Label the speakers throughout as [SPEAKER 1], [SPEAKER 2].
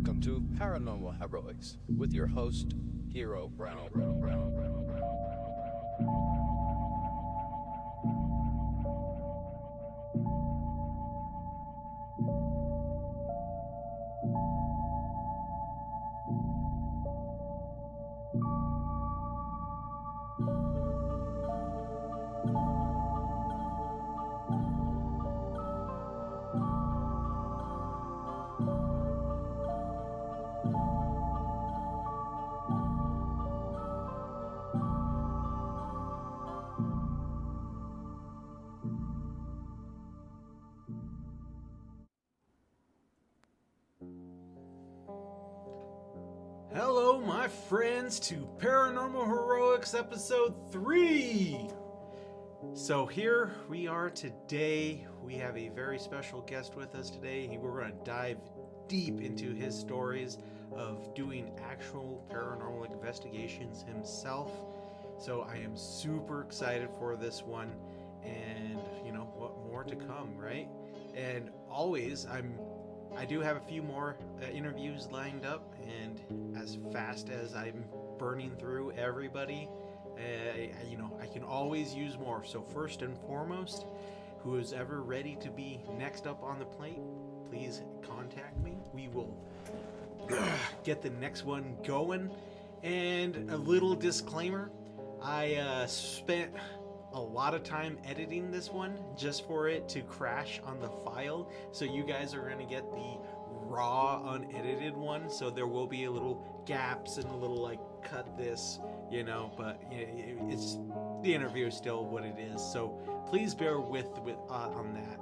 [SPEAKER 1] Welcome to Paranormal Heroics with your host, Hero Brown.
[SPEAKER 2] Hello, my friends, to Paranormal Heroics Episode 3! So here we are today. We have a very special guest with us today. We're going to dive deep into his stories of doing actual paranormal investigations himself. So I am super excited for this one, and you know what more to come, right? And always, I do have a few more interviews lined up, and as fast as I'm burning through everybody, I can always use more. So first and foremost, who is ever ready to be next up on the plate, please contact me. We will get the next one going. And a little disclaimer, I spent a lot of time editing this one just for it to crash on the file, so you guys are going to get the raw unedited one, so there will be a little gaps and a little like cut this, but it's the interview is still what it is, so please bear with on that.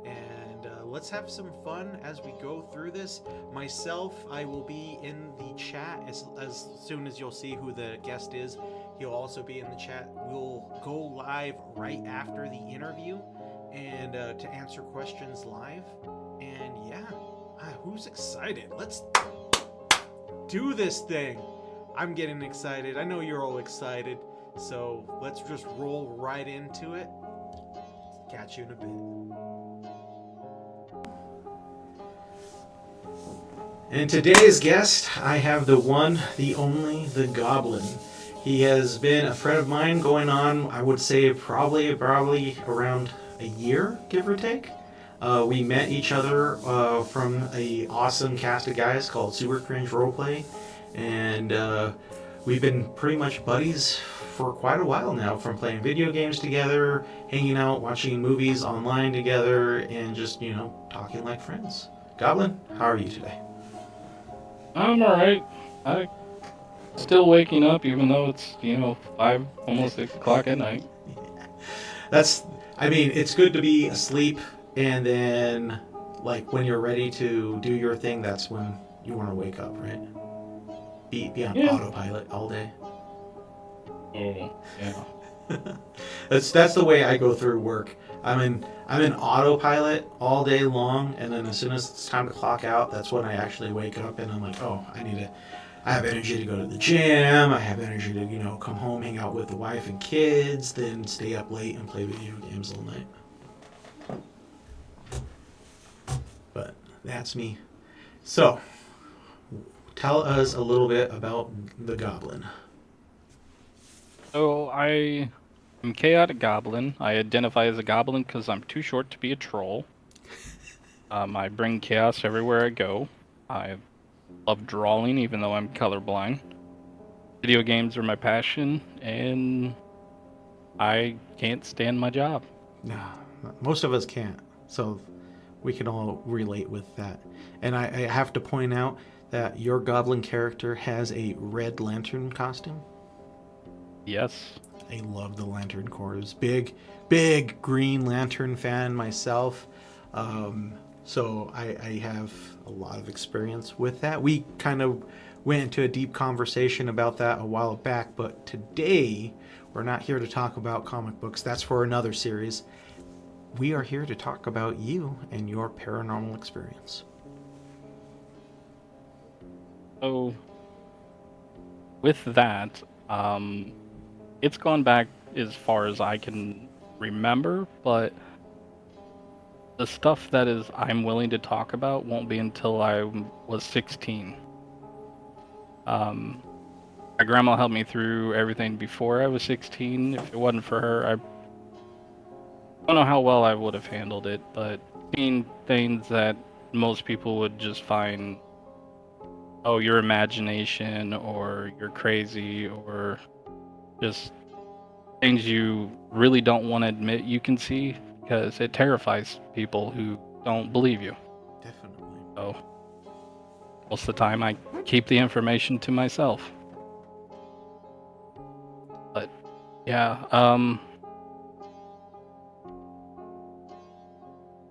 [SPEAKER 2] And let's have some fun as we go through this. Myself, I will be in the chat as soon as you'll see who the guest is. He'll also be in the chat. We'll go live right after the interview and to answer questions live. And yeah, who's excited? Let's do this thing. I'm getting excited. I know you're all excited. So let's just roll right into it. Catch you in a bit. And today's guest, I have the one, the only, the Goblin. He has been a friend of mine going on, I would say, probably around a year, give or take. We met each other from a awesome cast of guys called Super Cringe Roleplay, and we've been pretty much buddies for quite a while now, from playing video games together, hanging out, watching movies online together, and just, talking like friends. Goblin, how are you today?
[SPEAKER 3] I'm alright. I still waking up, even though it's 5, almost 6 o'clock at night.
[SPEAKER 2] It's good to be asleep, and then like when you're ready to do your thing, that's when you want to wake up, right? Be on autopilot all day.
[SPEAKER 3] Oh yeah.
[SPEAKER 2] That's the way I go through work. I'm in autopilot all day long, and then as soon as it's time to clock out, that's when I actually wake up, and I'm like, oh, I have energy to go to the gym, I have energy to, come home, hang out with the wife and kids, then stay up late and play video games all night. But that's me. So, tell us a little bit about the Goblin.
[SPEAKER 3] So I am Chaotic Goblin. I identify as a goblin because I'm too short to be a troll. I bring chaos everywhere I go. I love drawing, even though I'm colorblind. Video games are my passion, and I can't stand my job.
[SPEAKER 2] No, most of us can't, so we can all relate with that. And I have to point out that your goblin character has a red lantern costume.
[SPEAKER 3] Yes.
[SPEAKER 2] I love the lantern corps. Big Green Lantern fan myself. So I have a lot of experience with that. We kind of went into a deep conversation about that a while back, but today we're not here to talk about comic books. That's for another series. We are here to talk about you and your paranormal experience.
[SPEAKER 3] So, with that, it's gone back as far as I can remember, but The stuff that is I'm willing to talk about won't be until I was 16. My grandma helped me through everything before I was 16. If it wasn't for her, I don't know how well I would have handled it, but seeing things that most people would just find, oh, your imagination, or you're crazy, or just things you really don't want to admit you can see, because it terrifies people who don't believe you.
[SPEAKER 2] Definitely.
[SPEAKER 3] So most of the time I keep the information to myself. But yeah,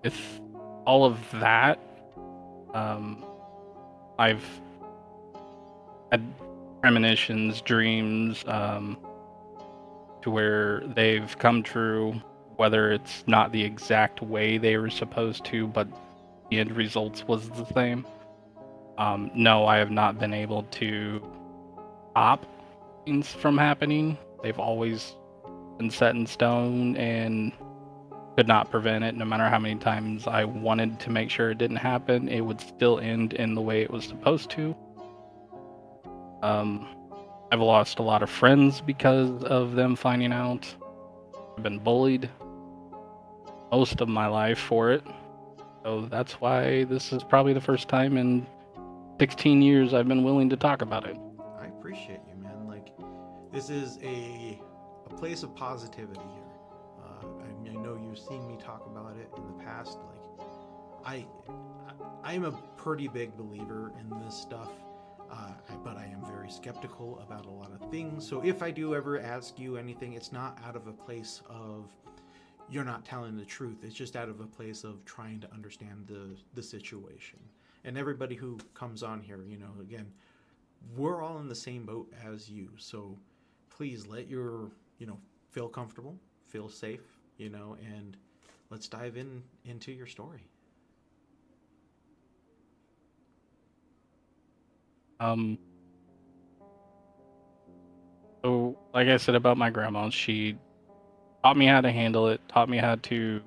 [SPEAKER 3] with all of that, I've had premonitions, dreams, to where they've come true, whether it's not the exact way they were supposed to, but the end results was the same. No, I have not been able to stop things from happening. They've always been set in stone and could not prevent it. No matter how many times I wanted to make sure it didn't happen, it would still end in the way it was supposed to. I've lost a lot of friends because of them finding out. I've been bullied most of my life for it. So that's why this is probably the first time in 16 years I've been willing to talk about it.
[SPEAKER 2] I appreciate you, man. Like, this is a place of positivity here. I know you've seen me talk about it in the past. Like, I'm a pretty big believer in this stuff, but I am very skeptical about a lot of things. So if I do ever ask you anything, it's not out of a place of you're not telling the truth. It's just out of a place of trying to understand the situation. And everybody who comes on here, again, we're all in the same boat as you. So please let feel comfortable, feel safe, and let's dive into your story.
[SPEAKER 3] So like I said about my grandma, she taught me how to handle it, taught me how to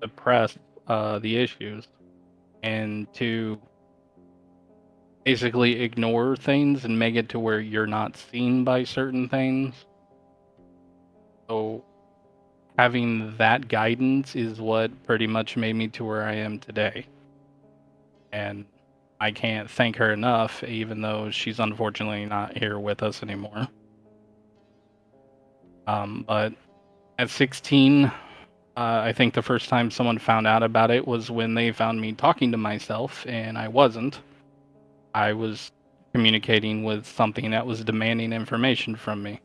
[SPEAKER 3] suppress the issues, and to basically ignore things and make it to where you're not seen by certain things. So having that guidance is what pretty much made me to where I am today. And I can't thank her enough, even though she's unfortunately not here with us anymore. But at 16, I think the first time someone found out about it was when they found me talking to myself, and I wasn't. I was communicating with something that was demanding information from me.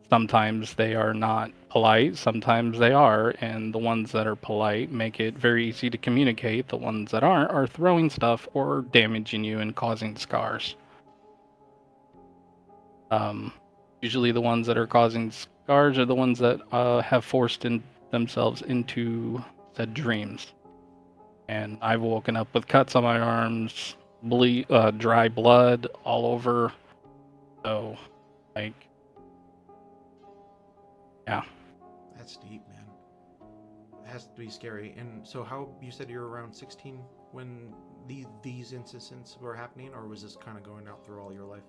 [SPEAKER 3] Sometimes they are not polite, sometimes they are, and the ones that are polite make it very easy to communicate. The ones that aren't are throwing stuff or damaging you and causing scars. Usually the ones that are causing scars are the ones that have forced themselves into said dreams. And I've woken up with cuts on my arms, dry blood all over. So, like, yeah.
[SPEAKER 2] That's deep, man. It has to be scary. And so, how you said you're around 16 when these incidents were happening, or was this kind of going out through all your life?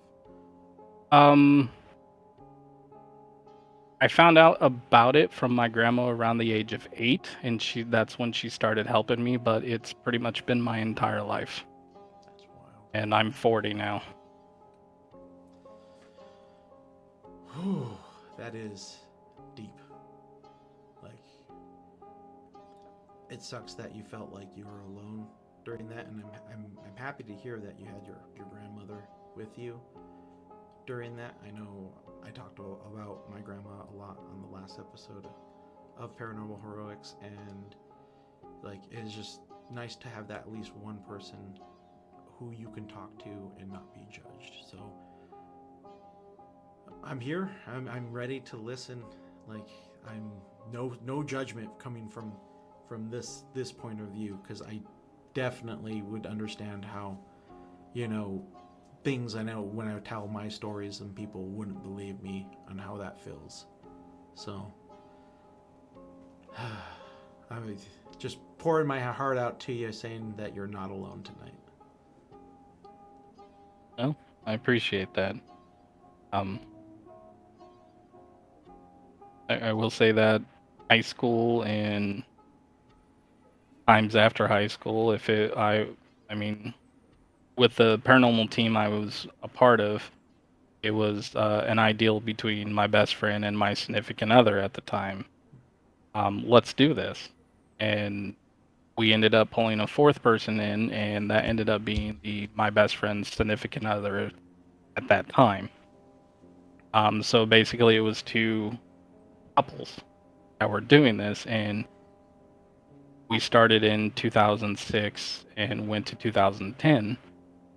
[SPEAKER 3] I found out about it from my grandma around the age of 8, and that's when she started helping me, but it's pretty much been my entire life.
[SPEAKER 2] That's wild.
[SPEAKER 3] And I'm 40 now.
[SPEAKER 2] Whew, that is deep. Like, it sucks that you felt like you were alone during that, and I'm happy to hear that you had your grandmother with you during that. I know I talked about my grandma a lot on the last episode of Paranormal Heroics, and like, it's just nice to have that at least one person who you can talk to and not be judged. So I'm here. I'm ready to listen. Like, I'm no judgment coming from this point of view, because I definitely would understand how, things I know when I tell my stories and people wouldn't believe me on how that feels. So I mean, just pouring my heart out to you, saying that you're not alone tonight.
[SPEAKER 3] No, I appreciate that. Um, I will say that high school and times after high school, I mean, with the paranormal team I was a part of, it was an ideal between my best friend and my significant other at the time. Let's do this. And we ended up pulling a fourth person in, and that ended up being my best friend's significant other at that time. So basically, it was two couples that were doing this, and we started in 2006 and went to 2010,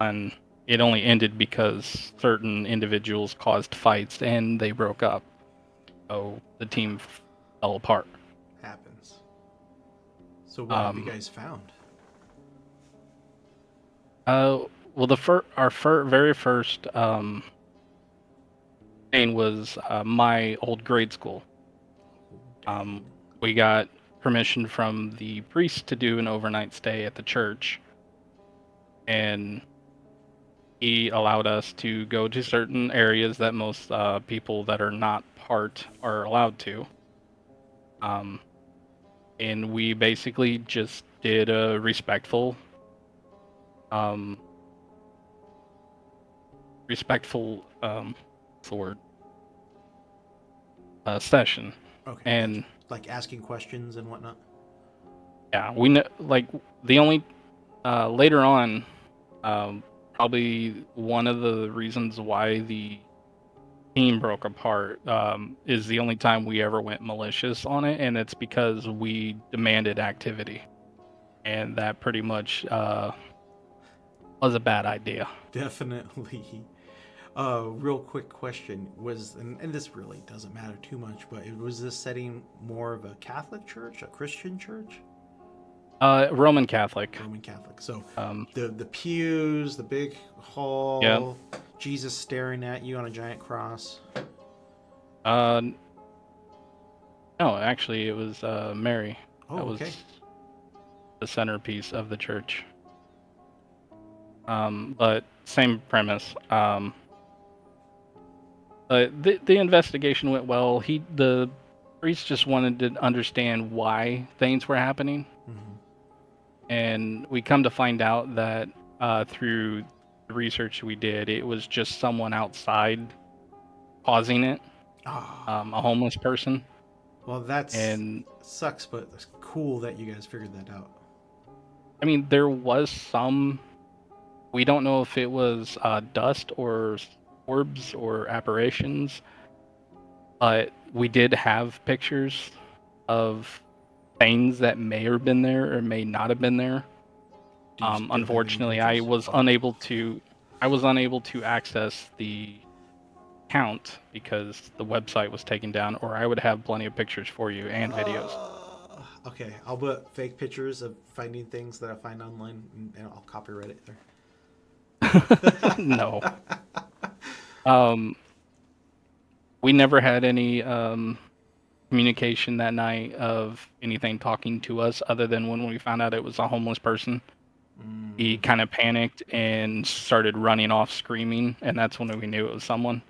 [SPEAKER 3] and it only ended because certain individuals caused fights and they broke up. So the team fell apart.
[SPEAKER 2] Happens. So what have you
[SPEAKER 3] Um,
[SPEAKER 2] guys found?
[SPEAKER 3] well, our very first thing was my old grade school. We got permission from the priest to do an overnight stay at the church, and he allowed us to go to certain areas that most people that are not part are allowed to. And we basically just did a um, what's the word? Session.
[SPEAKER 2] Okay.
[SPEAKER 3] And
[SPEAKER 2] like asking questions and whatnot.
[SPEAKER 3] yeah, we know, like, the only later on, probably one of the reasons why the team broke apart is the only time we ever went malicious on it, and it's because we demanded activity, and that pretty much was a bad idea.
[SPEAKER 2] Definitely. Real quick question was, and this really doesn't matter too much, but was this setting more of a Catholic church, a Christian church?
[SPEAKER 3] Roman Catholic.
[SPEAKER 2] Roman Catholic. So
[SPEAKER 3] Um,
[SPEAKER 2] the pews, the big hall,
[SPEAKER 3] yeah.
[SPEAKER 2] Jesus staring at you on a giant cross.
[SPEAKER 3] Uh, no, actually, it was Mary.
[SPEAKER 2] Oh,
[SPEAKER 3] That was
[SPEAKER 2] okay.
[SPEAKER 3] the centerpiece of the church. But same premise. The investigation went well. The priest just wanted to understand why things were happening,
[SPEAKER 2] Mm-hmm.
[SPEAKER 3] and we come to find out that through the research we did, it was just someone outside causing it,
[SPEAKER 2] Ah,
[SPEAKER 3] a homeless person,
[SPEAKER 2] well, that's
[SPEAKER 3] and
[SPEAKER 2] sucks, but it's cool that you guys figured that out.
[SPEAKER 3] I mean there was some. We don't know if it was dust or orbs or apparitions, but we did have pictures of things that may have been there or may not have been there.
[SPEAKER 2] Do you still have any
[SPEAKER 3] Unfortunately,
[SPEAKER 2] pictures?
[SPEAKER 3] I was unable to access the account because the website was taken down, or I would have plenty of pictures for you and videos.
[SPEAKER 2] Okay, I'll put fake pictures of finding things that I find online, and I'll copyright it there.
[SPEAKER 3] No. Um, we never had any communication that night of anything talking to us other than when we found out it was a homeless person. He kind of panicked and started running off screaming, and that's when we knew it was someone.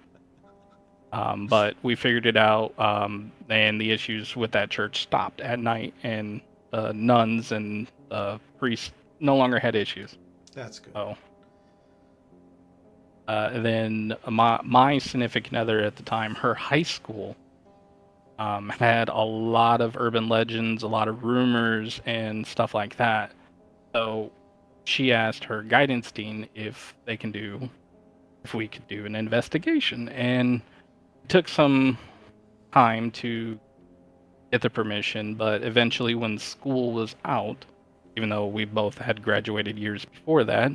[SPEAKER 3] But we figured it out, and the issues with that church stopped at night, and the nuns and the priests no longer had issues.
[SPEAKER 2] That's good.
[SPEAKER 3] So, then my significant other at the time, her high school had a lot of urban legends, a lot of rumors, and stuff like that. So she asked her guidance dean if we could do an investigation, and it took some time to get the permission. But eventually, when school was out, even though we both had graduated years before that,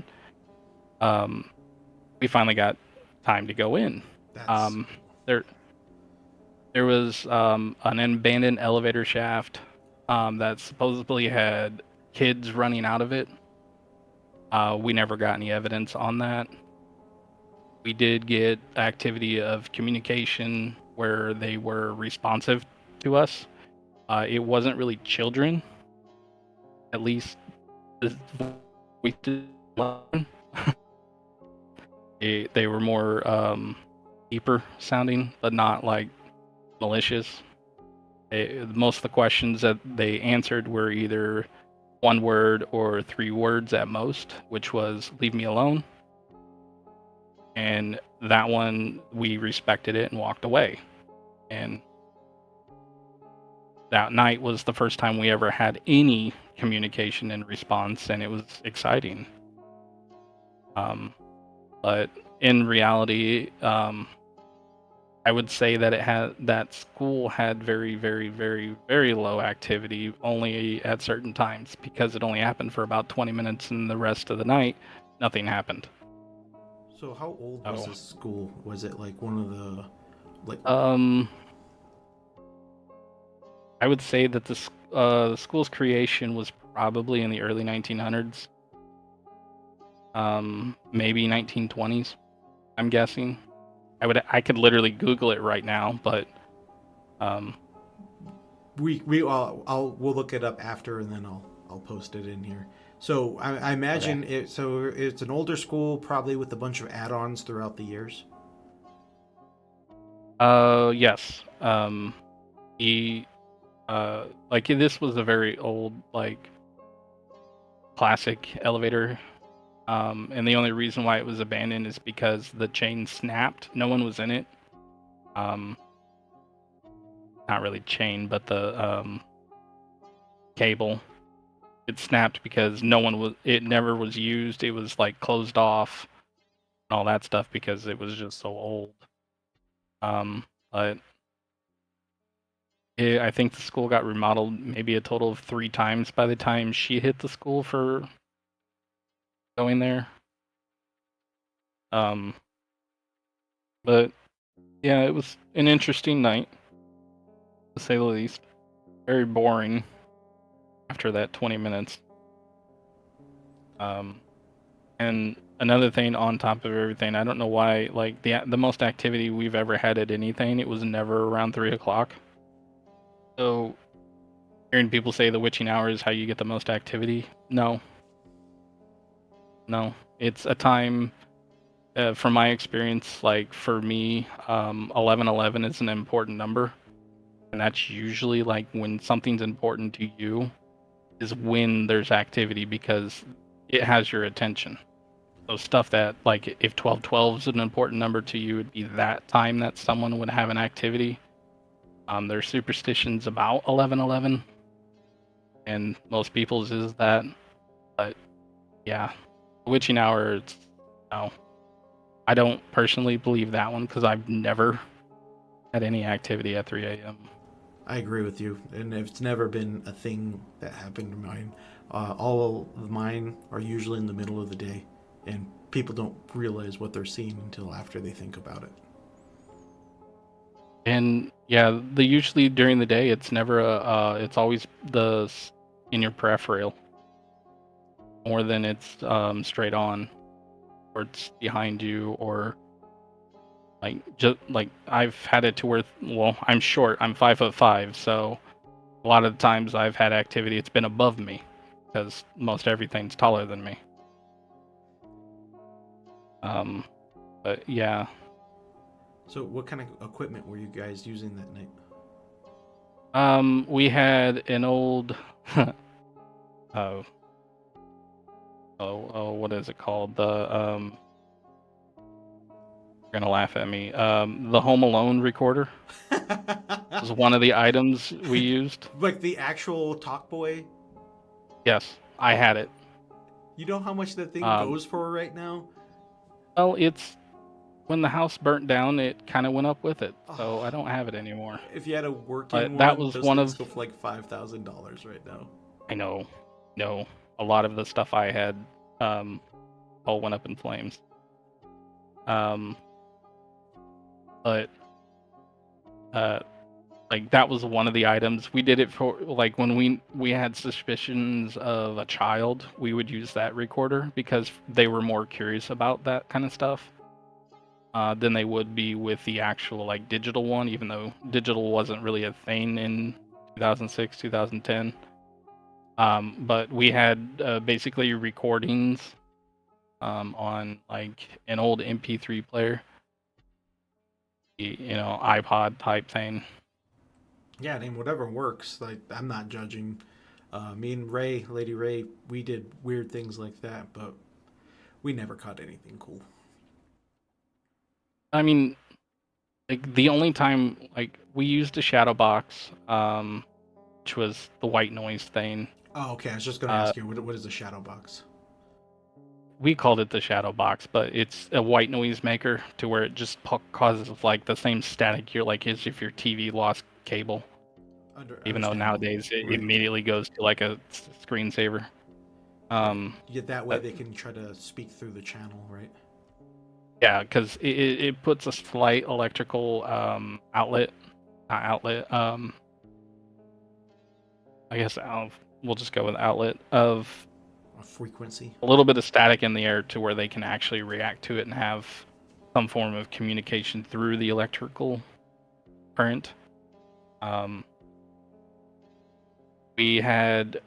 [SPEAKER 3] we finally got time to go in.
[SPEAKER 2] That's
[SPEAKER 3] There was an abandoned elevator shaft that supposedly had kids running out of it. We never got any evidence on that. We did get activity of communication where they were responsive to us. It wasn't really children. at least the we did learn. They were more deeper sounding, but not like malicious. Most of the questions that they answered were either one word or 3 words at most, which was "leave me alone." And that one, we respected it and walked away. And that night was the first time we ever had any communication and response, and it was exciting. But in reality, I would say that that school had very, very, very, very low activity only at certain times because it only happened for about 20 minutes, and the rest of the night, nothing happened.
[SPEAKER 2] So how old was this school? Was it like one of the like?
[SPEAKER 3] I would say that the school's creation was probably in the early 1900s, maybe 1920s. I'm guessing. I could literally Google it right now, but
[SPEAKER 2] we'll look it up after, and then I'll post it in here. So I imagine
[SPEAKER 3] okay.
[SPEAKER 2] it. So it's an older school, probably with a bunch of add-ons throughout the years.
[SPEAKER 3] Yes. He like this was a very old like classic elevator. And the only reason why it was abandoned is because the chain snapped. No one was in it. Not really chain, but the cable. It snapped because no one was. It never was used. It was like closed off and all that stuff because it was just so old. But I think the school got remodeled maybe a total of 3 times by the time she hit the school for going there. But yeah, it was an interesting night, to say the least. Very boring after that 20 minutes. And another thing on top of everything, I don't know why, like the most activity we've ever had at anything, it was never around 3 o'clock. So hearing people say the witching hour is how you get the most activity, no. It's a time, from my experience, like for me, 1111 is an important number. And that's usually like when something's important to you is when there's activity because it has your attention. So stuff that like if 1212 is an important number to you, it'd be that time that someone would have an activity. There's superstitions about 1111, and most people's is that. But yeah, witching hour, it's no. I don't personally believe that one because I've never had any activity at 3 a.m.
[SPEAKER 2] I agree with you, and it's never been a thing that happened to mine. All of mine are usually in the middle of the day, and people don't realize what they're seeing until after they think about it.
[SPEAKER 3] And yeah, usually during the day, it's never it's always in your peripheral more than it's straight on, or it's behind you, or like just like I've had it to where, well, I'm short, I'm 5'5", so a lot of the times I've had activity, it's been above me because most everything's taller than me. But yeah.
[SPEAKER 2] So, what kind of equipment were you guys using that night?
[SPEAKER 3] We had an old what is it called? You're gonna laugh at me. The Home Alone recorder was one of the items we used.
[SPEAKER 2] Like the actual Talkboy?
[SPEAKER 3] Yes, I had it.
[SPEAKER 2] You know how much that thing goes for right now?
[SPEAKER 3] Well, it's when the house burnt down, it kind of went up with it, so I don't have it anymore.
[SPEAKER 2] If you had a working
[SPEAKER 3] But
[SPEAKER 2] one,
[SPEAKER 3] that was
[SPEAKER 2] those
[SPEAKER 3] one
[SPEAKER 2] things
[SPEAKER 3] of.
[SPEAKER 2] go for like $5,000 right now.
[SPEAKER 3] I know, no, a lot of the stuff I had, all went up in flames. But like that was one of the items we did it for. Like when we had suspicions of a child, we would use that recorder because they were more curious about that kind of stuff than they would be with the actual like digital one, even though digital wasn't really a thing in 2006 2010. But we had basically recordings on like an old MP3 player, iPod type thing.
[SPEAKER 2] Yeah, I mean, whatever works. Like, I'm not judging. Me and Lady Ray, we did weird things like that, but we never caught anything cool.
[SPEAKER 3] I mean, like the only time like we used a shadow box, which was the white noise thing.
[SPEAKER 2] Oh, okay. I was just gonna
[SPEAKER 3] Uh,
[SPEAKER 2] ask you, what is a shadow box?
[SPEAKER 3] we called it the shadow box, but it's a white noise maker to where it just causes like the same static you're like as if your TV lost cable. Even though
[SPEAKER 2] Understandable,
[SPEAKER 3] nowadays it
[SPEAKER 2] right?
[SPEAKER 3] immediately goes to like a screensaver.
[SPEAKER 2] Right.
[SPEAKER 3] Um,
[SPEAKER 2] You get that way
[SPEAKER 3] but
[SPEAKER 2] they can try to speak through the channel, right?
[SPEAKER 3] yeah, because it puts a slight electrical outlet, not outlet. I guess we'll just go with outlet of
[SPEAKER 2] A frequency.
[SPEAKER 3] a little bit of static in the air to where they can actually react to it and have some form of communication through the electrical current. Um, we had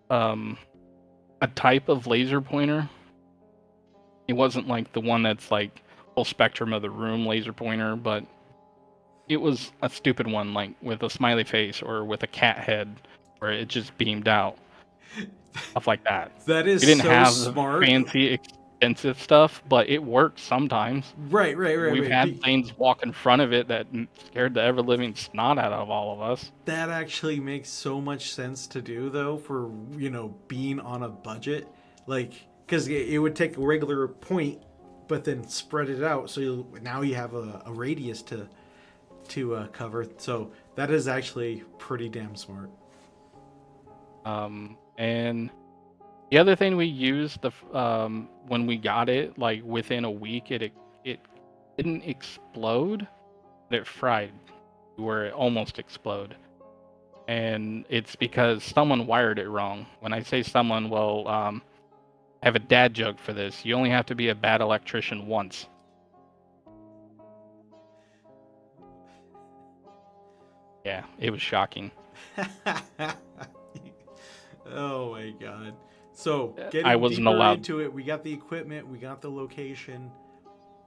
[SPEAKER 3] um, a type of laser pointer. It wasn't like the one that's like full spectrum of the room laser pointer, but it was a stupid one, like with a smiley face or with a cat head, where it just beamed out, stuff like that.
[SPEAKER 2] That is
[SPEAKER 3] We didn't
[SPEAKER 2] so
[SPEAKER 3] have the
[SPEAKER 2] smart.
[SPEAKER 3] fancy, expensive stuff, but it works sometimes.
[SPEAKER 2] Right, right, right,
[SPEAKER 3] We've
[SPEAKER 2] right.
[SPEAKER 3] had things walk in front of it that scared the ever living snot out of all of us.
[SPEAKER 2] That actually makes so much sense to do, though, for, being on a budget. Like, because it would take a regular point, but then spread it out. So now you have a radius to cover. So that is actually pretty damn smart.
[SPEAKER 3] And the other thing we used when we got it, like within a week, it didn't explode, but it fried where it almost explode. And it's because someone wired it wrong. When I say someone, well, I have a dad joke for this. You only have to be a bad electrician once. Yeah, it was shocking.
[SPEAKER 2] Oh my god. So,
[SPEAKER 3] I
[SPEAKER 2] getting
[SPEAKER 3] wasn't
[SPEAKER 2] deeper
[SPEAKER 3] allowed.
[SPEAKER 2] into it, we got the equipment, we got the location.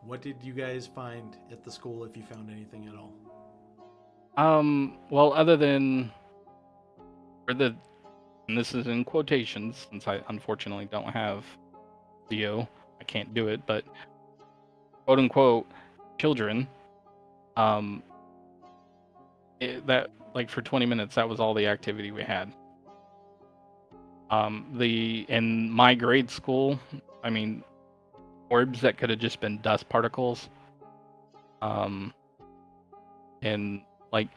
[SPEAKER 2] What did you guys find at the school, if you found anything at all?
[SPEAKER 3] Well, other than for the, and this is in quotations, since I unfortunately don't have Theo, I can't do it, but quote unquote children, um, that like for 20 minutes, that was all the activity we had. In my grade school, I mean, orbs that could have just been dust particles, um, and like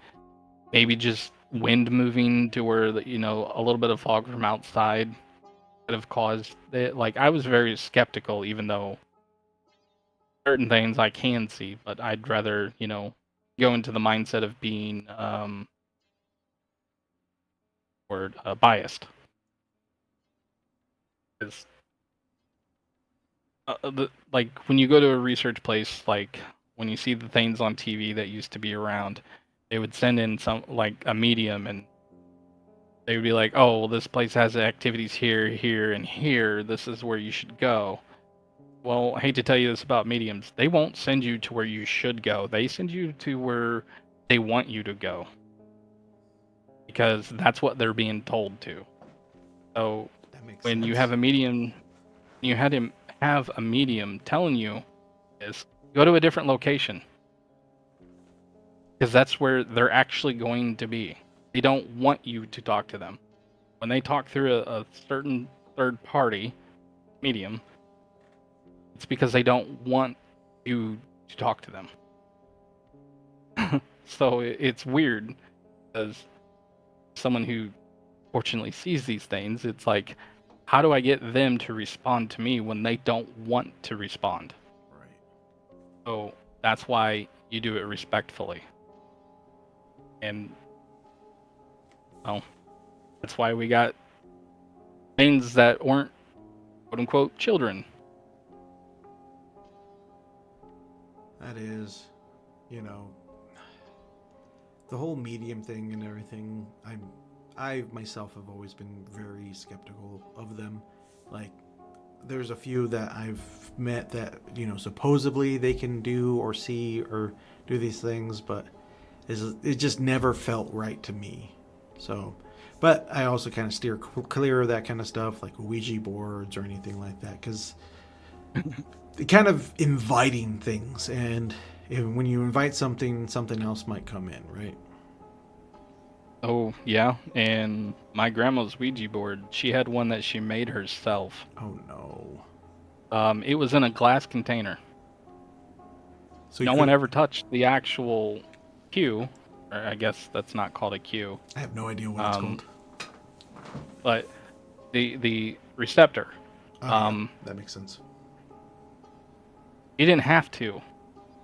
[SPEAKER 3] maybe just wind moving to where a little bit of fog from outside could have caused it. Like I was very skeptical, even though certain things I can see, but I'd rather go into the mindset of being biased. 'Cause, like when you go to a research place, like when you see the things on TV that used to be around, they would send in some like a medium, and they would be like, "Oh, well, this place has activities here, here, and here. This is where you should go." Well, I hate to tell you this about mediums. They won't send you to where you should go. They send you to where they want you to go because that's what they're being told to. So
[SPEAKER 2] That makes
[SPEAKER 3] when you
[SPEAKER 2] sense.
[SPEAKER 3] have a medium, you had him have a medium telling you is go to a different location because that's where they're actually going to be. They don't want you to talk to them. When they talk through a certain third party medium, it's because they don't want you to talk to them. So it's weird as someone who fortunately sees these things, it's like, how do I get them to respond to me when they don't want to respond?
[SPEAKER 2] Right.
[SPEAKER 3] So that's why you do it respectfully. And well, that's why we got things that weren't quote unquote children.
[SPEAKER 2] That is, you know, the whole medium thing and everything. I myself have always been very skeptical of them. Like, there's a few that I've met that, supposedly they can do or see or do these things, but it just never felt right to me. So, but I also kind of steer clear of that kind of stuff, like Ouija boards or anything like that, because kind of inviting things, and when you invite something, something else might come in, right?
[SPEAKER 3] Oh, yeah. And my grandma's Ouija board, she had one that she made herself.
[SPEAKER 2] Oh no.
[SPEAKER 3] It was in a glass container.
[SPEAKER 2] So
[SPEAKER 3] No one ever touched the actual cue, or I guess that's not called a cue.
[SPEAKER 2] I have no idea what it's called.
[SPEAKER 3] But the receptor.
[SPEAKER 2] Yeah, that makes sense.
[SPEAKER 3] You didn't have to.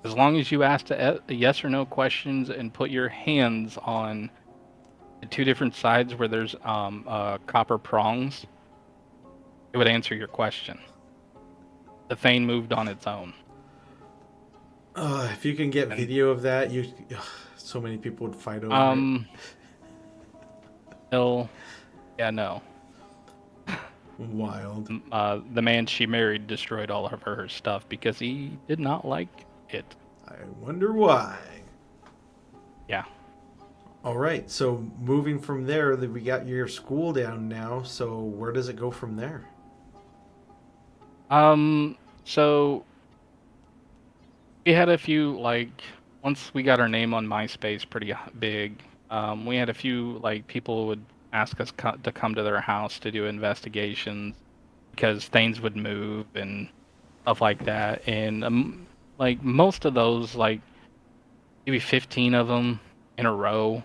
[SPEAKER 3] As long as you asked a yes or no questions and put your hands on the two different sides where there's copper prongs, it would answer your question. The thing moved on its own.
[SPEAKER 2] If you can get video of that, so many people would fight over it.
[SPEAKER 3] No.
[SPEAKER 2] Wild.
[SPEAKER 3] The man she married destroyed all of her stuff because he did not like it.
[SPEAKER 2] I wonder why.
[SPEAKER 3] Yeah.
[SPEAKER 2] All right, so moving from there, we got your school down now, so where does it go from there?
[SPEAKER 3] So we had a few, once we got our name on MySpace pretty big, we had a few, people who would ask us to come to their house to do investigations because things would move and stuff like that. And, most of those, maybe 15 of them in a row,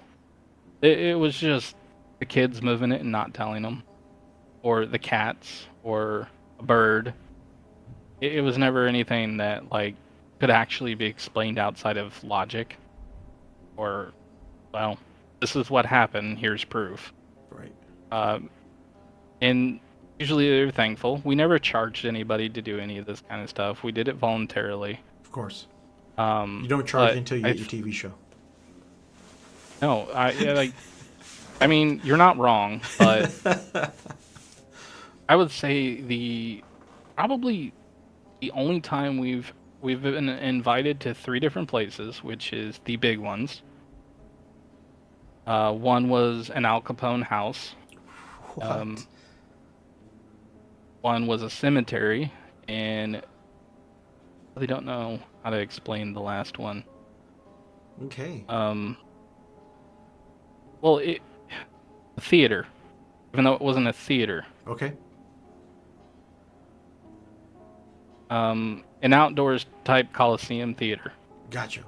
[SPEAKER 3] it was just the kids moving it and not telling them, or the cats, or a bird. It was never anything that could actually be explained outside of logic, or, well, this is what happened, here's proof.
[SPEAKER 2] Right.
[SPEAKER 3] And usually they're thankful. We never charged anybody to do any of this kind of stuff. We did it voluntarily.
[SPEAKER 2] Of course. You don't charge until you get your TV show.
[SPEAKER 3] No, I mean, you're not wrong, but I would say probably the only time we've been invited to 3 different places, which is the big ones. One was an Al Capone house.
[SPEAKER 2] What?
[SPEAKER 3] One was a cemetery, and I really don't know how to explain the last one.
[SPEAKER 2] Okay.
[SPEAKER 3] Well, a theater, even though it wasn't a theater.
[SPEAKER 2] Okay.
[SPEAKER 3] An outdoors type Coliseum theater.
[SPEAKER 2] Gotcha.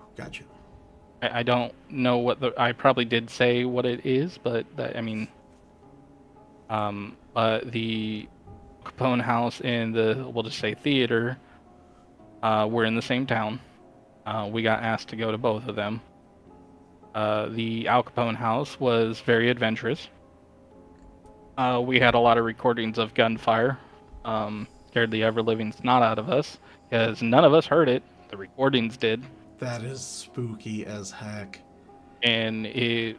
[SPEAKER 3] I don't know what I probably did say what it is, but the Capone house and we'll just say theater, were in the same town. We got asked to go to both of them. The Al Capone house was very adventurous. We had a lot of recordings of gunfire. Scared the ever-living snot out of us, because none of us heard it. The recordings did.
[SPEAKER 2] That is spooky as heck.
[SPEAKER 3] And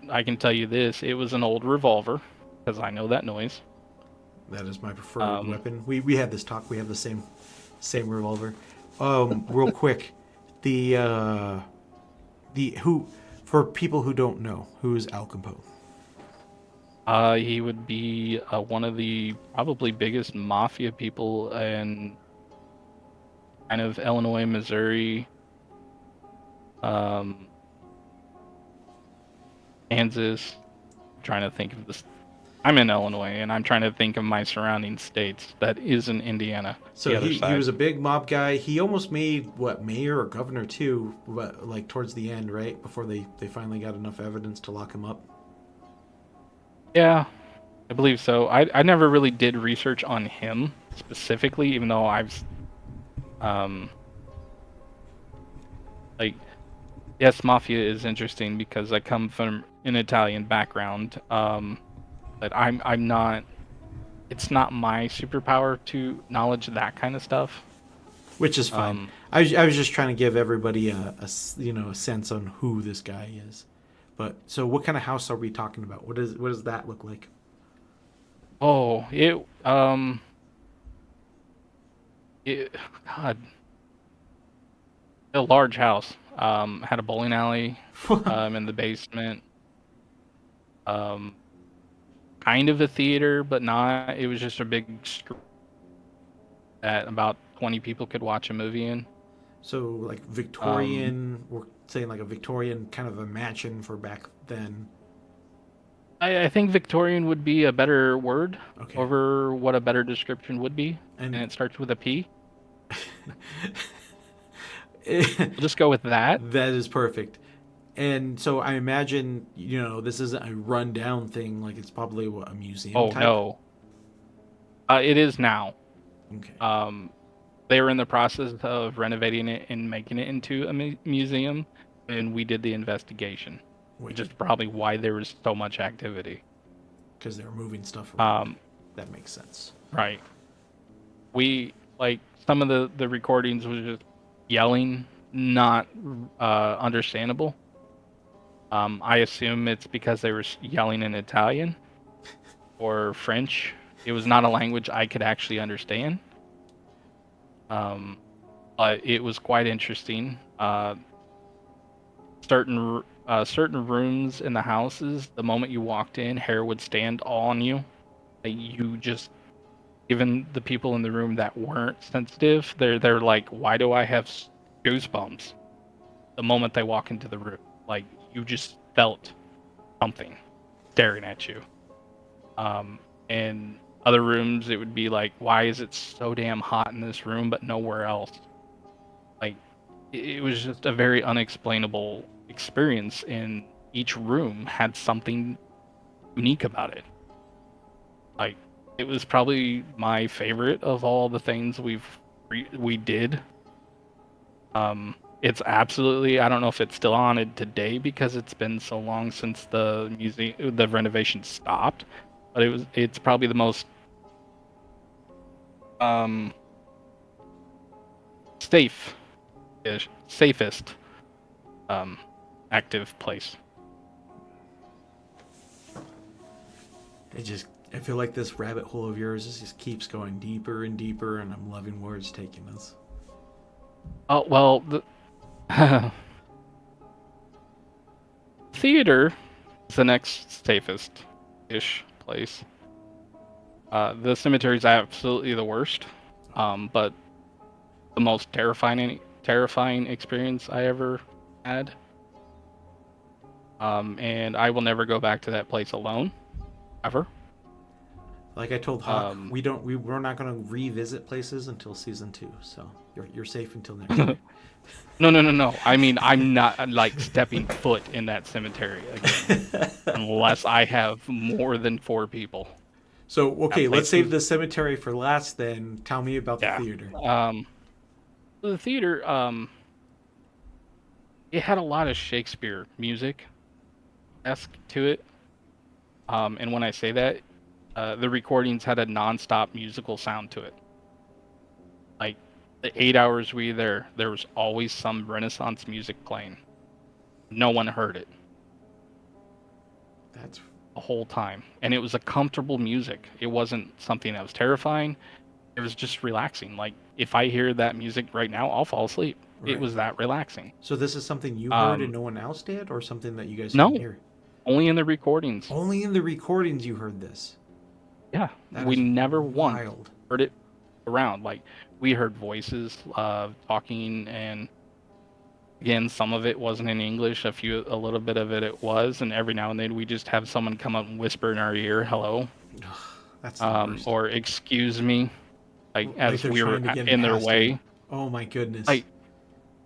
[SPEAKER 3] I can tell you this, it was an old revolver, because I know that noise.
[SPEAKER 2] That is my preferred weapon. We had this talk. We have the same revolver. Real quick, for people who don't know, who is Al Capone?
[SPEAKER 3] He would be one of the probably biggest mafia people in kind of Illinois, Missouri, Kansas. I'm trying to think of this. I'm in Illinois, and I'm trying to think of my surrounding states. That is in Indiana.
[SPEAKER 2] So he was a big mob guy. He almost made, mayor or governor too, towards the end, right? Before they finally got enough evidence to lock him up.
[SPEAKER 3] Yeah, I believe so. I never really did research on him specifically, even though yes, mafia is interesting because I come from an Italian background. But I'm not. It's not my superpower to knowledge that kind of stuff.
[SPEAKER 2] Which is fine. I was just trying to give everybody a sense on who this guy is. But so, what kind of house are we talking about? What does that look like?
[SPEAKER 3] Oh, it God, a large house. Had a bowling alley, in the basement. Um, kind of a theater, but not. It was just a big screen that about 20 people could watch a movie in.
[SPEAKER 2] So like
[SPEAKER 3] Um,
[SPEAKER 2] Victorian, we're saying like a Victorian kind of a mansion for back then.
[SPEAKER 3] I think Victorian would be a better word
[SPEAKER 2] Okay.
[SPEAKER 3] over what a better description would be, and
[SPEAKER 2] And
[SPEAKER 3] it starts with a P. We'll just go with that.
[SPEAKER 2] that is perfect. And so I imagine, this isn't a rundown thing. Like it's probably what, a museum
[SPEAKER 3] Oh
[SPEAKER 2] type.
[SPEAKER 3] no, it is now.
[SPEAKER 2] Okay.
[SPEAKER 3] Um, they were in the process of renovating it and making it into a museum, and we did the investigation, which
[SPEAKER 2] Wait,
[SPEAKER 3] is probably why there was so much activity.
[SPEAKER 2] because they're moving stuff around.
[SPEAKER 3] Um,
[SPEAKER 2] That makes sense.
[SPEAKER 3] right. We like some of the recordings was just yelling, not understandable. I assume it's because they were yelling in Italian or French. It was not a language I could actually understand. But it was quite interesting. Certain rooms in the houses, the moment you walked in, hair would stand on you. Like, you just, even the people in the room that weren't sensitive, they're like, why do I have goosebumps the moment they walk into the room? Like, you just felt something staring at you. In other rooms, it would be like, why is it so damn hot in this room but nowhere else? Like, it was just a very unexplainable experience, and each room had something unique about it. Like, it was probably my favorite of all the things we did. It's absolutely, I don't know if it's still on it today because it's been so long since the renovation stopped, but it's probably the most um safest um active place.
[SPEAKER 2] I feel like this rabbit hole of yours just keeps going deeper and deeper, and I'm loving where it's taking us.
[SPEAKER 3] Oh well, the theater is the next safest ish place. The cemetery is absolutely the worst, but the most terrifying experience I ever had. And I will never go back to that place alone, ever.
[SPEAKER 2] Like I told Hawk,
[SPEAKER 3] Um,
[SPEAKER 2] we're not going to revisit places until season 2. So you're safe until next year.
[SPEAKER 3] no. I mean, I'm not like stepping foot in that cemetery again unless I have more than 4 people.
[SPEAKER 2] So
[SPEAKER 3] That
[SPEAKER 2] okay, let's
[SPEAKER 3] place
[SPEAKER 2] save
[SPEAKER 3] was,
[SPEAKER 2] the cemetery for last. Then tell me about the
[SPEAKER 3] yeah.
[SPEAKER 2] theater.
[SPEAKER 3] The theater, it had a lot of Shakespeare music esque to it. And when I say that, the recordings had a non-stop musical sound to it. Like, the 8 hours we were there was always some Renaissance music playing. No one heard it
[SPEAKER 2] That's
[SPEAKER 3] the whole time, and it was a comfortable music. It wasn't something that was terrifying. It was just relaxing. Like, if I hear that music right now, I'll fall asleep. It
[SPEAKER 2] right.
[SPEAKER 3] was that relaxing.
[SPEAKER 2] So this is something you heard and
[SPEAKER 3] Um,
[SPEAKER 2] no one else did, or something that you guys didn't
[SPEAKER 3] no,
[SPEAKER 2] hear?
[SPEAKER 3] only in the recordings.
[SPEAKER 2] Only in the recordings you heard this.
[SPEAKER 3] Yeah,
[SPEAKER 2] That
[SPEAKER 3] we
[SPEAKER 2] is
[SPEAKER 3] never once
[SPEAKER 2] wild.
[SPEAKER 3] heard it around. Like, we heard voices talking, and again, some of it wasn't in English. A little bit of it was, and every now and then we just have someone come up and whisper in our ear, "Hello,"
[SPEAKER 2] That's the worst.
[SPEAKER 3] or "Excuse me," like
[SPEAKER 2] Like
[SPEAKER 3] as
[SPEAKER 2] they're
[SPEAKER 3] we were
[SPEAKER 2] trying to get
[SPEAKER 3] in their
[SPEAKER 2] past you.
[SPEAKER 3] way.
[SPEAKER 2] Oh my goodness.
[SPEAKER 3] Like,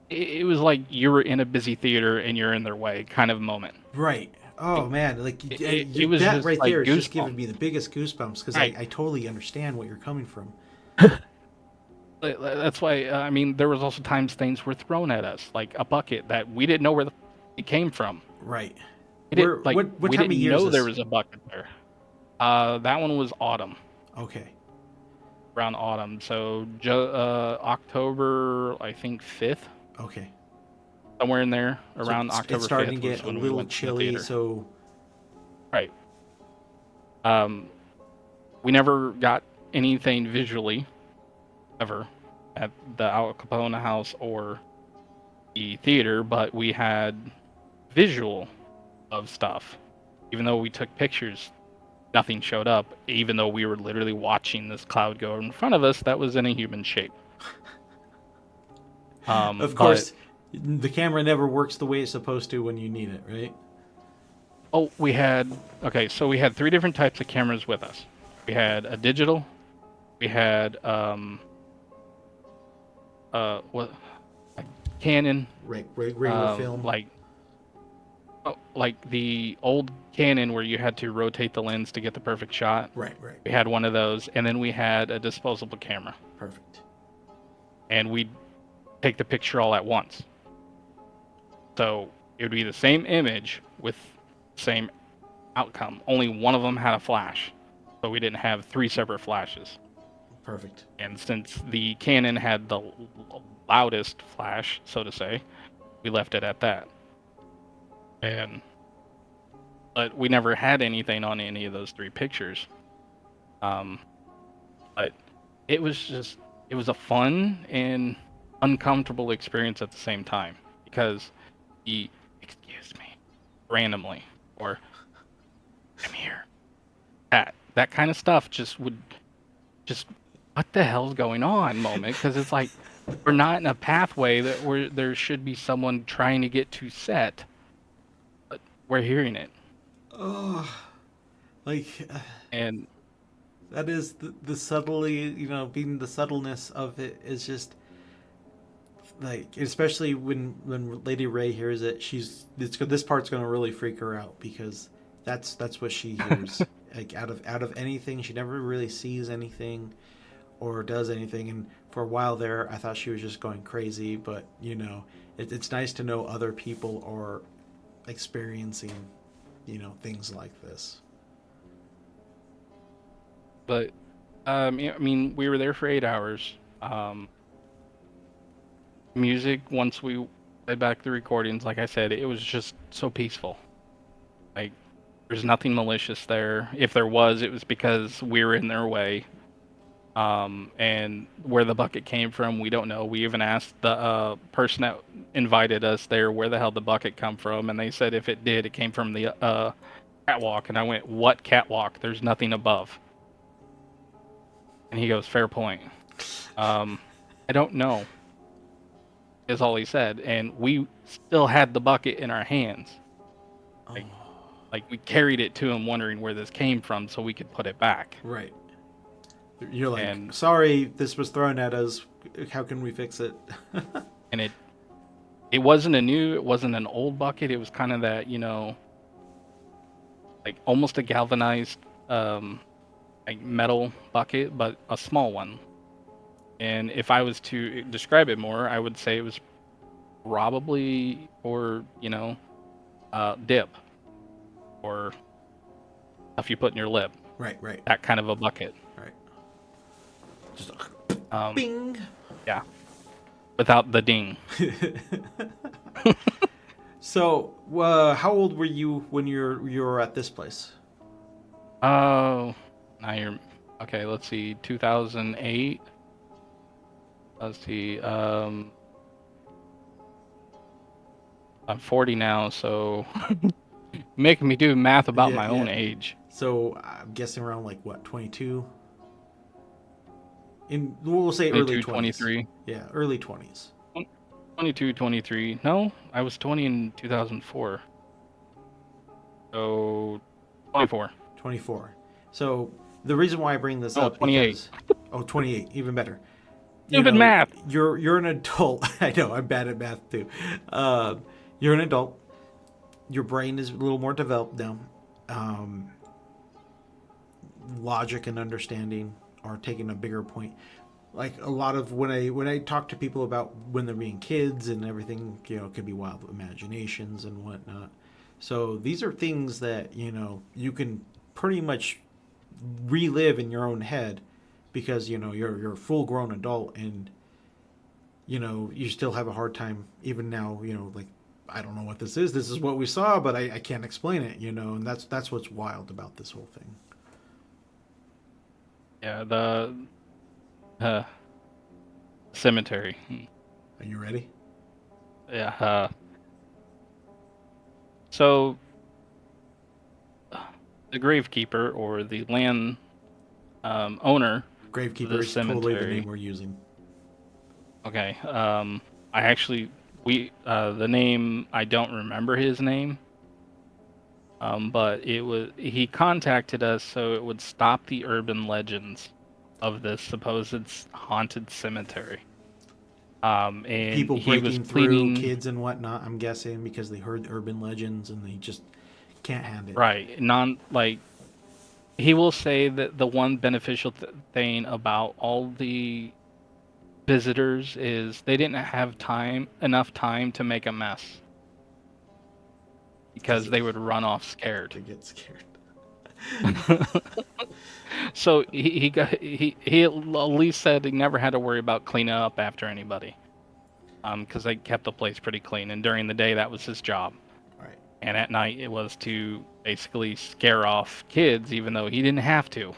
[SPEAKER 3] it was like you were in a busy theater and you're in their way, kind of moment.
[SPEAKER 2] Right. Oh man, like
[SPEAKER 3] It was
[SPEAKER 2] that
[SPEAKER 3] just
[SPEAKER 2] right
[SPEAKER 3] like
[SPEAKER 2] there is just giving
[SPEAKER 3] goosebumps.
[SPEAKER 2] me the biggest goosebumps because
[SPEAKER 3] Right.
[SPEAKER 2] I totally understand what you're coming from.
[SPEAKER 3] That's why, I mean, there was also times things were thrown at us, like a bucket that we didn't know where it came from.
[SPEAKER 2] Right.
[SPEAKER 3] We
[SPEAKER 2] Where
[SPEAKER 3] didn't like
[SPEAKER 2] what
[SPEAKER 3] we
[SPEAKER 2] time of
[SPEAKER 3] didn't
[SPEAKER 2] year is
[SPEAKER 3] know there
[SPEAKER 2] this?
[SPEAKER 3] was a bucket there. That one was autumn,
[SPEAKER 2] Okay.
[SPEAKER 3] around autumn. So October, I think 5th.
[SPEAKER 2] Okay.
[SPEAKER 3] somewhere in there around
[SPEAKER 2] it's
[SPEAKER 3] October
[SPEAKER 2] starting
[SPEAKER 3] 5th
[SPEAKER 2] to
[SPEAKER 3] was
[SPEAKER 2] get a
[SPEAKER 3] when we
[SPEAKER 2] little
[SPEAKER 3] went to the
[SPEAKER 2] chilly,
[SPEAKER 3] theater.
[SPEAKER 2] so
[SPEAKER 3] Right. We never got anything visually ever at the Al Capone house or the theater, but we had visual of stuff. Even though we took pictures, nothing showed up, even though we were literally watching this cloud go in front of us that was in a human shape.
[SPEAKER 2] of
[SPEAKER 3] But
[SPEAKER 2] course the camera never works the way it's supposed to when you need it, right?
[SPEAKER 3] oh, we had three different types of cameras with us. We had a digital, we had what, a Canon,
[SPEAKER 2] Regular film.
[SPEAKER 3] like the old Canon where you had to rotate the lens to get the perfect shot.
[SPEAKER 2] Right.
[SPEAKER 3] We had one of those, and then we had a disposable camera,
[SPEAKER 2] Perfect.
[SPEAKER 3] and we'd take the picture all at once. So it would be the same image with the same outcome. Only one of them had a flash, so we didn't have three separate flashes.
[SPEAKER 2] Perfect.
[SPEAKER 3] And since the Canon had the loudest flash, so to say, we left it at that. But we never had anything on any of those three pictures. But it was a fun and uncomfortable experience at the same time, because excuse me, randomly, or I'm here, that kind of stuff just what the hell's going on moment, because it's like we're not in a pathway where there should be someone trying to get to set, but we're hearing it.
[SPEAKER 2] Oh, like,
[SPEAKER 3] And
[SPEAKER 2] that is the subtlety, being the subtleness of it is just like, especially when Lady Ray hears it, this part's gonna really freak her out, because that's what she hears. Like, out of anything, she never really sees anything or does anything. And for a while there, I thought she was just going crazy. But it's nice to know other people are experiencing things like this.
[SPEAKER 3] But I mean, we were there for 8 hours. Music, once we played back the recordings, like I said, it was just so peaceful. Like, there's nothing malicious there. If there was, it was because we were in their way. And where the bucket came from, we don't know. We even asked the person that invited us there where the hell the bucket come from, and they said if it did, it came from the catwalk. And I went, what catwalk? There's nothing above. And he goes, fair point. I don't know, is all he said. And we still had the bucket in our hands. Like we carried it to him wondering where this came from so we could put it back.
[SPEAKER 2] Right. You're like, sorry, this was thrown at us. How can we fix it?
[SPEAKER 3] And it wasn't it wasn't an old bucket. It was kind of that, like almost a galvanized like metal bucket, but a small one. And if I was to describe it more, I would say it was probably for, dip or stuff you put in your lip.
[SPEAKER 2] Right.
[SPEAKER 3] That kind of a bucket.
[SPEAKER 2] Right. Just bing.
[SPEAKER 3] Yeah. Without the ding.
[SPEAKER 2] So, how old were you when you were at this place?
[SPEAKER 3] Oh, now you're okay. Let's see, 2008. Let's see. I'm 40 now, so making me do math about my own age.
[SPEAKER 2] So I'm guessing around like what, 22? We'll say early 20s.
[SPEAKER 3] 23.
[SPEAKER 2] Yeah, early 20s.
[SPEAKER 3] 22, 23. No, I was 20 in 2004. So 24.
[SPEAKER 2] 24. So the reason why I bring this up
[SPEAKER 3] 28.
[SPEAKER 2] Because, 28, even better.
[SPEAKER 3] Stupid math.
[SPEAKER 2] You're an adult. I know, I'm bad at math too. You're an adult. Your brain is a little more developed now. Logic and understanding are taking a bigger point. Like a lot of when I talk to people about when they're being kids and everything, it could be wild imaginations and whatnot. So these are things that you can pretty much relive in your own head, because you're a full grown adult, and you still have a hard time even now. Like, I don't know what this is. This is what we saw, but I can't explain it. And that's what's wild about this whole thing.
[SPEAKER 3] Yeah, the cemetery.
[SPEAKER 2] Are you ready?
[SPEAKER 3] Yeah. So the gravekeeper or the land owner of
[SPEAKER 2] Gravekeeper
[SPEAKER 3] the
[SPEAKER 2] is totally the
[SPEAKER 3] cemetery.
[SPEAKER 2] name we're using.
[SPEAKER 3] Okay. I actually the name, I don't remember his name. But he contacted us so it would stop the urban legends of this supposed haunted cemetery. And
[SPEAKER 2] People
[SPEAKER 3] he was
[SPEAKER 2] breaking through,
[SPEAKER 3] pleading,
[SPEAKER 2] kids and whatnot, I'm guessing, because they heard urban legends and they just can't handle it.
[SPEAKER 3] right, like he will say that the one beneficial thing about all the visitors is they didn't have enough time to make a mess because they would run off scared.
[SPEAKER 2] They get scared.
[SPEAKER 3] So he at least said he never had to worry about cleaning up after anybody, because they kept the place pretty clean, and during the day that was his job,
[SPEAKER 2] Right.
[SPEAKER 3] and at night it was to basically scare off kids, even though he didn't have to,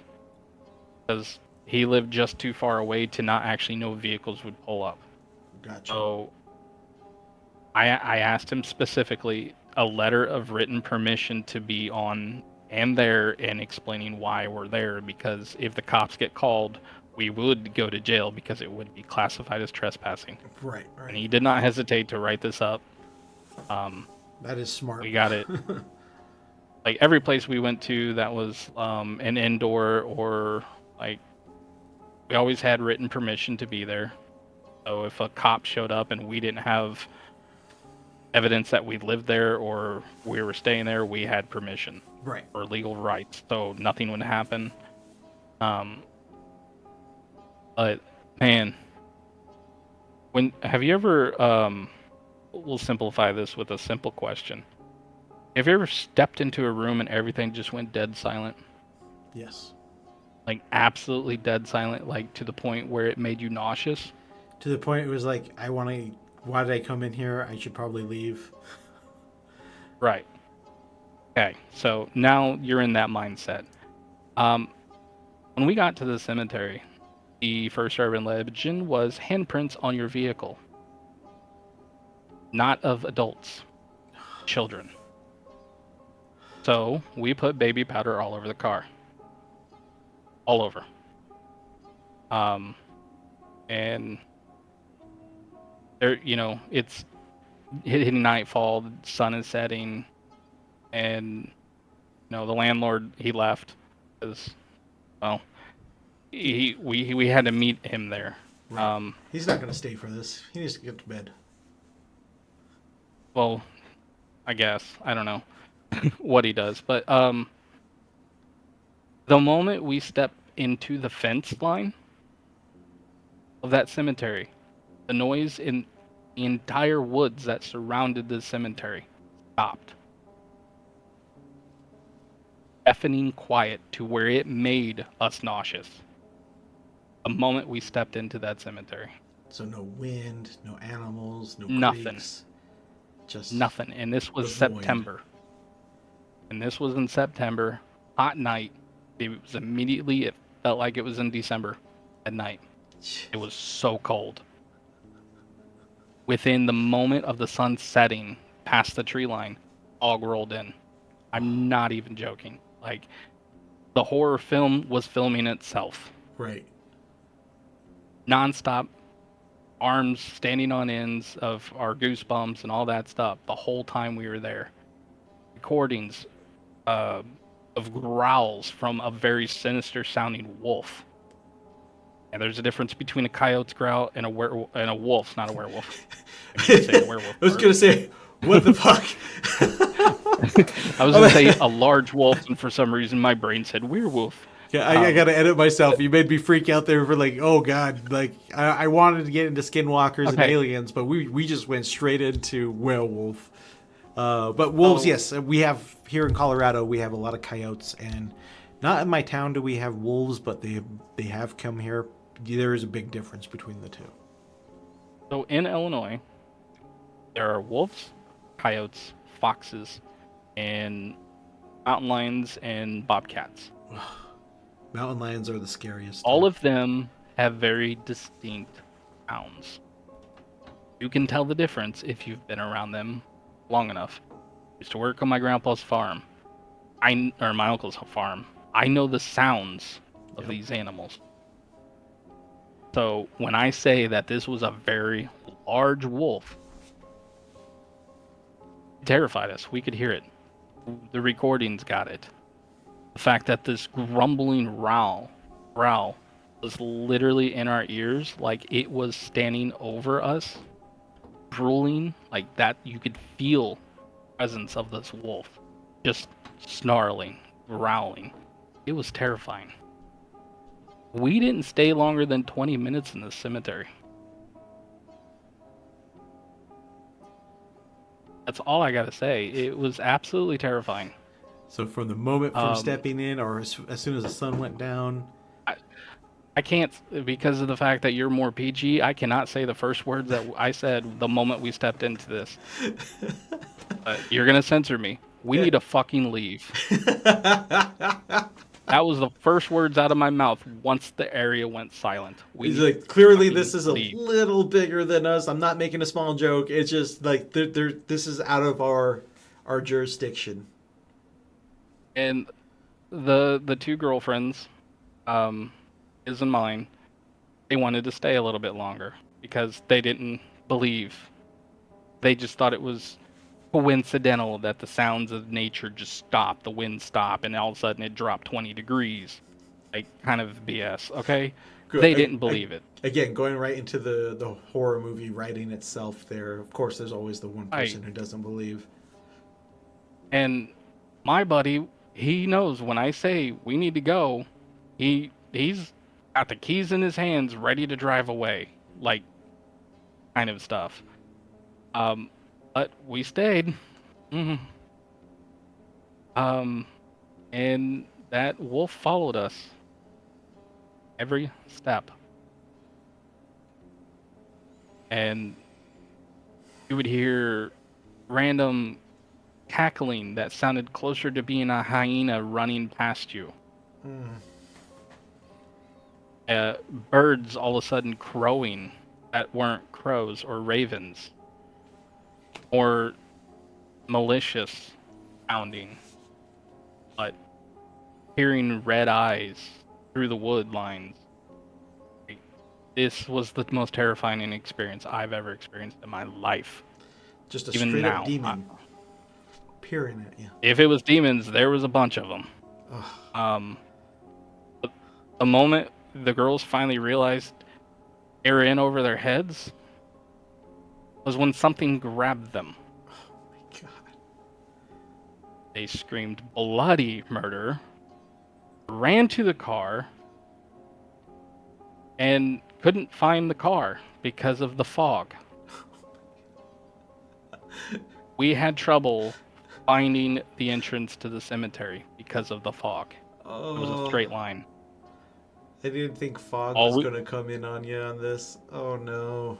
[SPEAKER 3] because he lived just too far away to not actually know vehicles would pull up.
[SPEAKER 2] Gotcha.
[SPEAKER 3] So I asked him specifically a letter of written permission to be on and there and explaining why we're there, because if the cops get called, we would go to jail because it would be classified as trespassing.
[SPEAKER 2] Right.
[SPEAKER 3] And he did not hesitate to write this up.
[SPEAKER 2] That is smart.
[SPEAKER 3] We got it. Like every place we went to that was an indoor or like, we always had written permission to be there. So if a cop showed up and we didn't have evidence that we lived there or we were staying there, we had permission.
[SPEAKER 2] Right.
[SPEAKER 3] Or legal rights, so nothing would happen. But man, have you ever we'll simplify this with a simple question. Have you ever stepped into a room and everything just went dead silent?
[SPEAKER 2] Yes.
[SPEAKER 3] Like absolutely dead silent, like to the point where it made you nauseous?
[SPEAKER 2] To the point it was like, why did I come in here? I should probably leave.
[SPEAKER 3] Right. Okay, so now you're in that mindset. When we got to the cemetery, the first urban legend was handprints on your vehicle. Not of adults, children. So we put baby powder all over the car. All over. And there, it's hitting nightfall, the sun is setting, and the landlord, he left because, well, we had to meet him there.
[SPEAKER 2] Right. He's not going to stay for this. He needs to get to bed.
[SPEAKER 3] Well, I guess I don't know what he does, but the moment we step into the fence line of that cemetery, the noise in the entire woods that surrounded the cemetery stopped. Deafening quiet to where it made us nauseous. The moment we stepped into that cemetery.
[SPEAKER 2] So no wind, no animals, no
[SPEAKER 3] nothing.
[SPEAKER 2] Creeks, just
[SPEAKER 3] nothing. And this was
[SPEAKER 2] the void.
[SPEAKER 3] September. And this was in September, hot night. It felt like it was in December at night. It was so cold. Within the moment of the sun setting past the tree line, fog rolled in. I'm not even joking. Like, the horror film was filming itself.
[SPEAKER 2] Right.
[SPEAKER 3] Non-stop, arms standing on ends of our goosebumps and all that stuff the whole time we were there. Recordings of growls from a very sinister sounding wolf. And there's a difference between a coyote's growl and a wolf, not a werewolf.
[SPEAKER 2] I was going to say, what the fuck?
[SPEAKER 3] I was going to say a large wolf, and for some reason my brain said werewolf.
[SPEAKER 2] Yeah, I got to edit myself. You made me freak out there for like, oh god, like I wanted to get into skinwalkers and aliens, but we just went straight into werewolf. But wolves, yes, we have here in Colorado. We have a lot of coyotes, and not in my town do we have wolves, but they have come here. There is a big difference between the two.
[SPEAKER 3] So in Illinois, there are wolves, coyotes, foxes, and mountain lions and bobcats.
[SPEAKER 2] Mountain lions are the scariest.
[SPEAKER 3] All of them have very distinct sounds. You can tell the difference if you've been around them long enough. I used to work on my grandpa's farm, or my uncle's farm. I know the sounds of these animals. So when I say that this was a very large wolf, it terrified us. We could hear it. The recordings got it. The fact that this grumbling growl was literally in our ears, like it was standing over us, drooling, like that. You could feel the presence of this wolf, just snarling, growling. It was terrifying. We didn't stay longer than 20 minutes in this cemetery. That's all I gotta say. It was absolutely terrifying.
[SPEAKER 2] So from the moment from stepping in, or as soon as the sun went down.
[SPEAKER 3] I can't, because of the fact that you're more PG, I cannot say the first words that I said the moment we stepped into this. You're going to censor me. We need to fucking leave. That was the first words out of my mouth once the area went silent.
[SPEAKER 2] He's like, clearly this is a little bigger than us. I'm not making a small joke. It's just like, this is out of our jurisdiction.
[SPEAKER 3] And the two girlfriends, his and mine, they wanted to stay a little bit longer because they didn't believe. They just thought it was coincidental that the sounds of nature just stopped, the wind stopped, and all of a sudden it dropped 20 degrees. Like, kind of BS, okay? Good. They didn't believe it.
[SPEAKER 2] Again, going right into the horror movie writing itself there, of course there's always the one person who doesn't believe.
[SPEAKER 3] And my buddy, he knows when I say we need to go, he's got the keys in his hands ready to drive away, like, kind of stuff. But we stayed. And that wolf followed us every step. And you would hear random cackling that sounded closer to being a hyena running past you. Birds all of a sudden crowing that weren't crows or ravens, or malicious sounding, but hearing red eyes through the wood lines. This was the most terrifying experience I've ever experienced in my life.
[SPEAKER 2] Just a straight up demon peering at you.
[SPEAKER 3] If it was demons, there was a bunch of them. The moment the girls finally realized they were in over their heads was when something grabbed them.
[SPEAKER 2] Oh my god.
[SPEAKER 3] They screamed bloody murder, ran to the car, and couldn't find the car because of the fog. We had trouble finding the entrance to the cemetery because of the fog. It was a straight line.
[SPEAKER 2] I didn't think fog was going to come in on you on this. Oh no.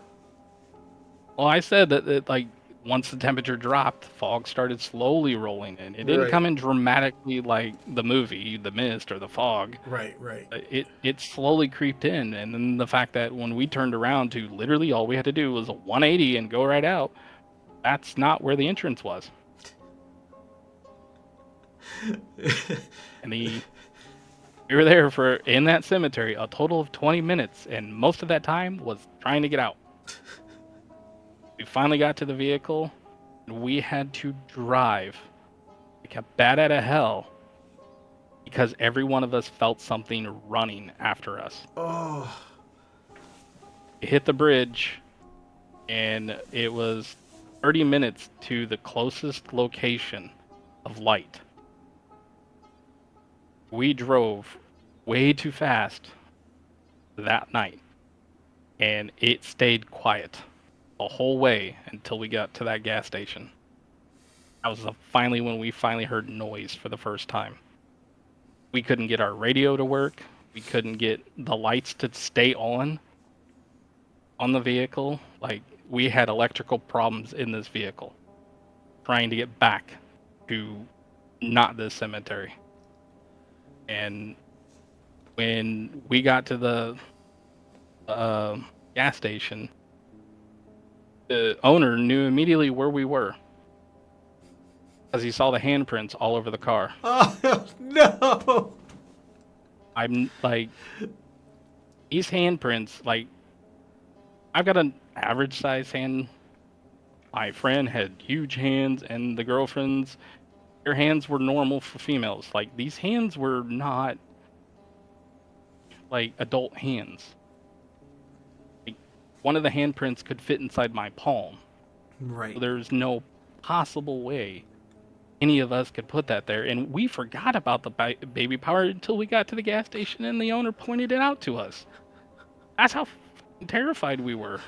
[SPEAKER 3] Well, I said that like once the temperature dropped, fog started slowly rolling in. It didn't come in dramatically like the movie, The Mist or The Fog.
[SPEAKER 2] Right.
[SPEAKER 3] It slowly creeped in, and then the fact that when we turned around to literally all we had to do was a 180 and go right out, that's not where the entrance was. And we were there in that cemetery a total of 20 minutes, and most of that time was trying to get out. We finally got to the vehicle, and we had to drive like a bat out of hell because every one of us felt something running after us.
[SPEAKER 2] Oh.
[SPEAKER 3] We hit the bridge, and it was 30 minutes to the closest location of light. We drove way too fast that night, and it stayed quiet the whole way until we got to that gas station. That was finally when we finally heard noise for the first time. We couldn't get our radio to work. We couldn't get the lights to stay on the vehicle. Like, we had electrical problems in this vehicle trying to get back to not this cemetery. And when we got to the gas station, the owner knew immediately where we were because he saw the handprints all over the car.
[SPEAKER 2] Oh no!
[SPEAKER 3] I'm like, these handprints, like, I've got an average size hand. My friend had huge hands, and the girlfriend's, their hands were normal for females. Like, these hands were not like adult hands. Like, one of the handprints could fit inside my palm.
[SPEAKER 2] Right.
[SPEAKER 3] So there's no possible way any of us could put that there. And we forgot about the baby power until we got to the gas station and the owner pointed it out to us. That's how terrified we were.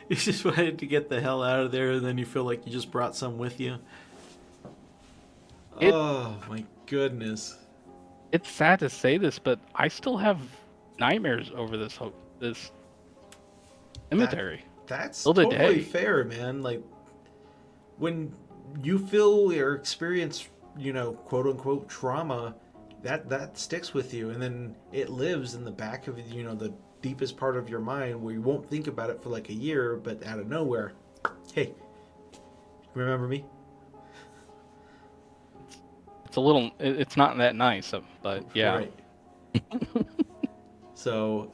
[SPEAKER 2] You just wanted to get the hell out of there, and then you feel like you just brought some with you. Oh my goodness!
[SPEAKER 3] It's sad to say this, but I still have nightmares over this cemetery.
[SPEAKER 2] That's
[SPEAKER 3] Till the
[SPEAKER 2] totally
[SPEAKER 3] day.
[SPEAKER 2] fair, man. Like, when you feel or experience, quote unquote trauma, that sticks with you, and then it lives in the back of the deepest part of your mind, where you won't think about it for like a year, but out of nowhere, hey, remember me?
[SPEAKER 3] It's a little. It's not that nice, but yeah.
[SPEAKER 2] Right. So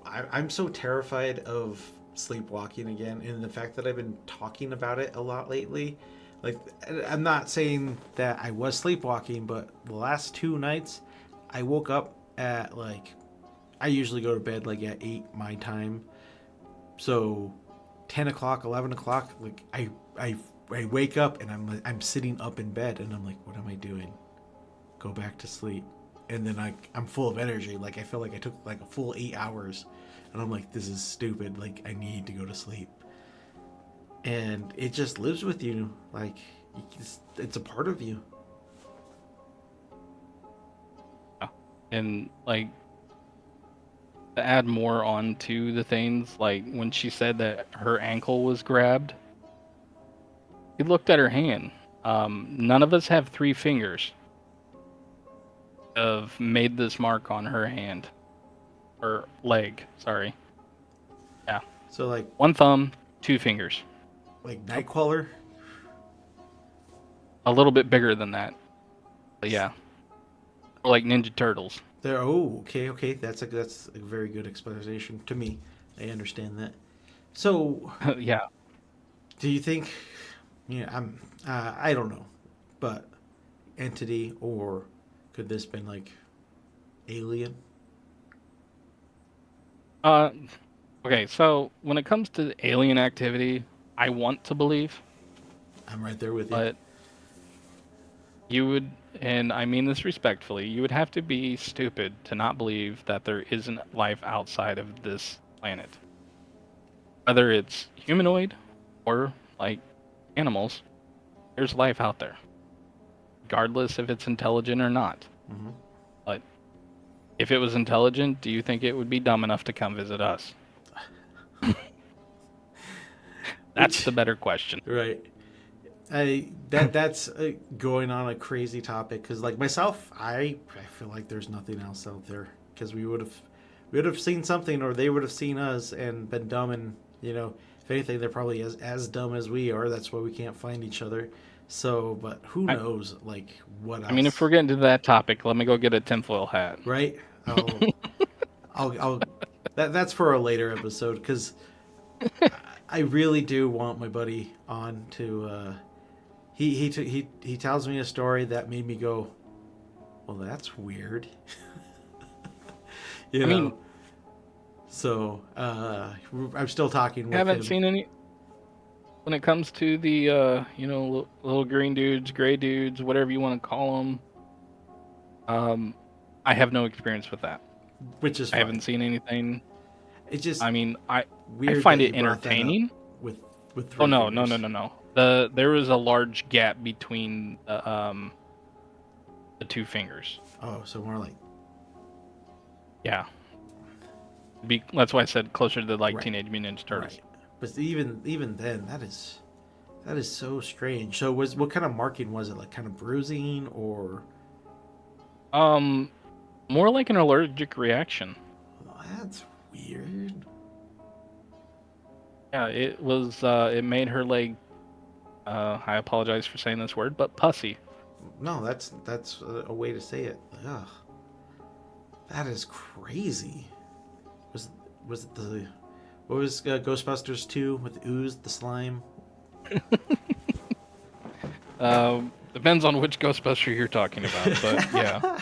[SPEAKER 2] I'm so terrified of sleepwalking again, and the fact that I've been talking about it a lot lately. Like, I'm not saying that I was sleepwalking, but the last 2 nights I woke up at I usually go to bed like at 8 my time, so 10 o'clock, 11 o'clock, like I wake up and I'm sitting up in bed, and I'm like, what am I doing? Go back to sleep. And then I'm full of energy. Like, I feel like I took like a full 8 hours, and I'm like, this is stupid. Like, I need to go to sleep. And it just lives with you. Like, it's a part of you.
[SPEAKER 3] And like, to add more on to the things, like when she said that her ankle was grabbed, he looked at her hand. None of us have 3 fingers have made this mark on her hand. Or leg, sorry. Yeah.
[SPEAKER 2] So like
[SPEAKER 3] 1 thumb, 2 fingers.
[SPEAKER 2] Like Nightcrawler?
[SPEAKER 3] A little bit bigger than that. But yeah. Or like Ninja Turtles.
[SPEAKER 2] Okay. That's a very good explanation to me. I understand that. So,
[SPEAKER 3] Yeah.
[SPEAKER 2] do you think? I don't know, but entity, or could this been like alien?
[SPEAKER 3] Okay, so when it comes to alien activity, I want to believe,
[SPEAKER 2] I'm right there with you.
[SPEAKER 3] but you would, and I mean this respectfully, you would have to be stupid to not believe that there isn't life outside of this planet. Whether it's humanoid or like animals, there's life out there, regardless if it's intelligent or not.
[SPEAKER 2] Mm-hmm.
[SPEAKER 3] But if it was intelligent, do you think it would be dumb enough to come visit us? That's the better question.
[SPEAKER 2] Right. That's going on a crazy topic, because like myself, I feel like there's nothing else out there, because we would have seen something, or they would have seen us and been dumb, and if anything, they're probably as dumb as we are. That's why we can't find each other. So, but who knows, like, what else?
[SPEAKER 3] I mean, if we're getting to that topic, let me go get a tinfoil hat.
[SPEAKER 2] Right? I'll that's for a later episode, because I really do want my buddy on to. He tells me a story that made me go, well, that's weird. I mean, so I'm still talking with him.
[SPEAKER 3] Haven't seen any. When it comes to the little green dudes, gray dudes, whatever you want to call them, I have no experience with that.
[SPEAKER 2] Which is
[SPEAKER 3] I
[SPEAKER 2] fine.
[SPEAKER 3] haven't seen anything.
[SPEAKER 2] It's just.
[SPEAKER 3] I mean, I
[SPEAKER 2] weird
[SPEAKER 3] find
[SPEAKER 2] that
[SPEAKER 3] it
[SPEAKER 2] you brought that up
[SPEAKER 3] entertaining.
[SPEAKER 2] With
[SPEAKER 3] Oh no,
[SPEAKER 2] fingers.
[SPEAKER 3] no. There was a large gap between the 2 fingers.
[SPEAKER 2] Oh, so more like.
[SPEAKER 3] Yeah. That's why I said closer to like
[SPEAKER 2] Right.
[SPEAKER 3] Teenage Mutant Ninja Turtles.
[SPEAKER 2] Right. But even then, that is so strange. So what kind of marking was it? Like kind of bruising or?
[SPEAKER 3] Um, More like an allergic reaction.
[SPEAKER 2] Oh, that's weird.
[SPEAKER 3] Yeah, it was. It made her leg. I apologize for saying this word, but pussy.
[SPEAKER 2] No, that's a way to say it. Ugh, that is crazy. Was was it the what was Ghostbusters 2 with ooze the slime?
[SPEAKER 3] Depends on which Ghostbuster you're talking about, but yeah.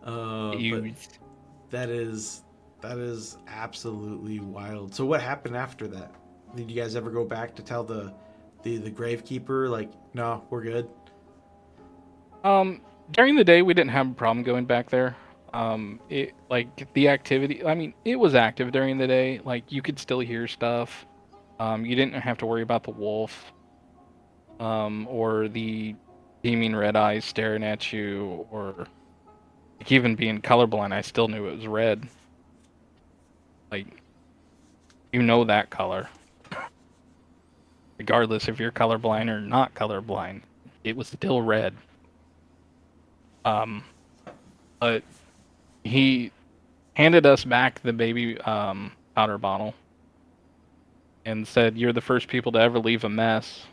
[SPEAKER 2] But that is absolutely wild. So what happened after that? Did you guys ever go back to tell the gravekeeper like, no, we're good?
[SPEAKER 3] During the day we didn't have a problem going back there. It like the activity. I mean, it was active during the day. Like you could still hear stuff. You didn't have to worry about the wolf, or the beaming red eyes staring at you, or like even being colorblind. I still knew it was red. Like you know that color, regardless if you're colorblind or not colorblind. It was still red. Um, but he handed us back the baby powder bottle and said, "You're the first people to ever leave a mess,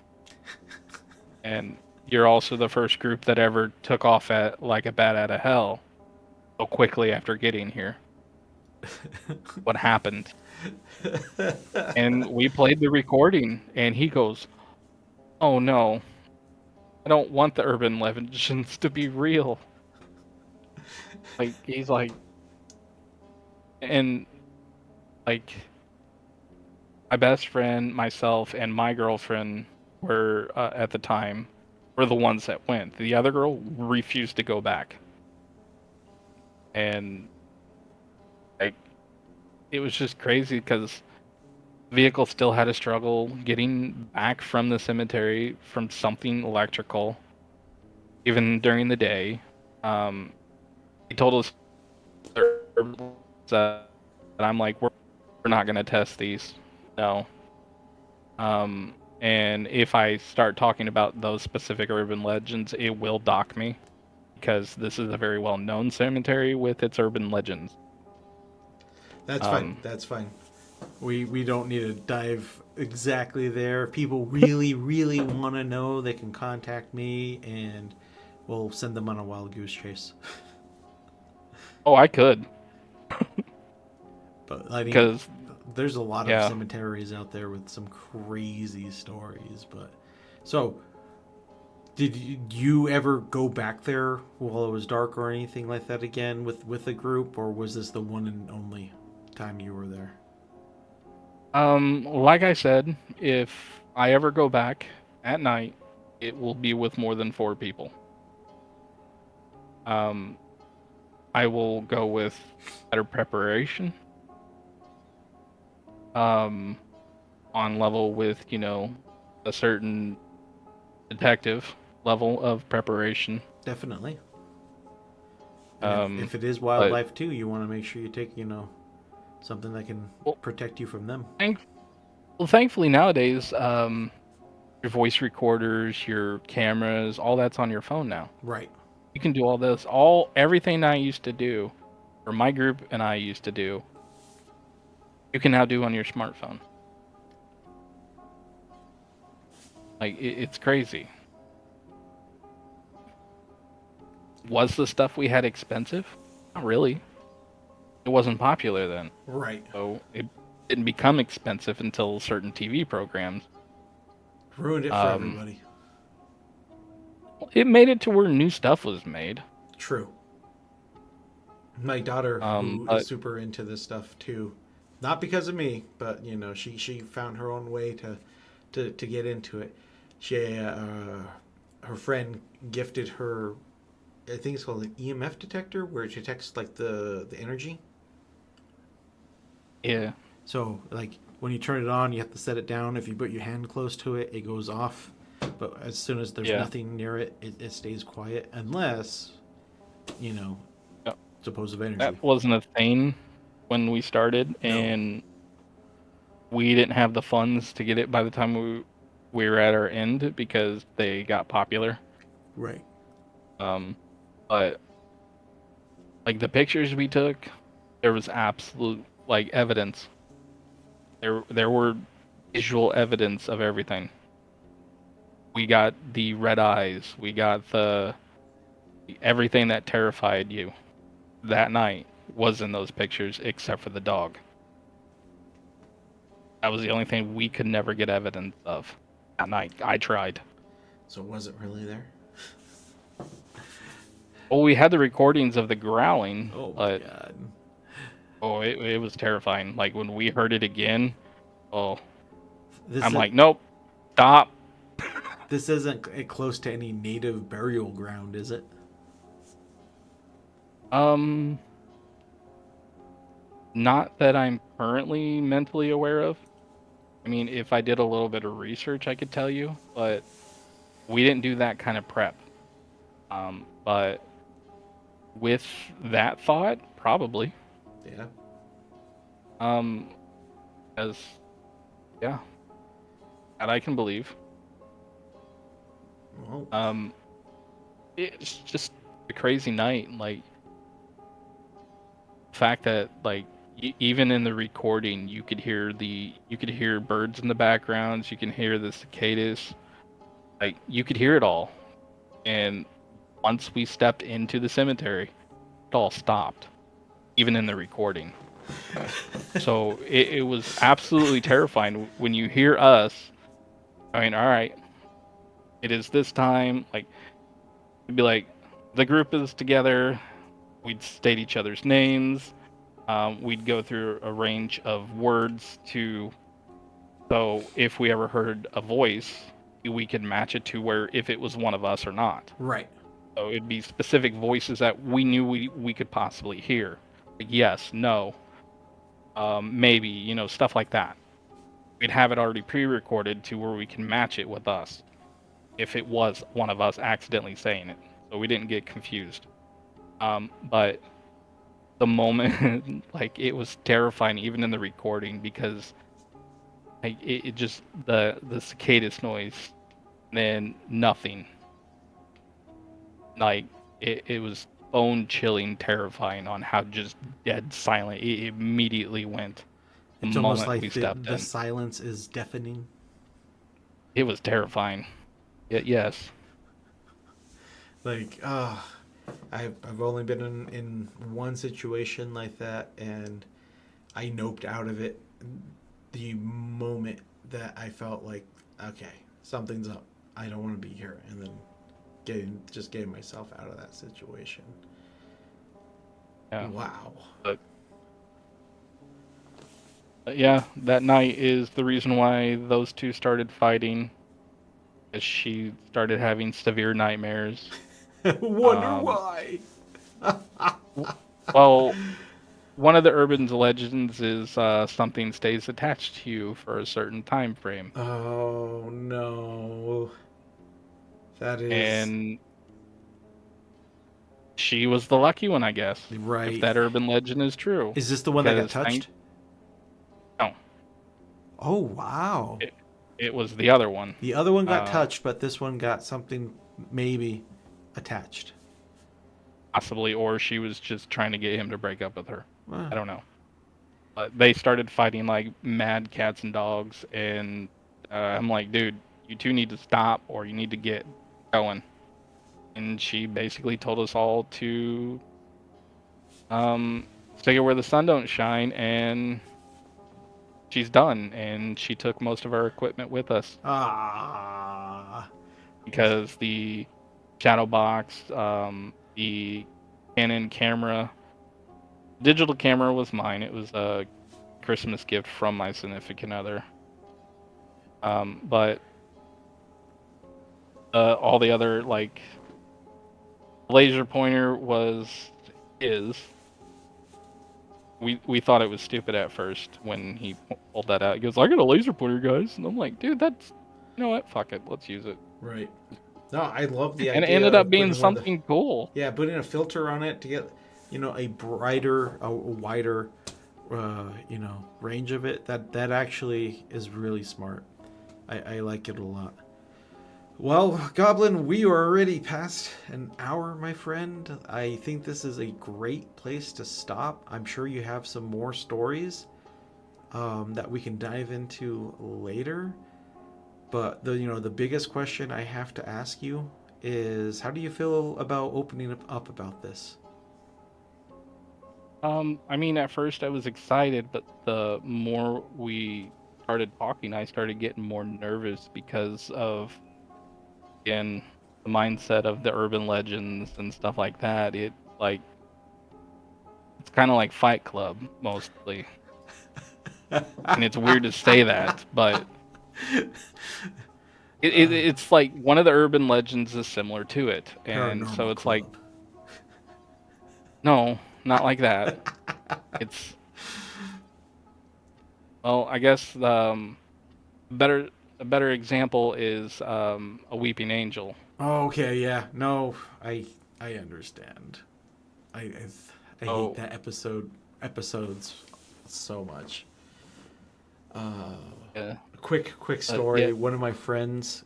[SPEAKER 3] and you're also the first group that ever took off at like a bat out of hell so quickly after getting here. What happened?" And we played the recording, and he goes, "Oh no, I don't want the urban legends to be real." Like he's like, and like my best friend, myself, and my girlfriend were at the time were the ones that went. The other girl refused to go back, and like it was just crazy because the vehicle still had a struggle getting back from the cemetery from something electrical, even during the day. He told us that I'm like, we're not gonna test these, no. And if I start talking about those specific urban legends, it will dock me because this is a very well-known cemetery with its urban legends.
[SPEAKER 2] That's fine. That's fine. We don't need to dive exactly there. If people really, really want to know, they can contact me and we'll send them on a wild goose chase.
[SPEAKER 3] Oh, I could.
[SPEAKER 2] But I mean,
[SPEAKER 3] because
[SPEAKER 2] there's a lot of
[SPEAKER 3] yeah.
[SPEAKER 2] cemeteries out there with some crazy stories. But so, did you ever go back there while it was dark or anything like that again with a group, or was this the one and only time you were there?
[SPEAKER 3] Like I said, if I ever go back at night, it will be with more than 4 people. I will go with better preparation. On level with, a certain detective level of preparation.
[SPEAKER 2] Definitely. If it is
[SPEAKER 3] But
[SPEAKER 2] wildlife too, you want to make sure you take, something that can
[SPEAKER 3] well,
[SPEAKER 2] protect you from them.
[SPEAKER 3] thankfully nowadays, your voice recorders, your cameras, all that's on your phone now.
[SPEAKER 2] Right.
[SPEAKER 3] You can do all this, everything I used to do, or my group and I used to do, you can now do on your smartphone. Like it's crazy. Was the stuff we had expensive? Not really. It wasn't popular then.
[SPEAKER 2] Right.
[SPEAKER 3] So it didn't become expensive until certain TV programs.
[SPEAKER 2] Ruined it for everybody.
[SPEAKER 3] It made it to where new stuff was made.
[SPEAKER 2] True. My daughter, who is super into this stuff too, not because of me, but she found her own way to get into it. She her friend gifted her, I think it's called an EMF detector, where it detects like the energy.
[SPEAKER 3] Yeah.
[SPEAKER 2] So like when you turn it on, you have to set it down. If you put your hand close to it, it goes off. But as soon as there's nothing near it, it stays quiet, unless supposed energy.
[SPEAKER 3] That wasn't a thing when we started, and we didn't have the funds to get it by the time we were at our end because they got popular.
[SPEAKER 2] Right.
[SPEAKER 3] But like the pictures we took, there was absolute like evidence. There were visual evidence of everything. We got the red eyes. We got the everything that terrified you that night was in those pictures except for the dog. That was the only thing we could never get evidence of that night. I tried.
[SPEAKER 2] So was it really there?
[SPEAKER 3] Well, we had the recordings of the growling,
[SPEAKER 2] Oh my
[SPEAKER 3] but
[SPEAKER 2] god.
[SPEAKER 3] it was terrifying. Like when we heard it again, I'm
[SPEAKER 2] This
[SPEAKER 3] like, nope, stop.
[SPEAKER 2] This isn't close to any native burial ground, is it?
[SPEAKER 3] Not that I'm currently mentally aware of. I mean, if I did a little bit of research, I could tell you, but we didn't do that kind of prep. But with that thought, probably.
[SPEAKER 2] Yeah.
[SPEAKER 3] As yeah, that I can believe.
[SPEAKER 2] Well,
[SPEAKER 3] It's just a crazy night. Like, the fact that like even in the recording, you could hear birds in the backgrounds. You can hear the cicadas. Like you could hear it all. And once we stepped into the cemetery, it all stopped, even in the recording. So it was absolutely terrifying when you hear us. I mean, all right, it is this time. Like, it'd be like the group is together. We'd state each other's names. We'd go through a range of words so if we ever heard a voice, we could match it to where if it was one of us or not.
[SPEAKER 2] right.
[SPEAKER 3] So it'd be specific voices that we knew we could possibly hear. Like yes, no, maybe, stuff like that. We'd have it already pre-recorded to where we can match it with us if it was one of us accidentally saying it. So we didn't get confused. But the moment, like, it was terrifying even in the recording because like, it just, the cicadas noise, then nothing. Like, it was bone-chilling, terrifying on how just dead silent it immediately went the
[SPEAKER 2] It's
[SPEAKER 3] moment
[SPEAKER 2] almost like
[SPEAKER 3] we stepped
[SPEAKER 2] the
[SPEAKER 3] in.
[SPEAKER 2] silence is deafening.
[SPEAKER 3] It was terrifying. Yes.
[SPEAKER 2] Like, I've only been in one situation like that, and I noped out of it the moment that I felt like, okay, something's up. I don't want to be here, and then getting myself out of that situation.
[SPEAKER 3] Yeah.
[SPEAKER 2] Wow.
[SPEAKER 3] But yeah, that night is the reason why those two started fighting. As she started having severe nightmares.
[SPEAKER 2] Wonder why.
[SPEAKER 3] Well, one of the urban legends is something stays attached to you for a certain time frame.
[SPEAKER 2] Oh no. That is
[SPEAKER 3] And she was the lucky one, I guess.
[SPEAKER 2] right.
[SPEAKER 3] If that urban legend is true.
[SPEAKER 2] Is this the one that got
[SPEAKER 3] Because
[SPEAKER 2] touched?
[SPEAKER 3] No.
[SPEAKER 2] Oh wow.
[SPEAKER 3] It was the other one.
[SPEAKER 2] The other one got touched, but this one got something maybe attached.
[SPEAKER 3] Possibly, or she was just trying to get him to break up with her.
[SPEAKER 2] Wow.
[SPEAKER 3] I don't know. But they started fighting like mad cats and dogs, and I'm like, dude, you two need to stop, or you need to get going. And she basically told us all to stick it where the sun don't shine, and she's done. And she took most of our equipment with us because the shadow box, the Canon camera, digital camera was mine. It was a Christmas gift from my significant other. But all the other, like, laser pointer was his. We thought it was stupid at first when he pulled that out. He goes, I got a laser pointer, guys. And I'm like, dude, that's, you know what? Fuck it. Let's use it.
[SPEAKER 2] Right. No, I love the idea.
[SPEAKER 3] And it ended up being
[SPEAKER 2] putting one of
[SPEAKER 3] something cool.
[SPEAKER 2] Yeah, putting a filter on it to get, a brighter, a wider range of it. That actually is really smart. I like it a lot. Well, Goblin, we are already past an hour, my friend. I think this is a great place to stop. I'm sure you have some more stories that we can dive into later. But the biggest question I have to ask you is, how do you feel about opening up about this?
[SPEAKER 3] I mean, at first I was excited, but the more we started talking, I started getting more nervous because of, again, the mindset of the urban legends and stuff like that. It's kind of like Fight Club mostly, and it's weird to say that, but it's like one of the urban legends is similar to it, and so
[SPEAKER 2] Paranormal
[SPEAKER 3] it's like,
[SPEAKER 2] Club.
[SPEAKER 3] no, not like that. It's well, I guess better a better example is a weeping angel.
[SPEAKER 2] Oh, okay, yeah. No, I understand. I I, I hate
[SPEAKER 3] Oh,
[SPEAKER 2] that episodes so much. Uh,
[SPEAKER 3] yeah,
[SPEAKER 2] quick
[SPEAKER 3] yeah.
[SPEAKER 2] story. One of my friends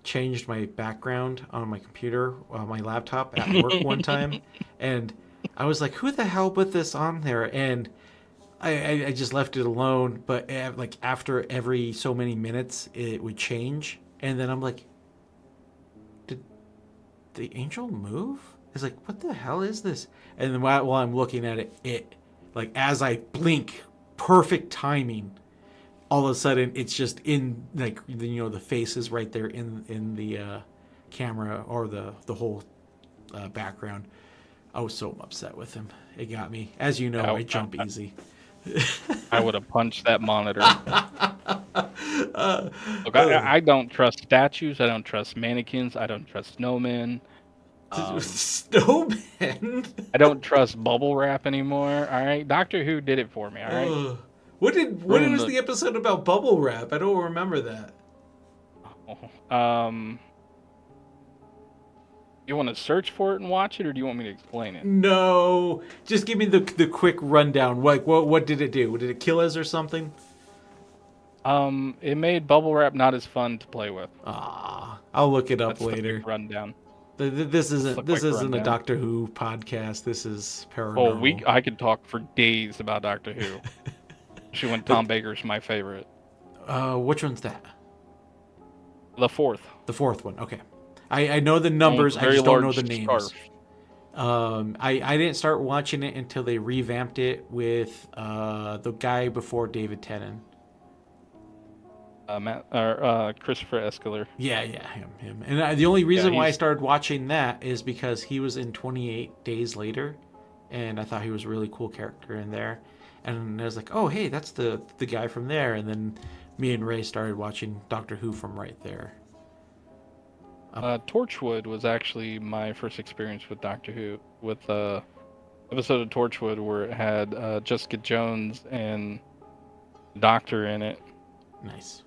[SPEAKER 2] changed my background on my computer, my laptop at work one time, and I was like, "Who the hell put this on there?" And I just left it alone. But like after every so many minutes, it would change, and then I'm like, "Did the angel move?" It's like, "What the hell is this?" And then while I'm looking at it, like as I blink, perfect timing, all of a sudden it's just in like the face is right there in the camera or the whole background. I was so upset with him. It got me. As you know,
[SPEAKER 3] I,
[SPEAKER 2] I jump
[SPEAKER 3] I,
[SPEAKER 2] easy.
[SPEAKER 3] I would have punched that monitor. Look, I don't trust statues. I don't trust mannequins. I don't trust snowmen. Um,
[SPEAKER 2] Snowman.
[SPEAKER 3] I don't trust bubble wrap anymore. All right, Doctor Who did it for me. All right,
[SPEAKER 2] Ugh. What
[SPEAKER 3] ruined
[SPEAKER 2] was
[SPEAKER 3] the.
[SPEAKER 2] the episode about bubble wrap? I don't remember that.
[SPEAKER 3] Um, you want to search for it and watch it, or do you want me to explain it?
[SPEAKER 2] No, just give me the quick rundown. Like what did it do? Did it kill us or something?
[SPEAKER 3] It made bubble wrap not as fun to play with.
[SPEAKER 2] Ah, I'll look it up
[SPEAKER 3] That's the quick
[SPEAKER 2] later.
[SPEAKER 3] rundown.
[SPEAKER 2] This
[SPEAKER 3] That's the
[SPEAKER 2] isn't
[SPEAKER 3] quick
[SPEAKER 2] a
[SPEAKER 3] rundown.
[SPEAKER 2] Doctor Who podcast. This is
[SPEAKER 3] Oh,
[SPEAKER 2] paranormal.
[SPEAKER 3] I could talk for days about Doctor Who. Especially when Tom Baker's my favorite.
[SPEAKER 2] Which one's that?
[SPEAKER 3] The fourth.
[SPEAKER 2] The fourth one. Okay, I know the
[SPEAKER 3] One with
[SPEAKER 2] numbers.
[SPEAKER 3] the
[SPEAKER 2] I
[SPEAKER 3] very
[SPEAKER 2] just don't know
[SPEAKER 3] large
[SPEAKER 2] the
[SPEAKER 3] scarf.
[SPEAKER 2] names. I didn't start watching it until they revamped it with the guy before David Tennant.
[SPEAKER 3] Christopher Escalor.
[SPEAKER 2] Yeah, him. And the only
[SPEAKER 3] Yeah,
[SPEAKER 2] reason why I
[SPEAKER 3] he's
[SPEAKER 2] started watching that is because he was in 28 Days Later, and I thought he was a really cool character in there. And I was like, oh, hey, that's the guy from there. And then me and Ray started watching Doctor Who from right there.
[SPEAKER 3] Torchwood was actually my first experience with Doctor Who. With episode of Torchwood where it had Jessica Jones and Doctor in it.
[SPEAKER 2] Nice.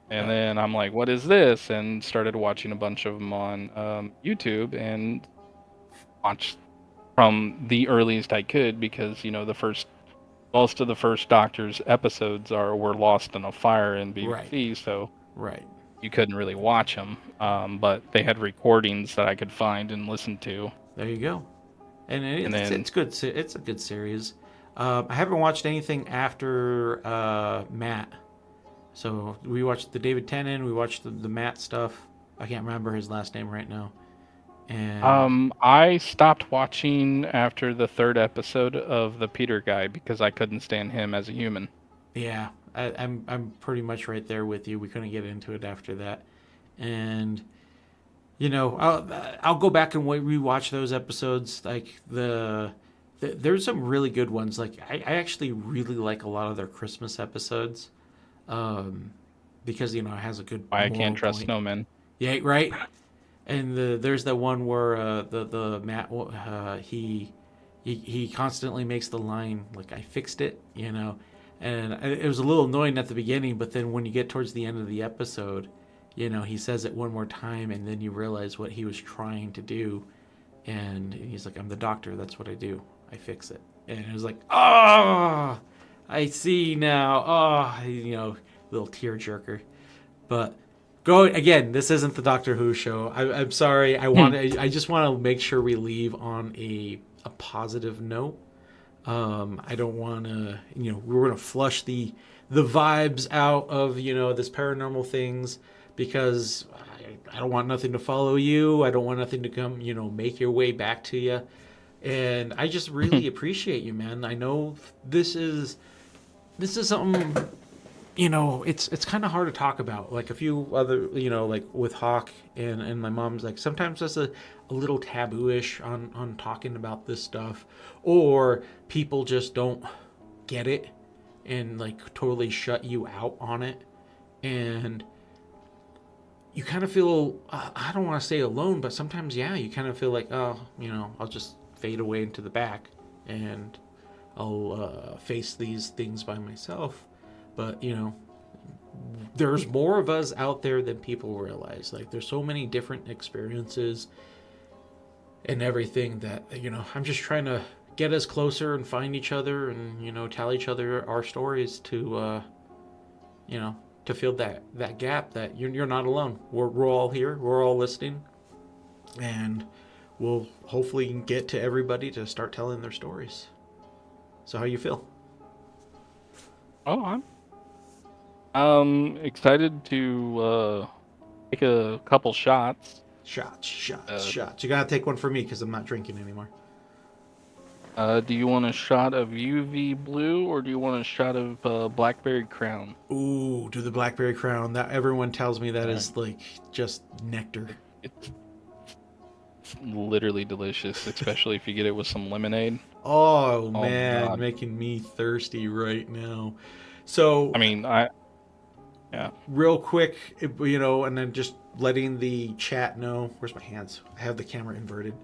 [SPEAKER 3] And then I'm like, what is this? And started watching a bunch of them on YouTube and watched from the earliest I could because, most of the first Doctor's episodes were lost in a fire in
[SPEAKER 2] Right.
[SPEAKER 3] BBC, so
[SPEAKER 2] Right.
[SPEAKER 3] you couldn't really watch them. But they had recordings that I could find and listen to.
[SPEAKER 2] There you go. And
[SPEAKER 3] And
[SPEAKER 2] it's
[SPEAKER 3] then,
[SPEAKER 2] it's good. It's a good series. I haven't watched anything after Matt. So we watched the David Tennant. We watched the Matt stuff. I can't remember his last name right now. And
[SPEAKER 3] I stopped watching after the third episode of the Peter guy because I couldn't stand him as a human.
[SPEAKER 2] yeah, I'm pretty much right there with you. We couldn't get into it after that, and I'll go back and rewatch those episodes. Like there's some really good ones. Like I actually really like a lot of their Christmas episodes, because it has a good
[SPEAKER 3] Why I
[SPEAKER 2] moral
[SPEAKER 3] can't trust
[SPEAKER 2] point.
[SPEAKER 3] snowmen.
[SPEAKER 2] Yeah, right. And there's that one where the Matt he constantly makes the line like I fixed it. And it was a little annoying at the beginning, but then when you get towards the end of the episode, he says it one more time, and then you realize what he was trying to do, and he's like, "I'm the doctor. That's what I do. I fix it." And it was like, oh, I see now. Oh, little tearjerker. But go again. This isn't the Doctor Who show. I'm sorry. I just want to make sure we leave on a positive note. I don't want to. We're going to flush the vibes out of this paranormal things because I don't want nothing to follow you. I don't want nothing to come make your way back to you. And I just really appreciate you, man. I know this is something it's kind of hard to talk about. Like a few other, like with Hawk and my mom's, like sometimes that's a little taboo-ish on talking about this stuff, or people just don't get it and like totally shut you out on it, and you kind of feel I don't want to say alone, but sometimes you kind of feel like, oh, I'll just fade away into the back and I'll face these things by myself. But there's more of us out there than people realize. Like there's so many different experiences and everything that I'm just trying to get us closer and find each other and tell each other our stories to to fill that gap that you're not alone. We're all here. We're all listening, and we'll hopefully get to everybody to start telling their stories. So how you feel?
[SPEAKER 3] Oh, I'm excited to take a couple shots.
[SPEAKER 2] Shots. You gotta take one for me because I'm not drinking anymore.
[SPEAKER 3] Do you want a shot of UV blue or do you want a shot of Blackberry Crown?
[SPEAKER 2] Ooh, do the Blackberry Crown. That everyone tells me that is like just nectar.
[SPEAKER 3] It's literally delicious, especially if you get it with some lemonade.
[SPEAKER 2] Oh man,
[SPEAKER 3] God.
[SPEAKER 2] making me thirsty right now. So
[SPEAKER 3] I mean, yeah.
[SPEAKER 2] Real quick, and then just letting the chat know. Where's my hands? I have the camera inverted.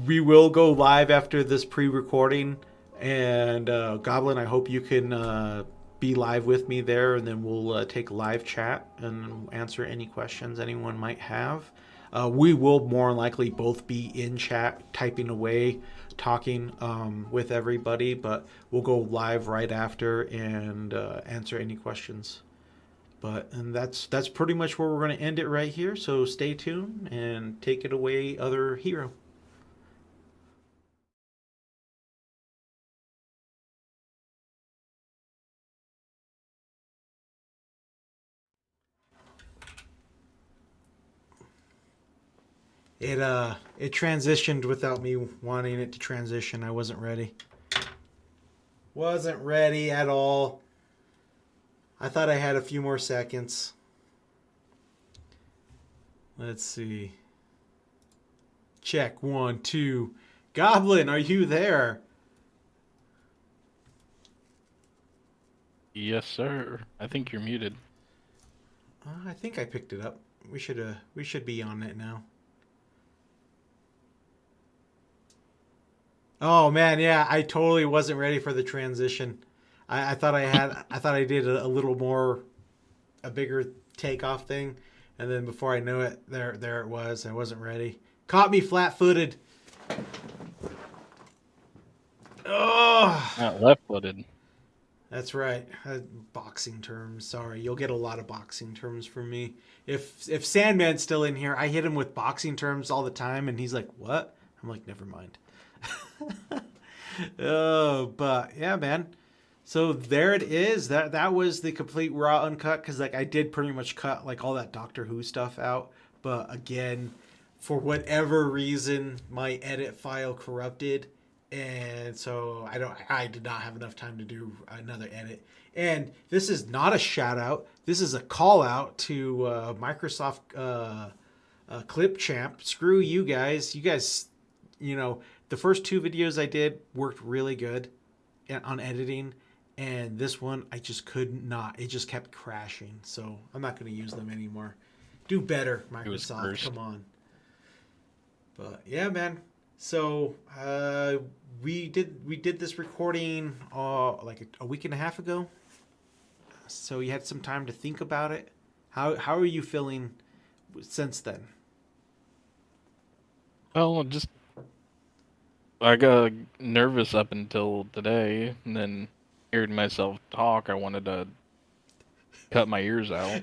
[SPEAKER 2] We will go live after this pre-recording, and Goblin, I hope you can be live with me there, and then we'll take live chat and answer any questions anyone might have. We will more likely both be in chat, typing away, talking with everybody, but we'll go live right after and answer any questions. And that's pretty much where we're going to end it right here. So stay tuned and take it away, other hero. It transitioned without me wanting it to transition. I wasn't ready. Wasn't ready at all. I thought I had a few more seconds. Let's see. Check 1, 2. Goblin, are you there?
[SPEAKER 3] Yes, sir. I think you're muted.
[SPEAKER 2] I think I picked it up. We should be on it now. Oh man, yeah, I totally wasn't ready for the transition. I thought I did a little more, a bigger takeoff thing, and then before I knew it, there it was. I wasn't ready. Caught me flat-footed. Oh,
[SPEAKER 3] Not left-footed.
[SPEAKER 2] that's right. Boxing terms. Sorry, you'll get a lot of boxing terms from me. If Sandman's still in here, I hit him with boxing terms all the time, and he's like, "What?" I'm like, "Never mind." Oh, but yeah, man. So there it is. That was the complete raw uncut, because like I did pretty much cut like all that Doctor Who stuff out. But again, for whatever reason, my edit file corrupted, and so I did not have enough time to do another edit. And this is not a shout out. This is a call out to Microsoft Clipchamp. Screw you guys. You guys, the first 2 videos I did worked really good on editing, and this one I just could not. It just kept crashing, so I'm not going to use them anymore. Do better, Microsoft. Come on. But yeah, man. So we did this recording like a week and a half ago. So you had some time to think about it. How are you feeling since then?
[SPEAKER 3] Well, just I got nervous up until today, and then hearing myself talk, I wanted to cut my ears out.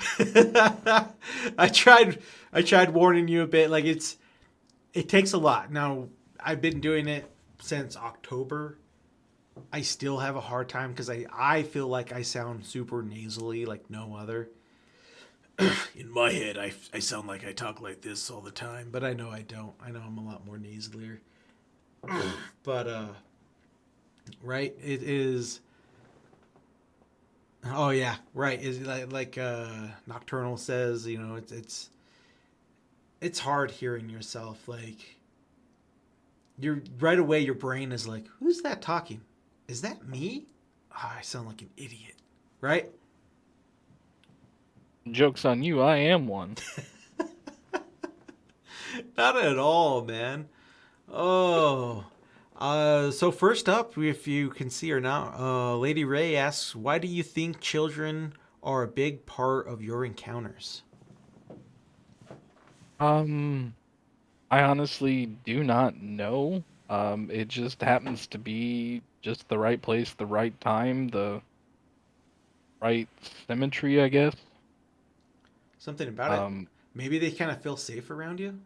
[SPEAKER 2] I tried warning you a bit. Like it takes a lot. Now I've been doing it since October. I still have a hard time because I feel like I sound super nasally like no other. In my head, I sound like I talk like this all the time, but I know I don't. I know I'm a lot more nasalier. But right, it is. Oh yeah, right. Is like Nocturnal says, you know, it's hard hearing yourself. Like you're right away, your brain is like, who's that talking? Is that me? Oh, I sound like an idiot, right?
[SPEAKER 3] Joke's on you, I am one.
[SPEAKER 2] Not at all, man. Oh. So first up, if you can see her now, Lady Ray asks, "Why do you think children are a big part of your encounters?"
[SPEAKER 3] Um, I honestly do not know. It just happens to be just the right place, the right time, the right symmetry, I guess.
[SPEAKER 2] Something about it.
[SPEAKER 3] Um,
[SPEAKER 2] Maybe they kind of feel safe around you.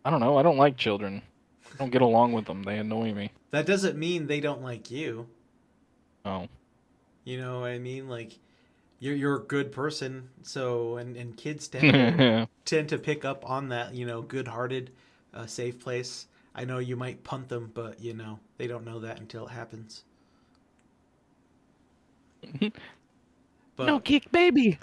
[SPEAKER 3] I don't know. I don't like children. I don't get along with them. They annoy me.
[SPEAKER 2] That doesn't mean they don't like you.
[SPEAKER 3] Oh.
[SPEAKER 2] You know what I mean? Like you're a good person, so and kids tend to pick up on that. You know, good-hearted, safe place. I know you might punt them, but you know they don't know that until it happens.
[SPEAKER 3] No
[SPEAKER 2] But
[SPEAKER 3] kick, baby.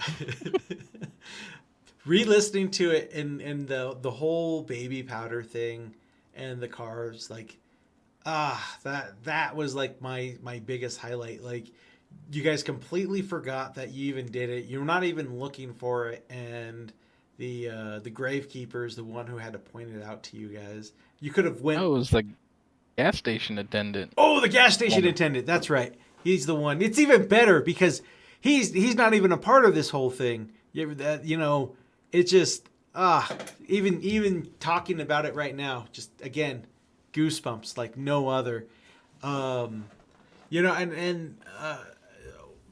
[SPEAKER 2] re-listening to it and the whole baby powder thing and the cars, like that was like my biggest highlight. Like you guys completely forgot that you even did it. You're not even looking for it, and the gravekeeper is the one who had to point it out to you guys. You could have went.
[SPEAKER 3] Oh, it was the gas station attendant.
[SPEAKER 2] Oh, the gas station
[SPEAKER 3] Woman.
[SPEAKER 2] attendant. That's right. He's the one. It's even better because he's not even a part of this whole thing. You know, it just even talking about it right now, just again, goosebumps like no other. Um, you know, and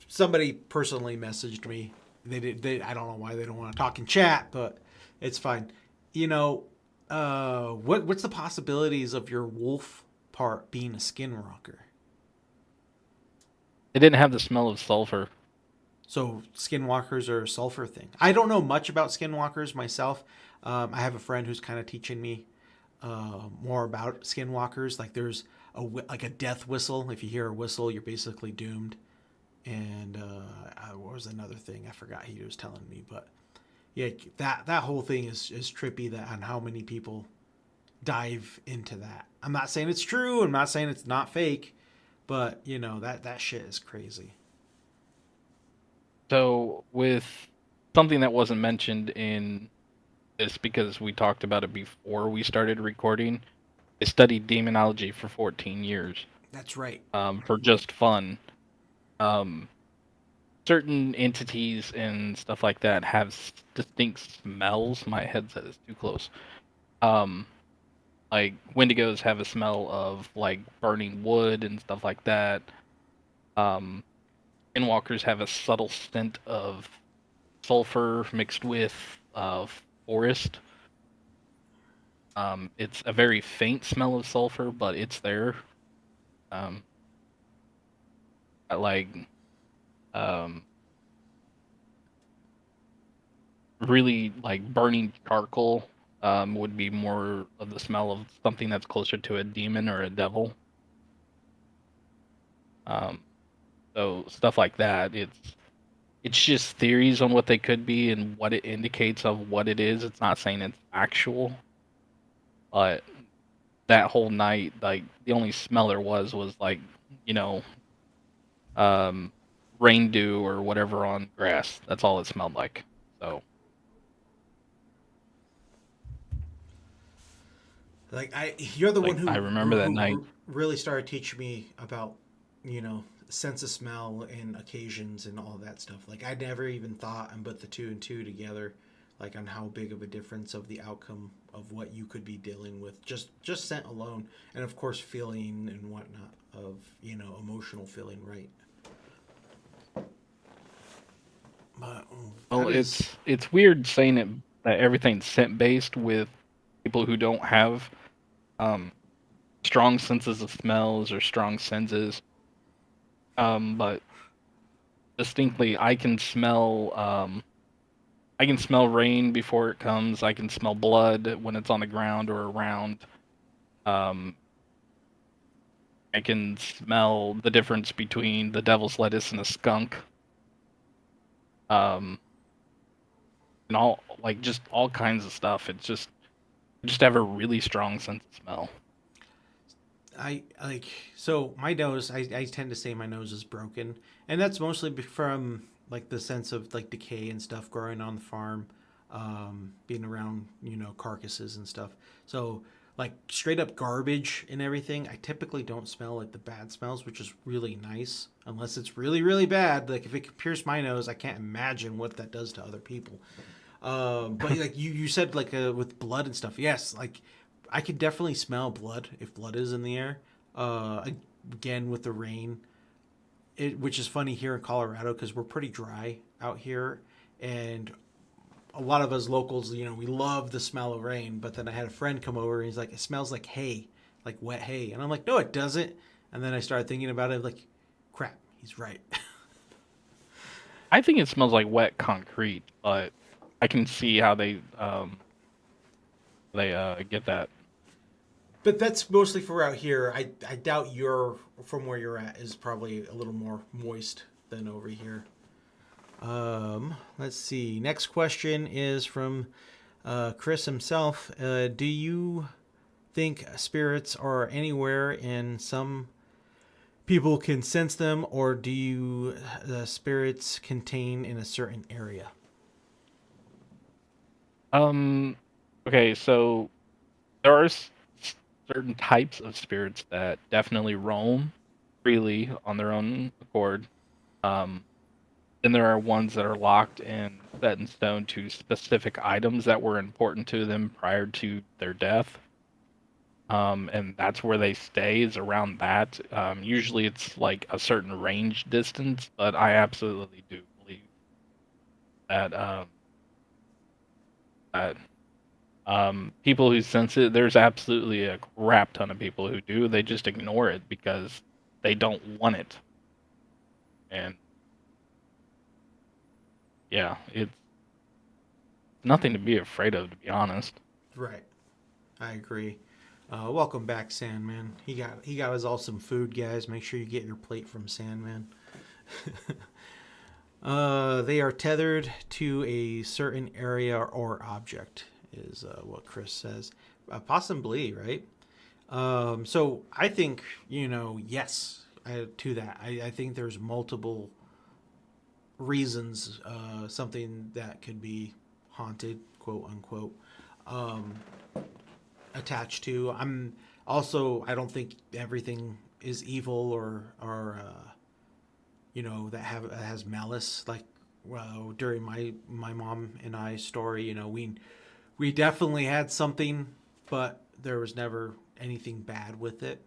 [SPEAKER 2] somebody personally messaged me. They I don't know why they don't want to talk in chat, but it's fine. You know, what's the possibilities of your wolf part being a skinwalker?
[SPEAKER 3] It didn't have the smell of sulfur.
[SPEAKER 2] So skinwalkers are a sulfur thing. I don't know much about skinwalkers myself. I have a friend who's kind of teaching me more about skinwalkers. Like there's like a death whistle. If you hear a whistle, you're basically doomed. And what was another thing? I forgot he was telling me, but yeah, that whole thing is trippy. That on how many people dive into that. I'm not saying it's true. I'm not saying it's not fake, but you know that shit is crazy.
[SPEAKER 3] So, with something that wasn't mentioned in this because we talked about it before we started recording, I studied demonology for 14 years,
[SPEAKER 2] That's right.
[SPEAKER 3] for just fun. Um, Certain entities and stuff like that have distinct smells. My headset is too close. Um, like Wendigos have a smell of like burning wood and stuff like that. Um, Skinwalkers have a subtle scent of sulfur mixed with forest. It's a very faint smell of sulfur, but it's there. Um, I like um, really like burning charcoal would be more of the smell of something that's closer to a demon or a devil. Um, so stuff like that. It's just theories on what they could be and what it indicates of what it is. It's not saying it's actual, but that whole night, like the only smell there was like, you know, um, rain dew or whatever on grass. That's all it smelled like. So
[SPEAKER 2] Like you're the one
[SPEAKER 3] like I remember that night.
[SPEAKER 2] who really started teaching me about, you know, sense of smell and occasions and all that stuff. Like I never even thought and put the two and two together. like on how big of a difference of the outcome of what you could be dealing with, just scent alone, and of course feeling and whatnot of emotional feeling, right? But
[SPEAKER 3] Well,
[SPEAKER 2] that is
[SPEAKER 3] it's weird saying it that everything's scent based with people who don't have um, strong senses of smells or strong senses. But distinctly, I can smell rain before it comes. I can smell blood when it's on the ground or around. Um, I can smell the difference between the devil's lettuce and a skunk. Um, and all like just all kinds of stuff. It's just I just have a really strong sense of smell.
[SPEAKER 2] I like so my nose. I tend to say my nose is broken, and that's mostly from like the sense of like decay and stuff growing on the farm, being around carcasses and stuff. So like straight up garbage and everything. I typically don't smell like the bad smells, which is really nice, unless it's really really bad. Like if it could pierce my nose, I can't imagine what that does to other people. But like you said, like with blood and stuff. Yes, like I could definitely smell blood if blood is in the air. Uh, Again with the rain, which is funny here in Colorado because we're pretty dry out here, and a lot of us locals, we love the smell of rain. But then I had a friend come over and he's like, "It smells like hay, like wet hay," and I'm like, "No, it doesn't." And then I started thinking about it, like, crap, he's right.
[SPEAKER 3] I think it smells like wet concrete, but I can see how they get that.
[SPEAKER 2] But that's mostly for out here. I doubt your from where you're at is probably a little more moist than over here. Let's see. Next question is from Chris himself. Do you think spirits are anywhere and some people can sense them, or do you the spirits contain in a certain area?
[SPEAKER 3] Um, okay, so there are certain types of spirits that definitely roam freely on their own accord. Um, then there are ones that are locked and set in stone to specific items that were important to them prior to their death. And that's where they stay is around that. Usually it's like a certain range distance, but I absolutely do believe that that people who sense it, there's absolutely a crap ton of people who do. They just ignore it because they don't want it. And yeah, it's nothing to be afraid of, to be honest.
[SPEAKER 2] Right. I agree. Welcome back, Sandman. He got us all some food, guys. Make sure you get your plate from Sandman. They are tethered to a certain area or object, is what Chris says. Possibly, right? So I think, yes, to that. I think there's multiple reasons something that could be haunted, quote unquote, um, attached to. I don't think everything is evil or that has malice. Like during my mom and I story, we definitely had something, but there was never anything bad with it.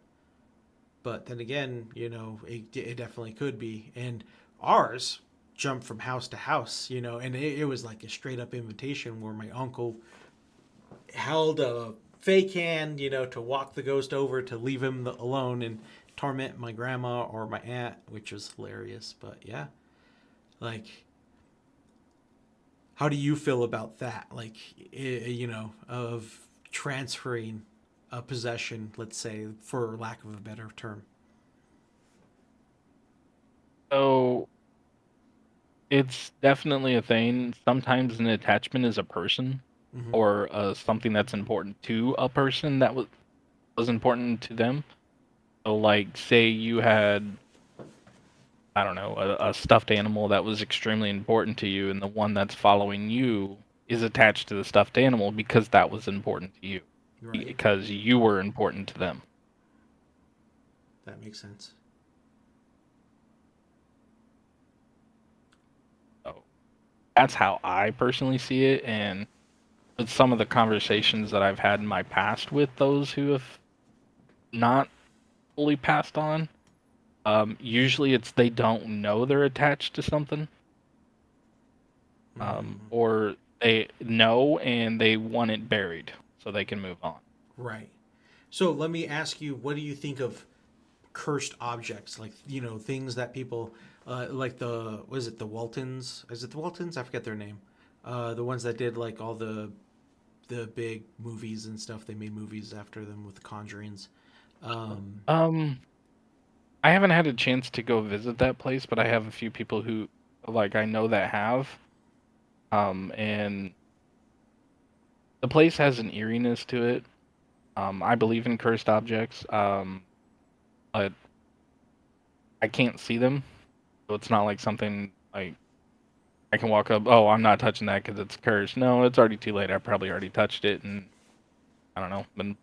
[SPEAKER 2] But then again, it definitely could be. And ours jumped from house to house, and it was like a straight up invitation where my uncle held a fake hand, to walk the ghost over to leave him alone and torment my grandma or my aunt, which was hilarious. But yeah, like, how do you feel about that? Like, of transferring a possession, let's say, for lack of a better term.
[SPEAKER 3] So it's definitely a thing. Sometimes an attachment is a person
[SPEAKER 2] Hmm.
[SPEAKER 3] or something that's important to a person that was important to them. So, like, say you had, I don't know, a stuffed animal that was extremely important to you, and the one that's following you is attached to the stuffed animal because that was important to you,
[SPEAKER 2] Right.
[SPEAKER 3] because you were important to them.
[SPEAKER 2] That makes sense.
[SPEAKER 3] So That's how I personally see it, and with some of the conversations that I've had in my past with those who have not fully passed on, usually it's they don't know they're attached to something,
[SPEAKER 2] Mm,
[SPEAKER 3] or they know and they want it buried so they can move on.
[SPEAKER 2] right. So let me ask you, what do you think of cursed objects? Like, things that people, like was it the Waltons? Is it the Waltons? I forget their name. The ones that did like all the big movies and stuff. They made movies after them with Conjurings. Um,
[SPEAKER 3] Um, I haven't had a chance to go visit that place, but I have a few people who, like, I know that have. And the place has an eeriness to it. I believe in cursed objects, but I can't see them, so it's not like something like I can walk up. Oh, I'm not touching that because it's cursed. No, it's already too late. I probably already touched it, and I don't know, been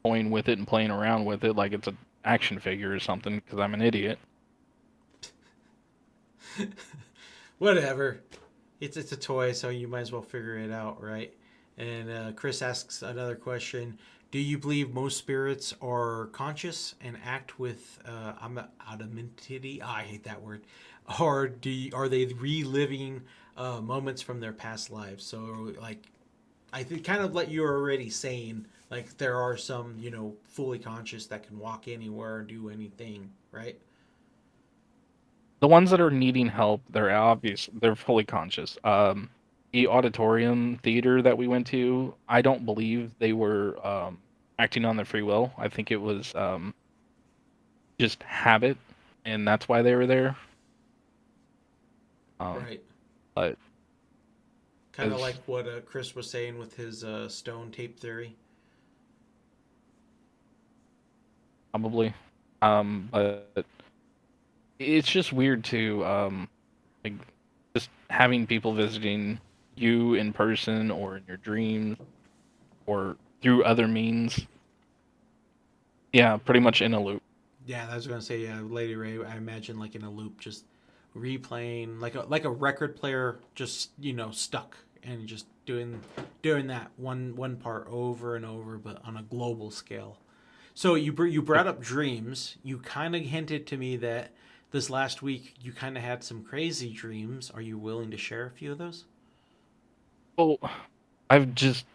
[SPEAKER 3] toying with it and playing around with it like it's an action figure or something because I'm an idiot.
[SPEAKER 2] Whatever. It's a toy, so you might as well figure it out, right? And Chris asks another question: do you believe most spirits are conscious and act with anonymity? I hate that word. Or are they reliving moments from their past lives? So, like, I think kind of like you're already saying, like there are some, fully conscious that can walk anywhere and do anything, right?
[SPEAKER 3] The ones that are needing help, they're obvious. They're fully conscious. The auditorium theater that we went to, I don't believe they were acting on their free will. I think it was just habit, and that's why they were there. Um,
[SPEAKER 2] Right.
[SPEAKER 3] but
[SPEAKER 2] Kind of
[SPEAKER 3] as
[SPEAKER 2] like what Chris was saying with his stone tape theory.
[SPEAKER 3] probably, but it's just weird to like just having people visiting you in person or in your dreams or through other means. Yeah, pretty much in a loop.
[SPEAKER 2] Yeah, I was gonna say, yeah, Lady Ray. I imagine like in a loop, just replaying like a record player, just stuck and just doing that one part over and over, but on a global scale. So you brought up dreams. You kind of hinted to me that this last week you kind of had some crazy dreams. Are you willing to share a few of those?
[SPEAKER 3] Well, I've just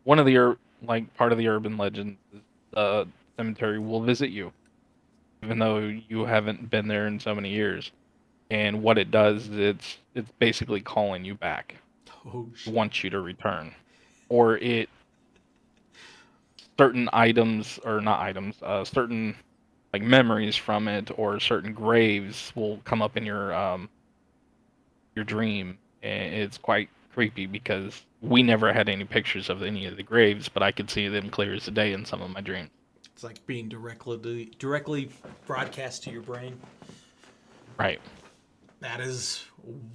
[SPEAKER 3] one of the like part of the urban legends is the cemetery will visit you even though you haven't been there in so many years. And what it does is it's basically calling you back.
[SPEAKER 2] Oh
[SPEAKER 3] It
[SPEAKER 2] shit!
[SPEAKER 3] wants you to return. Or it certain items or not items, certain like memories from it or certain graves will come up in your dream. And it's quite creepy because we never had any pictures of any of the graves, but I could see them clear as the day in some of my dreams.
[SPEAKER 2] It's like being directly broadcast to your brain.
[SPEAKER 3] Right.
[SPEAKER 2] That is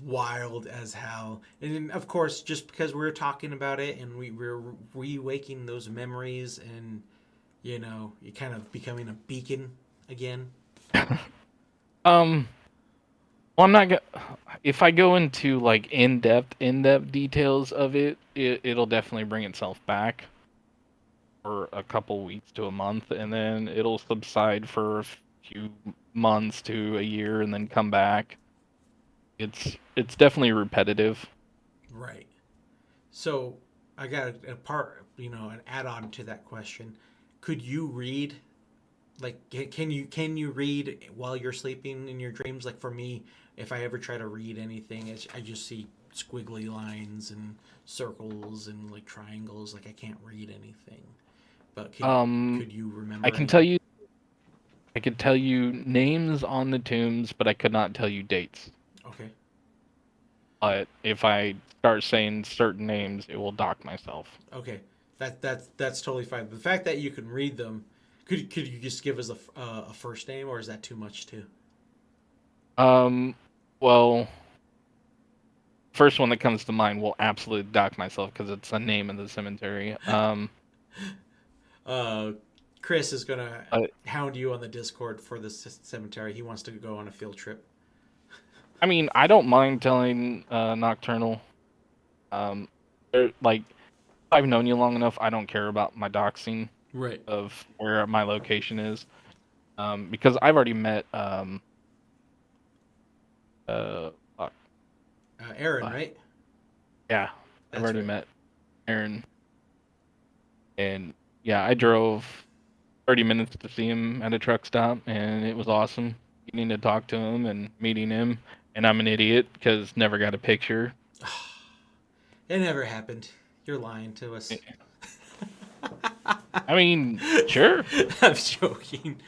[SPEAKER 2] wild as hell. And of course, just because we're talking about it and we're re-waking those memories and, you kind of becoming a beacon again.
[SPEAKER 3] Um. Well, I'm not gonna. If I go into like in-depth details of it'll definitely bring itself back for a couple weeks to a month, and then it'll subside for a few months to a year, and then come back. It's definitely repetitive.
[SPEAKER 2] Right. So I got a part, an add-on to that question. Could you read? Like, can you read while you're sleeping in your dreams? Like for me, if I ever try to read anything, I just see squiggly lines and circles and like triangles. Like I can't read anything. But
[SPEAKER 3] Um,
[SPEAKER 2] could you
[SPEAKER 3] I
[SPEAKER 2] remember
[SPEAKER 3] can tell
[SPEAKER 2] anything?
[SPEAKER 3] you, I could tell you names on the tombs, but I could not tell you dates.
[SPEAKER 2] Okay.
[SPEAKER 3] But if I start saying certain names, it will dock myself.
[SPEAKER 2] Okay. That's totally fine. The fact that you can read them, could you just give us a first name, or is that too much too?
[SPEAKER 3] Um, well, first one that comes to mind will absolutely dock myself because it's a name in the cemetery.
[SPEAKER 2] Uh, Chris is gonna
[SPEAKER 3] But
[SPEAKER 2] hound you on the Discord for the cemetery. He wants to go on a field trip.
[SPEAKER 3] I mean, I don't mind telling Nocturnal. Like, I've known you long enough. I don't care about my doxing
[SPEAKER 2] Right.
[SPEAKER 3] of where my location is, because I've already met fuck,
[SPEAKER 2] Aaron, right?
[SPEAKER 3] yeah, I've
[SPEAKER 2] That's
[SPEAKER 3] already
[SPEAKER 2] right.
[SPEAKER 3] met Aaron, and yeah, I drove 30 minutes to see him at a truck stop, and it was awesome getting to talk to him and meeting him. And I'm an idiot because never got a picture.
[SPEAKER 2] It never happened. You're lying to us.
[SPEAKER 3] I mean, sure,
[SPEAKER 2] I'm joking.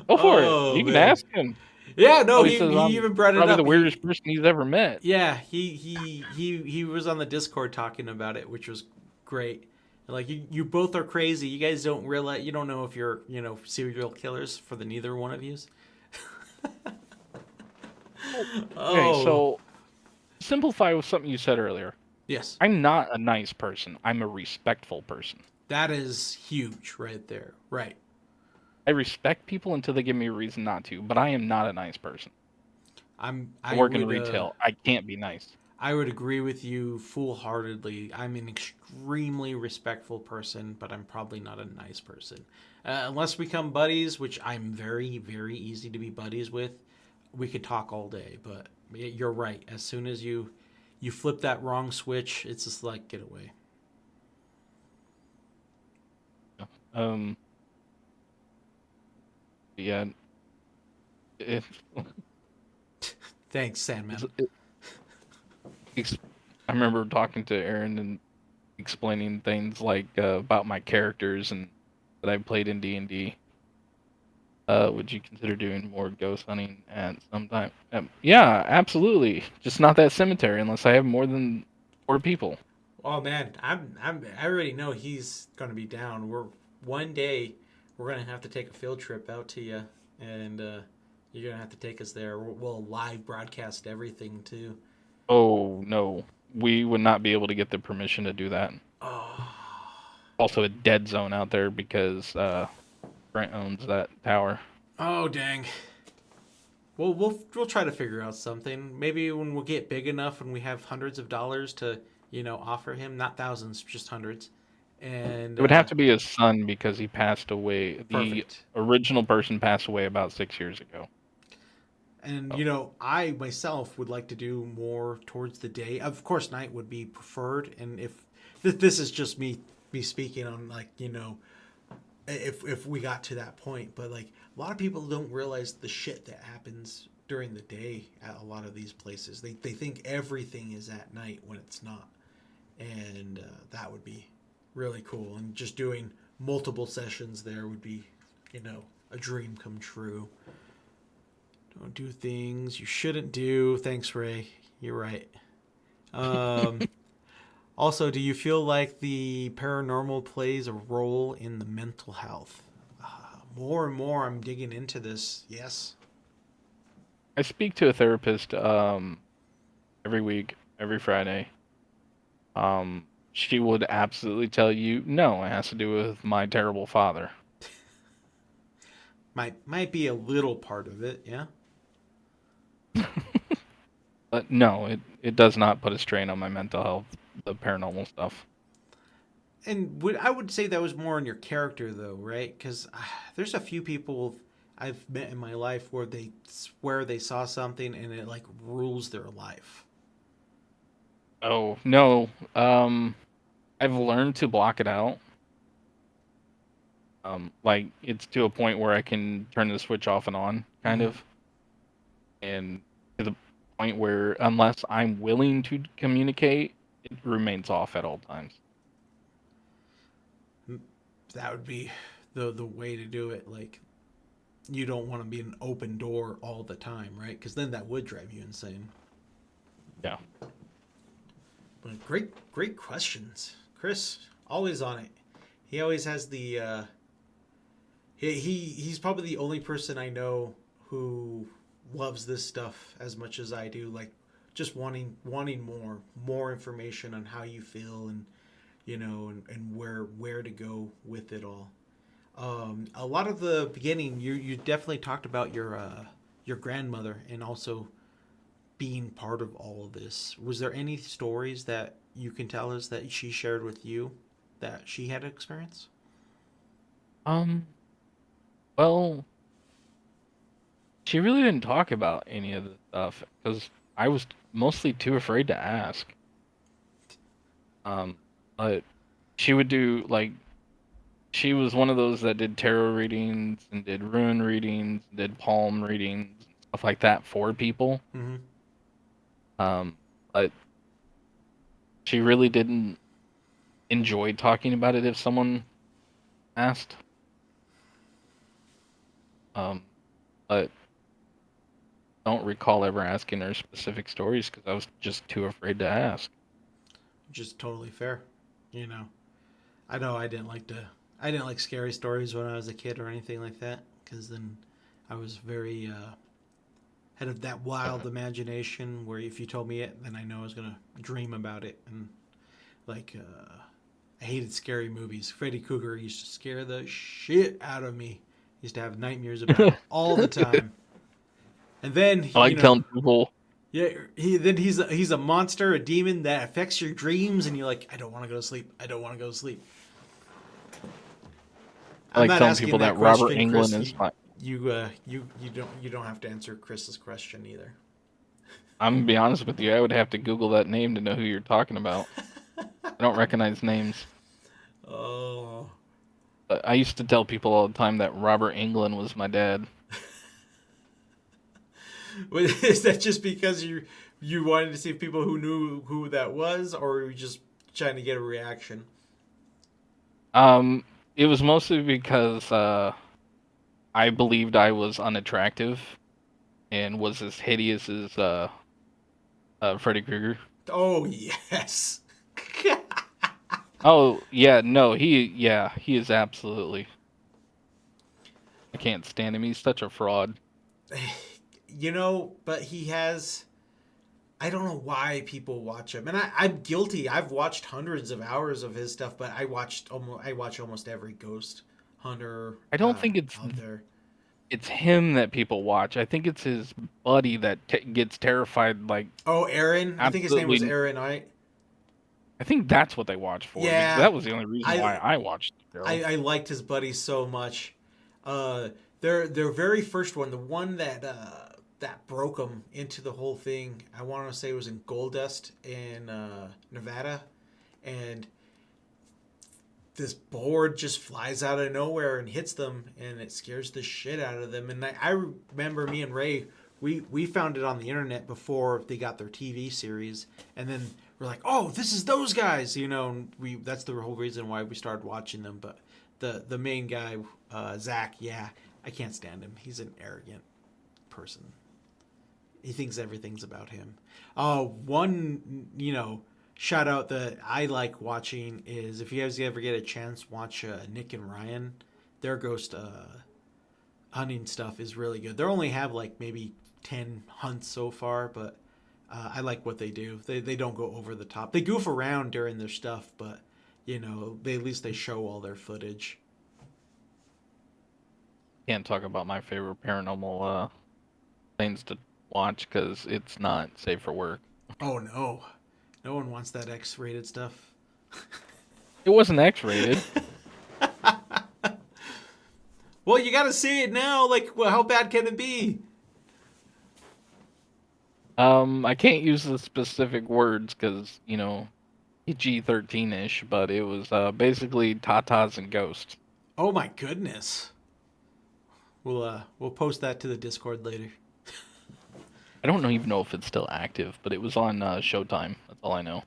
[SPEAKER 3] go for it.
[SPEAKER 2] Oh
[SPEAKER 3] You can
[SPEAKER 2] man.
[SPEAKER 3] ask him.
[SPEAKER 2] Yeah, no,
[SPEAKER 3] Probably
[SPEAKER 2] he
[SPEAKER 3] says
[SPEAKER 2] he
[SPEAKER 3] I'm
[SPEAKER 2] even brought it
[SPEAKER 3] probably the
[SPEAKER 2] up.
[SPEAKER 3] weirdest person he's ever met.
[SPEAKER 2] Yeah, he was on the Discord talking about it, which was great. Like you both are crazy. You guys don't realize, you don't know if you're, serial killers for the neither one of yous.
[SPEAKER 3] Okay,
[SPEAKER 2] Oh,
[SPEAKER 3] so simplify with something you said earlier.
[SPEAKER 2] yes.
[SPEAKER 3] I'm not a nice person. I'm a respectful person.
[SPEAKER 2] That is huge right there. Right.
[SPEAKER 3] I respect people until they give me a reason not to, but I am not a nice person.
[SPEAKER 2] I'm
[SPEAKER 3] I
[SPEAKER 2] I
[SPEAKER 3] work in
[SPEAKER 2] would
[SPEAKER 3] retail. I can't be nice.
[SPEAKER 2] I would agree with you full-heartedly. I'm an extremely respectful person, but I'm probably not a nice person. Unless we become buddies, which I'm very, very easy to be buddies with, we could talk all day. But you're right. As soon as you flip that wrong switch, it's just like get away.
[SPEAKER 3] Um, yeah, it,
[SPEAKER 2] Thanks, Sandman.
[SPEAKER 3] it, I remember talking to Aaron and explaining things like about my characters and that I played in D&D. Would you consider doing more ghost hunting at some time? Yeah, absolutely. Just not that cemetery unless I have more than 4 people.
[SPEAKER 2] Oh man, I already know he's gonna be down. One day we're gonna have to take a field trip out to you, and you're gonna have to take us there. We'll live broadcast everything too.
[SPEAKER 3] Oh no, we would not be able to get the permission to do that.
[SPEAKER 2] Oh,
[SPEAKER 3] Also, a dead zone out there because Brent owns that tower.
[SPEAKER 2] oh dang. Well, we'll try to figure out something. Maybe when we get big enough and we have hundreds of dollars to offer him, not thousands, just hundreds, and
[SPEAKER 3] It would have to be his son because he passed away. The
[SPEAKER 2] perfect.
[SPEAKER 3] original person passed away about 6 years ago.
[SPEAKER 2] And
[SPEAKER 3] Oh.
[SPEAKER 2] I myself would like to do more towards the day. Of course, night would be preferred. And if this is just me speaking on, like, if we got to that point, but like a lot of people don't realize the shit that happens during the day at a lot of these places. They think everything is at night when it's not, and that would be really cool. And just doing multiple sessions there would be, a dream come true. Don't do things you shouldn't do. Thanks, Ray. You're right. Um, also, do you feel like the paranormal plays a role in the mental health? More and more, I'm digging into this. Yes.
[SPEAKER 3] I speak to a therapist every week, every Friday. She would absolutely tell you no, it has to do with my terrible father.
[SPEAKER 2] Might be a little part of it. Yeah.
[SPEAKER 3] But no, it does not put a strain on my mental health, the paranormal stuff.
[SPEAKER 2] And I would say that was more on your character, though, right? Because there's a few people I've met in my life where they swear they saw something and it like rules their life.
[SPEAKER 3] Oh, no. I've learned to block it out. Like it's to a point where I can turn the switch off and on, kind
[SPEAKER 2] Mm-hmm.
[SPEAKER 3] of. And to the point where unless I'm willing to communicate, it remains off at all times.
[SPEAKER 2] That would be the way to do it. Like, you don't want to be an open door all the time, right? Because then that would drive you insane.
[SPEAKER 3] Yeah.
[SPEAKER 2] But great questions, Chris. Always on it. He always has the. He's probably the only person I know who loves this stuff as much as I do. Like, just wanting more information on how you feel, and and where to go with it all. A lot of the beginning, you definitely talked about your grandmother, and also being part of all of this, was there any stories that you can tell us that she shared with you that she had experienced?
[SPEAKER 3] Um, well, she really didn't talk about any of the stuff because I was mostly too afraid to ask. But she would do like she was one of those that did tarot readings and did rune readings, did palm readings, stuff like that for people.
[SPEAKER 2] Mm-hmm.
[SPEAKER 3] But she really didn't enjoy talking about it if someone asked. Um, but don't recall ever asking her specific stories because I was just too afraid to ask.
[SPEAKER 2] Just totally fair. You know I didn't like scary stories when I was a kid or anything like that, because then I was very had of that wild imagination where if you told me it, then I know I was gonna dream about it. And like I hated scary movies. Freddy Krueger used to scare the shit out of me. Used to have nightmares about it all the time. And then
[SPEAKER 3] I like telling people.
[SPEAKER 2] yeah, he's a monster, a demon that affects your dreams, and you're like, I don't want to go to sleep. I don't want to go to sleep.
[SPEAKER 3] I like telling people that Robert
[SPEAKER 2] question,
[SPEAKER 3] Englund
[SPEAKER 2] Chris.
[SPEAKER 3] is my.
[SPEAKER 2] You don't have to answer Chris's question either.
[SPEAKER 3] I'm gonna be honest with you. I would have to Google that name to know who you're talking about. I don't recognize names.
[SPEAKER 2] Oh.
[SPEAKER 3] But I used to tell people all the time that Robert Englund was my dad.
[SPEAKER 2] Is that just because you wanted to see if people who knew who that was, or were you just trying to get a reaction?
[SPEAKER 3] It was mostly because I believed I was unattractive and was as hideous as Freddy Krueger.
[SPEAKER 2] Oh yes.
[SPEAKER 3] Oh yeah, no, he is absolutely. I can't stand him. He's such a fraud.
[SPEAKER 2] But he has. I don't know why people watch him, and I'm guilty. I've watched hundreds of hours of his stuff, but I watch almost every Ghost Hunter.
[SPEAKER 3] I don't think
[SPEAKER 2] out there.
[SPEAKER 3] it's him that people watch. I think it's his buddy that gets terrified. Like,
[SPEAKER 2] oh, Aaron. I think his name was Aaron.
[SPEAKER 3] I think that's what they watch for.
[SPEAKER 2] Yeah,
[SPEAKER 3] that was the only reason why I watched the show.
[SPEAKER 2] I liked his buddy so much. Their very first one, the one that broke them into the whole thing, I want to say it was in Gold Dust in Nevada, and this board just flies out of nowhere and hits them, and it scares the shit out of them. And I remember me and Ray, we found it on the internet before they got their TV series, and then we're like, oh, this is those guys, and that's the whole reason why we started watching them. But the main guy, Zach, yeah, I can't stand him. He's an arrogant person. He thinks everything's about him. One, shout out that I like watching is, if you guys ever get a chance, watch Nick and Ryan. Their ghost hunting stuff is really good. They only have like maybe 10 hunts so far, but I like what they do. They don't go over the top. They goof around during their stuff, but at least they show all their footage.
[SPEAKER 3] Can't talk about my favorite paranormal things to watch because it's not safe for work.
[SPEAKER 2] Oh no, no one wants that X-rated stuff.
[SPEAKER 3] It wasn't X-rated.
[SPEAKER 2] Well, you got to see it now. Like, well, how bad can it be?
[SPEAKER 3] I can't use the specific words because PG-13-ish, but it was basically tatas and ghosts.
[SPEAKER 2] Oh my goodness. We'll post that to the Discord later.
[SPEAKER 3] I don't even know if it's still active, but it was on Showtime. That's all I know.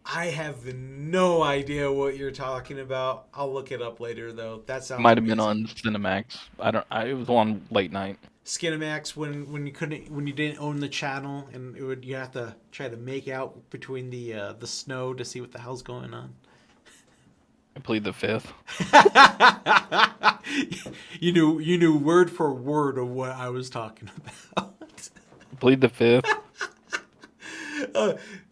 [SPEAKER 2] I have no idea what you're talking about. I'll look it up later, though. That sounds
[SPEAKER 3] might have
[SPEAKER 2] amazing.
[SPEAKER 3] been on Cinemax. It was on late night.
[SPEAKER 2] Skinemax, when you didn't own the channel, and you have to try to make out between the snow to see what the hell's going on.
[SPEAKER 3] I plead the fifth.
[SPEAKER 2] You knew word for word of what I was talking about.
[SPEAKER 3] Plead the fifth.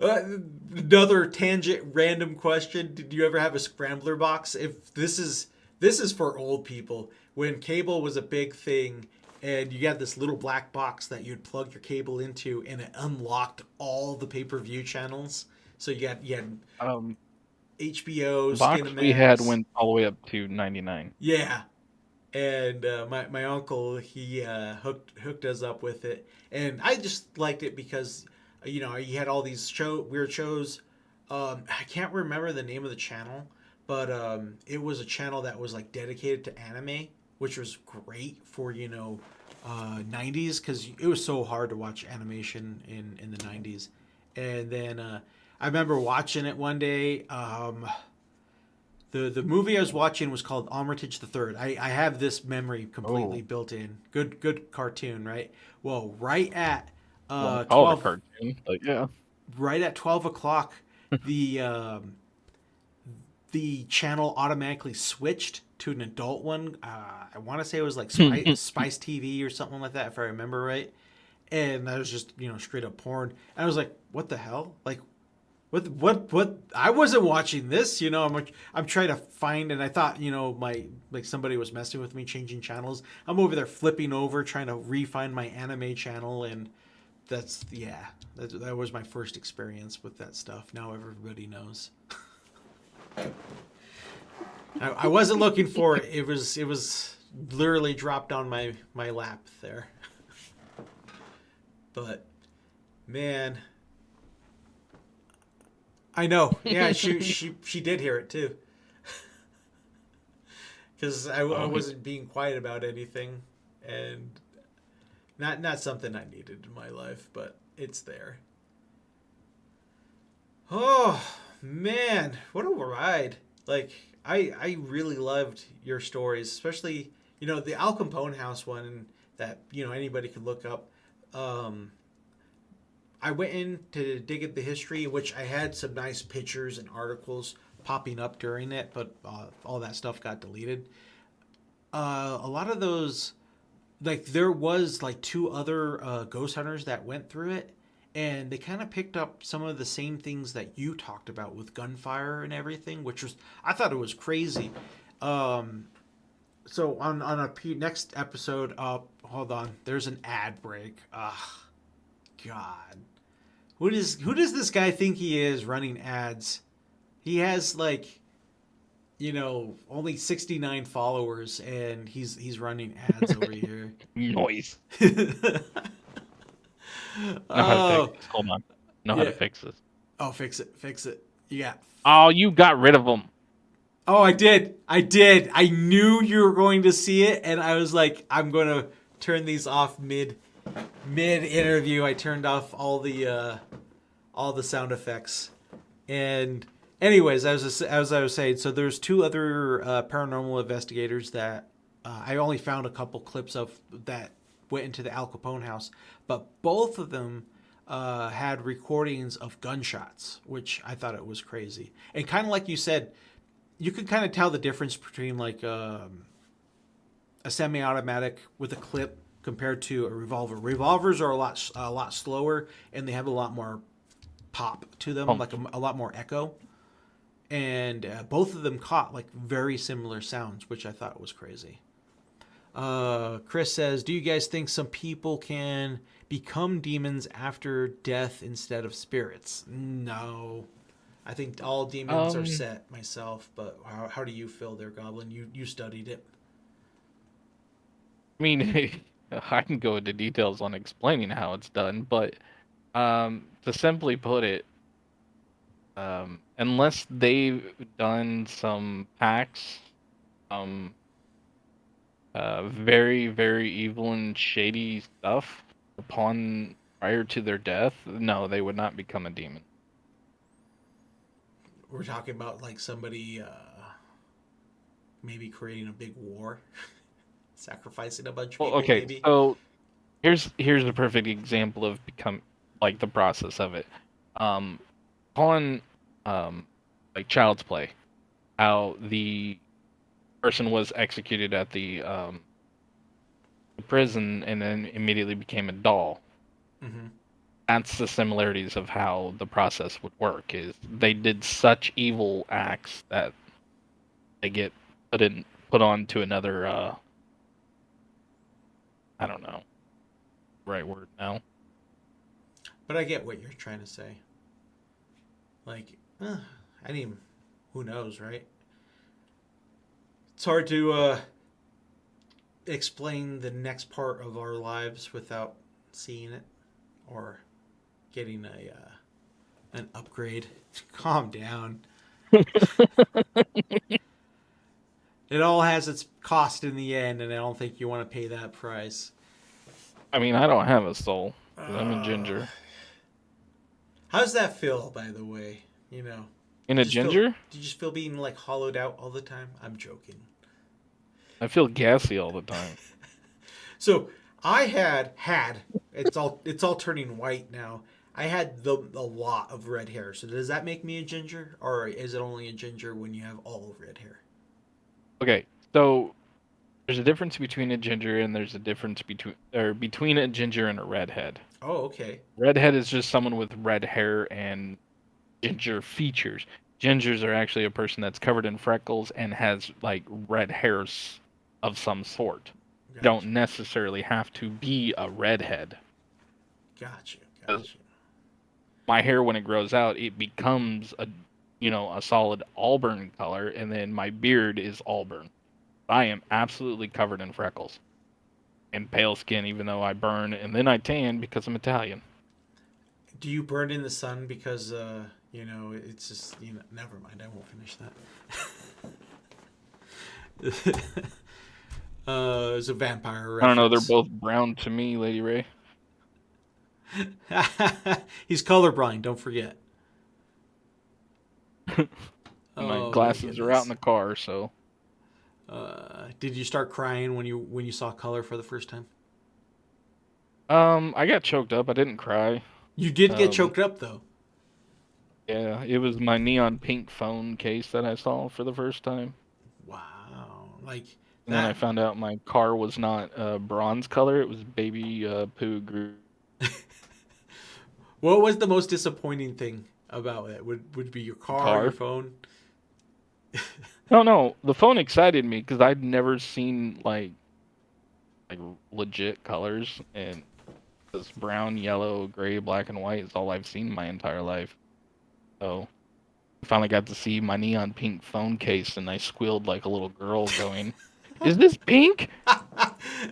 [SPEAKER 2] Another tangent, random question: did you ever have a scrambler box? If this is for old people, when cable was a big thing, and you had this little black box that you'd plug your cable into, and it unlocked all the pay-per-view channels. So you had
[SPEAKER 3] Um,
[SPEAKER 2] HBO,
[SPEAKER 3] the box we had
[SPEAKER 2] Skinamax.
[SPEAKER 3] went all the way up to 99.
[SPEAKER 2] Yeah, and my uncle, he hooked us up with it, and I just liked it because he had all these weird shows. I can't remember the name of the channel, but it was a channel that was like dedicated to anime, which was great for 90s, because it was so hard to watch animation in the 90s. And then I remember watching it one day. The movie I was watching was called Armitage the Third. I have this memory completely
[SPEAKER 3] Oh,
[SPEAKER 2] built in. Good cartoon, right? Well, right at
[SPEAKER 3] won't call it a
[SPEAKER 2] 12,
[SPEAKER 3] cartoon, but yeah.
[SPEAKER 2] right at 12 o'clock, the the channel automatically switched to an adult one. I want to say it was like Spice TV or something like that, if I remember right. And that was just straight up porn. And I was like, what the hell? Like, what? I wasn't watching this. I'm trying to find, and I thought my like somebody was messing with me, changing channels. I'm over there flipping over, trying to re-find my anime channel, and that was my first experience with that stuff. Now everybody knows. I wasn't looking for it. It was literally dropped on my lap there. But man, I know. Yeah, she did hear it too. Because I
[SPEAKER 3] Oh,
[SPEAKER 2] wasn't being quiet about anything, and not something I needed in my life, but it's there. Oh man, what a ride! Like I really loved your stories, especially the Al Capone house one that anybody could look up. Um, I went in to dig at the history, which I had some nice pictures and articles popping up during it, but all that stuff got deleted. A lot of those, like there was like two other ghost hunters that went through it, and they kind of picked up some of the same things that you talked about with gunfire and everything, which was I thought it was crazy. Um, so on next episode, hold on, there's an ad break. Ah, God. Who does this guy think he is running ads? He has like, only 69 followers, and he's running ads over here.
[SPEAKER 3] noise. Know how to fix
[SPEAKER 2] Oh,
[SPEAKER 3] this. Hold on. Know how to
[SPEAKER 2] yeah.
[SPEAKER 3] fix this.
[SPEAKER 2] Oh, fix it. Fix it. Yeah.
[SPEAKER 3] Oh, you got rid of them.
[SPEAKER 2] Oh, I did. I did. I knew you were going to see it, and I was like, I'm going to turn these off mid interview. I turned off all the sound effects. And anyways, as I was saying, so there's two other paranormal investigators that I only found a couple clips of that went into the Al Capone house, but both of them had recordings of gunshots, which I thought it was crazy. And kind of like you said, you could kind of tell the difference between like a semi-automatic with a clip compared to a revolver. Revolvers are a lot slower, and they have a lot more pop to them, like a lot more echo. And both of them caught like very similar sounds, which I thought was crazy. Chris says, "Do you guys think some people can become demons after death instead of spirits?" No, I think all demons are
[SPEAKER 3] Um,
[SPEAKER 2] set myself. But how do you feel there, Goblin? You studied it.
[SPEAKER 3] I mean, I can go into details on explaining how it's done, but to simply put it, unless they've done some pacts, um, very, very evil and shady stuff upon prior to their death, no, they would not become a demon.
[SPEAKER 2] We're talking about like somebody maybe creating a big war, sacrificing a bunch of
[SPEAKER 3] Well,
[SPEAKER 2] people,
[SPEAKER 3] okay,
[SPEAKER 2] maybe.
[SPEAKER 3] so here's a perfect example of become like the process of it. Um, upon like child's play, how the person was executed at the prison and then immediately became a doll.
[SPEAKER 2] Mm-hmm.
[SPEAKER 3] That's the similarities of how the process would work. Is they did such evil acts that they get put on to another I don't know. Right word now.
[SPEAKER 2] But I get what you're trying to say. Like, I mean, who knows, right? It's hard to explain the next part of our lives without seeing it or getting an upgrade. Calm down. It all has its cost in the end, and I don't think you want to pay that price.
[SPEAKER 3] I mean, I don't have a soul. 'Cause I'm a ginger.
[SPEAKER 2] How's that feel, by the way? You know,
[SPEAKER 3] In a ginger?
[SPEAKER 2] do you just feel being like hollowed out all the time? I'm joking.
[SPEAKER 3] I feel gassy all the time.
[SPEAKER 2] So I had it's all turning white now. I had a lot of red hair. So does that make me a ginger, or is it only a ginger when you have all red hair?
[SPEAKER 3] Okay, so there's a difference between a ginger and there's a difference between a ginger and a redhead.
[SPEAKER 2] Oh, okay.
[SPEAKER 3] Redhead is just someone with red hair and ginger features. Gingers are actually a person that's covered in freckles and has like red hairs of some sort. You
[SPEAKER 2] Gotcha.
[SPEAKER 3] don't necessarily have to be a redhead.
[SPEAKER 2] Gotcha.
[SPEAKER 3] My hair, when it grows out, it becomes a solid auburn color, and then my beard is auburn. I am absolutely covered in freckles and pale skin, even though I burn and then I tan because I'm Italian.
[SPEAKER 2] Do you burn in the sun because it's just never mind, I won't finish that. It's a vampire reference.
[SPEAKER 3] I don't know, they're both brown to me, Lady Ray.
[SPEAKER 2] He's colorblind, don't forget.
[SPEAKER 3] My glasses are out in the car, so.
[SPEAKER 2] Did you start crying when you saw color for the first time?
[SPEAKER 3] I got choked up. I didn't cry.
[SPEAKER 2] You did get choked up, though.
[SPEAKER 3] Yeah, it was my neon pink phone case that I saw for the first time.
[SPEAKER 2] Wow, like that.
[SPEAKER 3] And then I found out my car was not bronze color; it was baby poo green.
[SPEAKER 2] What was the most disappointing thing about it? Would be your car, your phone?
[SPEAKER 3] No, the phone excited me because I'd never seen like legit colors, and this brown, yellow, gray, black, and white is all I've seen my entire life. So I finally got to see my neon pink phone case, and I squealed like a little girl, going, "Is this pink?"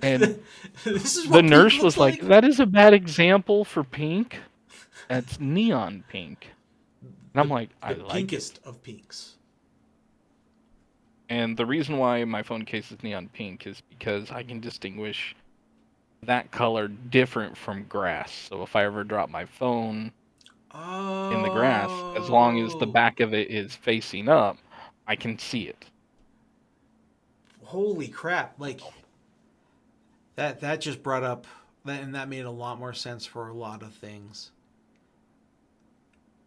[SPEAKER 3] And the nurse was like, "That is a bad example for pink. That's neon pink." And I'm like, "I like
[SPEAKER 2] pinkest of pinks."
[SPEAKER 3] And the reason why my phone case is neon pink is because I can distinguish that color different from grass. So if I ever drop my phone in the grass, as long as the back of it is facing up, I can see it.
[SPEAKER 2] Holy crap. Like, that just brought up, and that made a lot more sense for a lot of things.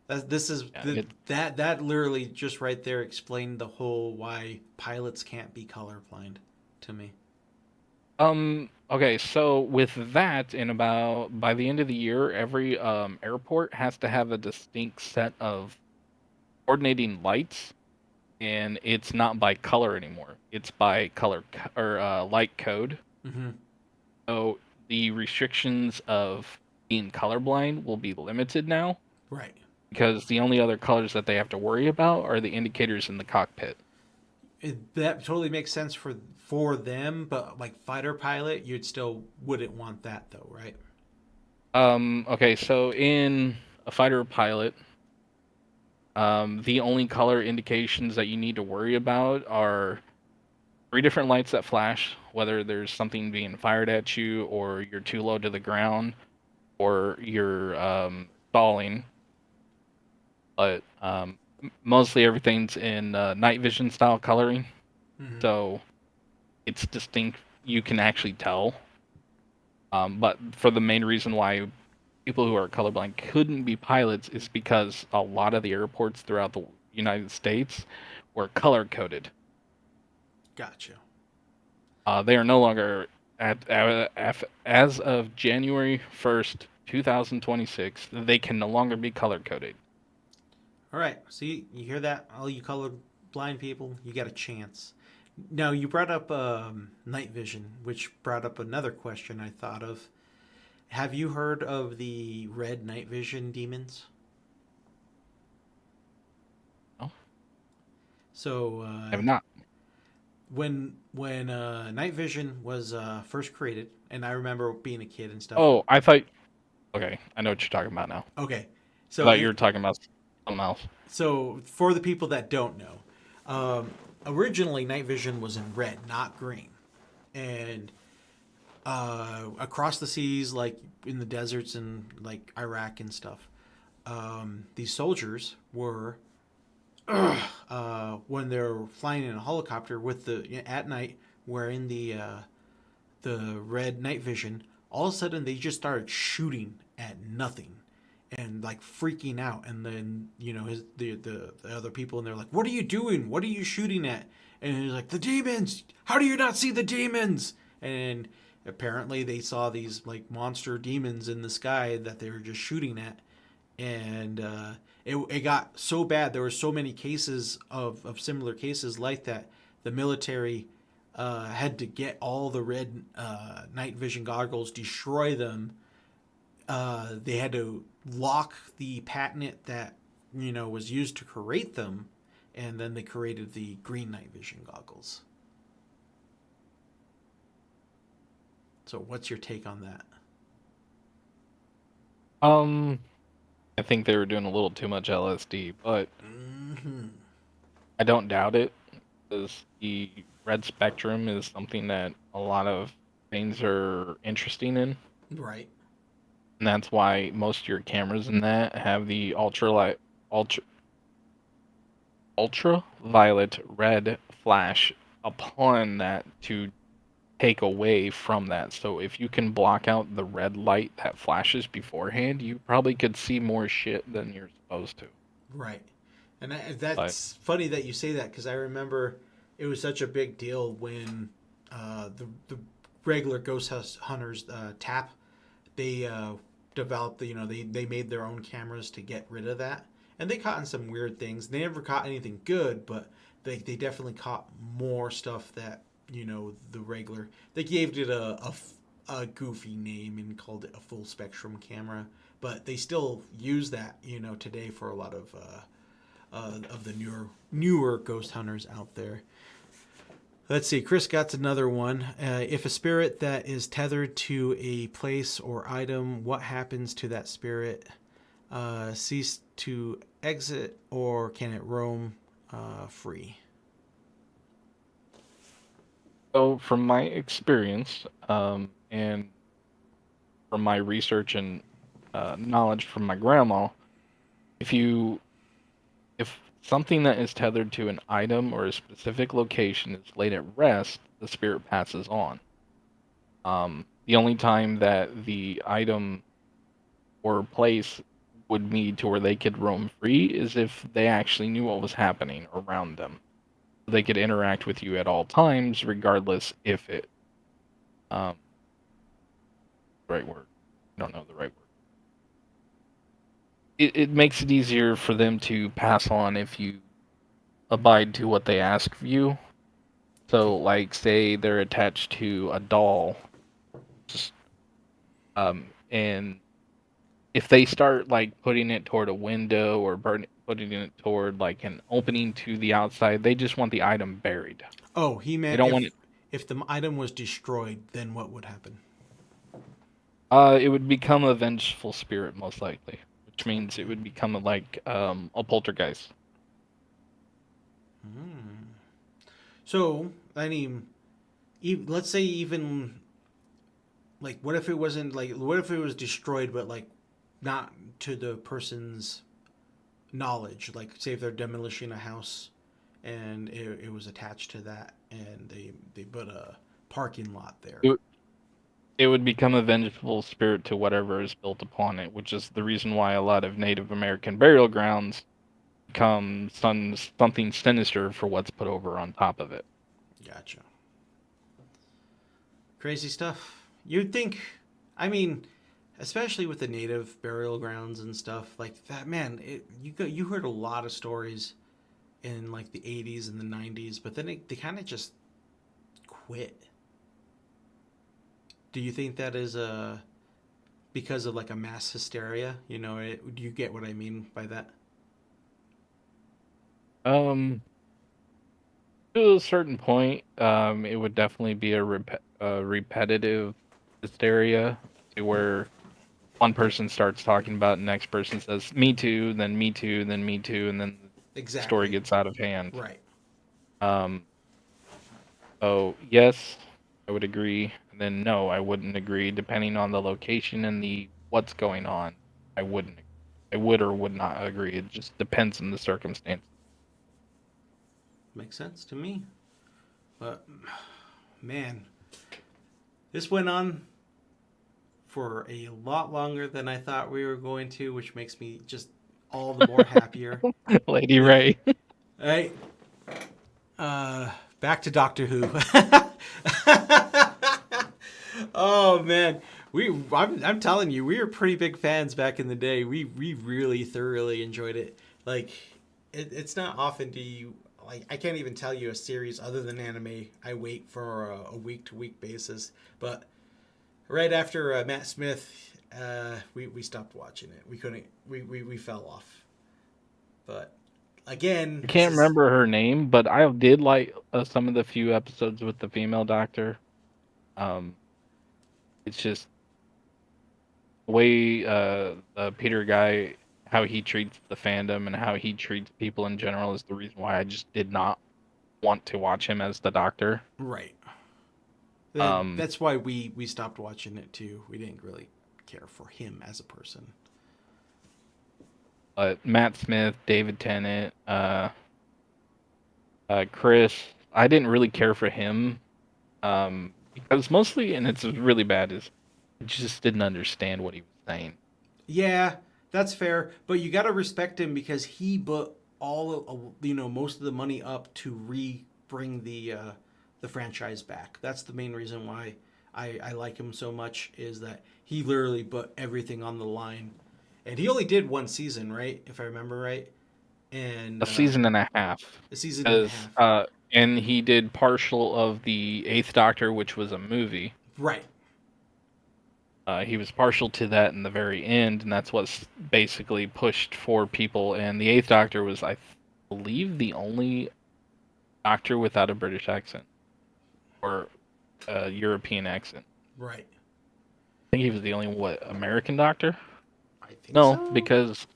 [SPEAKER 2] That literally just right there explained the whole why pilots can't be colorblind to me.
[SPEAKER 3] Okay, so with that, by the end of the year, every airport has to have a distinct set of coordinating lights, and it's not by color anymore. It's by color or light code.
[SPEAKER 2] Mm-hmm.
[SPEAKER 3] So the restrictions of being colorblind will be limited now.
[SPEAKER 2] Right.
[SPEAKER 3] Because the only other colors that they have to worry about are the indicators in the cockpit.
[SPEAKER 2] That totally makes sense for them, but like fighter pilot, you'd still wouldn't want that though, right?
[SPEAKER 3] Okay, so in a fighter pilot, the only color indications that you need to worry about are 3 different lights that flash, whether there's something being fired at you, or you're too low to the ground, or you're stalling. But mostly everything's in night vision style coloring, so it's distinct. You can actually tell. But for the main reason why people who are colorblind couldn't be pilots is because a lot of the airports throughout the United States were color coded.
[SPEAKER 2] Gotcha.
[SPEAKER 3] They are no longer as of January 1st, 2026. They can no longer be color coded.
[SPEAKER 2] All right. See, you hear that? All you color blind people, you got a chance. Now you brought up night vision, which brought up another question I thought of. Have you heard of the red night vision demons?
[SPEAKER 3] No,
[SPEAKER 2] So
[SPEAKER 3] I have not.
[SPEAKER 2] when night vision was first created, and I remember being a kid and stuff.
[SPEAKER 3] Oh, I thought. Okay, I know what you're talking about now.
[SPEAKER 2] Okay,
[SPEAKER 3] I
[SPEAKER 2] so
[SPEAKER 3] thought you were talking about something else.
[SPEAKER 2] so for the people that don't know, originally night vision was in red, not green, and across the seas, like in the deserts and like Iraq and stuff, these soldiers were when they're flying in a helicopter with the at night wearing the red night vision. All of a sudden, they just started shooting at nothing and like freaking out. And then the other people and they're like, "What are you doing? What are you shooting at?" And he's like, "The demons! How do you not see the demons?" And apparently, they saw these like monster demons in the sky that they were just shooting at, and it got so bad. There were so many cases of similar cases like that. The military had to get all the red night vision goggles, destroy them. They had to lock the patent that was used to create them, and then they created the green night vision goggles. So, what's your take on that?
[SPEAKER 3] Um, I think they were doing a little too much LSD, but
[SPEAKER 2] Mm-hmm.
[SPEAKER 3] I don't doubt it, because the red spectrum is something that a lot of things are interesting in,
[SPEAKER 2] Right.
[SPEAKER 3] and that's why most of your cameras in that have the ultra ultraviolet red flash upon that to take away from that. So if you can block out the red light that flashes beforehand, you probably could see more shit than you're supposed to.
[SPEAKER 2] Right. And
[SPEAKER 3] But
[SPEAKER 2] that's funny that you say that because I remember it was such a big deal when the regular ghost house hunters tap they developed they made their own cameras to get rid of that, and they caught in some weird things. They never caught anything good, but they definitely caught more stuff that the regular they gave it a goofy name and called it a full spectrum camera, but they still use that today for a lot of the newer ghost hunters out there. Let's see. Chris got another one. If a spirit that is tethered to a place or item, what happens to that spirit? Cease to exit, or can it roam free?
[SPEAKER 3] so from my experience, and from my research and knowledge from my grandma, if you if something that is tethered to an item or a specific location is laid at rest, the spirit passes on. The only time that the item or place would need to where they could roam free is if they actually knew what was happening around them. They could interact with you at all times, regardless if it um right word. I don't know the right word. It makes it easier for them to pass on if you abide to what they ask of you. So, like, say they're attached to a doll, just, and if they start like putting it toward a window or putting it toward like an opening to the outside, they just want the item buried.
[SPEAKER 2] Oh, he
[SPEAKER 3] They
[SPEAKER 2] meant
[SPEAKER 3] don't want it.
[SPEAKER 2] if the item was destroyed, then what would happen?
[SPEAKER 3] It would become a vengeful spirit most likely, which means it would become a poltergeist.
[SPEAKER 2] Hmm. So, I mean, let's say even like, what if it wasn't like, what if it was destroyed, but like not to the person's knowledge? Like, say if they're demolishing a house and it was attached to that, and they put a parking lot there.
[SPEAKER 3] It, it would become a vengeful spirit to whatever is built upon it, which is the reason why a lot of Native American burial grounds become something sinister for what's put over on top of it.
[SPEAKER 2] Gotcha. Crazy stuff. You'd think, I mean, especially with the native burial grounds and stuff like that. Man, you heard a lot of stories in like the '80s and the '90s, but then they kind of just quit. Do you think that is because of like a mass hysteria? You know, do you get what I mean by that?
[SPEAKER 3] Um, to a certain point, it would definitely be a repetitive hysteria to where one person starts talking about, it, the next person says, "Me too," then "Me too," then "Me too," and then the story
[SPEAKER 2] Exactly.
[SPEAKER 3] gets out of hand.
[SPEAKER 2] Right.
[SPEAKER 3] Um, so yes, I would agree. And then no, I wouldn't agree. Depending on the location and the what's going on, I wouldn't. I would or would not agree. It just depends on the circumstance.
[SPEAKER 2] Makes sense to me. But man, this went on for a lot longer than I thought we were going to, which makes me just all the more happier.
[SPEAKER 3] Lady Ray.
[SPEAKER 2] Hey, back to Doctor Who. Oh man, I'm telling you, we were pretty big fans back in the day. We really thoroughly enjoyed it. Like, it's not often do you like. I can't even tell you a series other than anime. I wait for a week to week basis, but right after Matt Smith, we stopped watching it. We couldn't. We fell off. But again,
[SPEAKER 3] I
[SPEAKER 2] this
[SPEAKER 3] can't
[SPEAKER 2] is
[SPEAKER 3] remember her name, but I did like some of the few episodes with the female doctor. Um, it's just the way the Peter guy, how he treats the fandom and how he treats people in general is the reason why I just did not want to watch him as the doctor.
[SPEAKER 2] right.
[SPEAKER 3] Um,
[SPEAKER 2] That's why we stopped watching it too. We didn't really care for him as a person.
[SPEAKER 3] but Matt Smith, David Tennant, Chris, I didn't really care for him. Because mostly, and it's really bad, is I just didn't understand what he was saying.
[SPEAKER 2] Yeah, that's fair, but you got to respect him because he put most of the money up to bring the franchise back. That's the main reason why I like him so much is that he literally put everything on the line, and he only did one season, right? If I remember right, and
[SPEAKER 3] A season and a half,
[SPEAKER 2] a season and a
[SPEAKER 3] because
[SPEAKER 2] half.
[SPEAKER 3] and he did partial of the Eighth Doctor, which was a movie.
[SPEAKER 2] Right.
[SPEAKER 3] He was partial to that in the very end, and that's what's basically pushed for people. And the Eighth Doctor was, I believe, the only Doctor without a British accent or a European accent.
[SPEAKER 2] Right.
[SPEAKER 3] I think he was the only American Doctor.
[SPEAKER 2] I think
[SPEAKER 3] No,
[SPEAKER 2] so.
[SPEAKER 3] because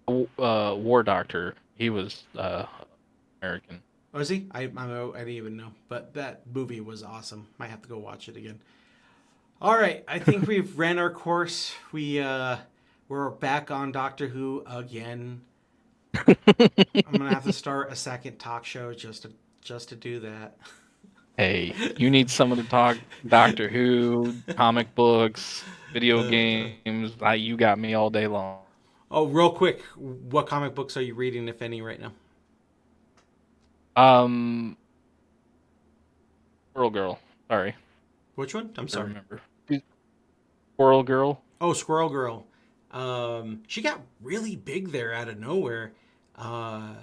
[SPEAKER 3] War Doctor, he was American.
[SPEAKER 2] Was he? I didn't even know. But that movie was awesome. Might have to go watch it again. All right, I think we've ran our course. We're back on Doctor Who again. I'm gonna have to start a second talk show just to do that.
[SPEAKER 3] Hey, you need someone to talk Doctor Who, comic books, video
[SPEAKER 2] Uh,
[SPEAKER 3] games. You got me all day long.
[SPEAKER 2] oh, real quick, what comic books are you reading, if any, right now?
[SPEAKER 3] Um, Squirrel Girl. Sorry,
[SPEAKER 2] Which one? I'm
[SPEAKER 3] I
[SPEAKER 2] sorry.
[SPEAKER 3] remember. Squirrel Girl.
[SPEAKER 2] Oh, Squirrel Girl. She got really big there out of nowhere, uh,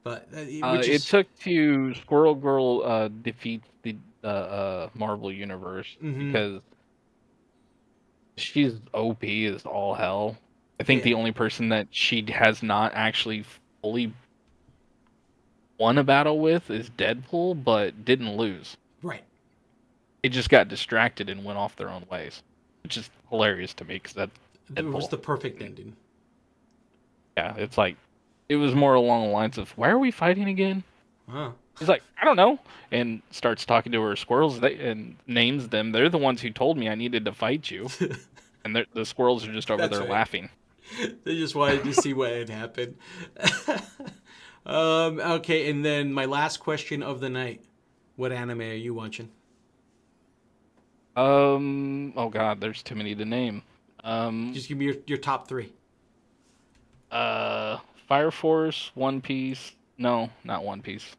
[SPEAKER 2] but which
[SPEAKER 3] It
[SPEAKER 2] is
[SPEAKER 3] took to Squirrel Girl defeats the Marvel Universe
[SPEAKER 2] mm-hmm,
[SPEAKER 3] because she's OP as all hell. I think
[SPEAKER 2] yeah,
[SPEAKER 3] the only person that she has not actually fully won a battle with is Deadpool, but didn't lose.
[SPEAKER 2] right.
[SPEAKER 3] They just got distracted and went off their own ways, which is hilarious to me because that's
[SPEAKER 2] It was
[SPEAKER 3] Deadpool.
[SPEAKER 2] the perfect ending.
[SPEAKER 3] Yeah, it's like it was more along the lines of why are we fighting again?
[SPEAKER 2] Huh.
[SPEAKER 3] He's like, I don't know, and starts talking to her squirrels and names them. They're the ones who told me I needed to fight you, and the squirrels are just over
[SPEAKER 2] That's
[SPEAKER 3] there
[SPEAKER 2] right.
[SPEAKER 3] laughing.
[SPEAKER 2] They just wanted to see what had happened. Okay, and then my last question of the night: what anime are you watching?
[SPEAKER 3] Oh God, there's too many to name. Um,
[SPEAKER 2] Just give me your top three.
[SPEAKER 3] Fire Force, One Piece. No, not One Piece.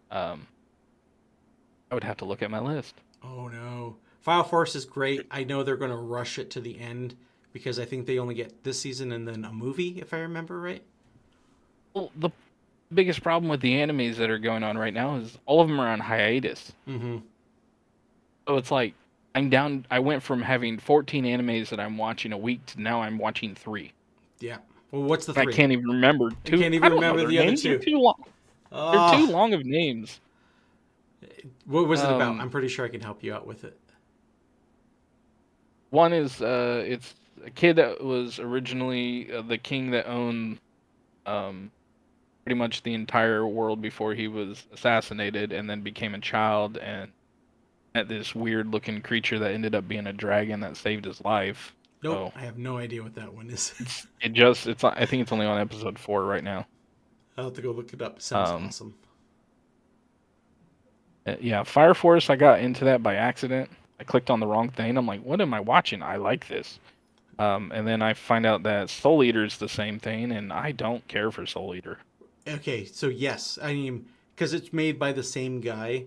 [SPEAKER 3] I would have to look at my list.
[SPEAKER 2] Oh no, Fire Force is great. I know they're going to rush it to the end because I think they only get this season and then a movie, if I remember right.
[SPEAKER 3] Well, the biggest problem with the animes that are going on right now is all of them are on hiatus.
[SPEAKER 2] Mm-hmm.
[SPEAKER 3] So it's like I'm down. I went from having 14 animes that I'm watching a week to now I'm watching 3.
[SPEAKER 2] Yeah. Well, what's the
[SPEAKER 3] I
[SPEAKER 2] 3?
[SPEAKER 3] can't even remember
[SPEAKER 2] I
[SPEAKER 3] two.
[SPEAKER 2] can't
[SPEAKER 3] I
[SPEAKER 2] even
[SPEAKER 3] don't know
[SPEAKER 2] remember
[SPEAKER 3] their
[SPEAKER 2] the other
[SPEAKER 3] names. They're
[SPEAKER 2] 2.
[SPEAKER 3] too long. They're too
[SPEAKER 2] Oh,
[SPEAKER 3] long of names.
[SPEAKER 2] what was it about?
[SPEAKER 3] Um,
[SPEAKER 2] I'm pretty sure I can help you out with it.
[SPEAKER 3] One is it's a kid that was originally the king that owned um pretty much the entire world before he was assassinated, and then became a child and met this weird looking creature that ended up being a dragon that saved his life.
[SPEAKER 2] Nope,
[SPEAKER 3] So
[SPEAKER 2] I have no idea what that one is.
[SPEAKER 3] it's I think it's only on episode 4 right now.
[SPEAKER 2] I'll have to go look it up. Sounds
[SPEAKER 3] Um,
[SPEAKER 2] awesome.
[SPEAKER 3] yeah, Fire Force. I got into that by accident. I clicked on the wrong thing. I'm like, what am I watching? I like this. And then I find out that Soul Eater's the same thing, and I don't care for Soul Eater.
[SPEAKER 2] Okay, so yes, I mean, because it's made by the same guy,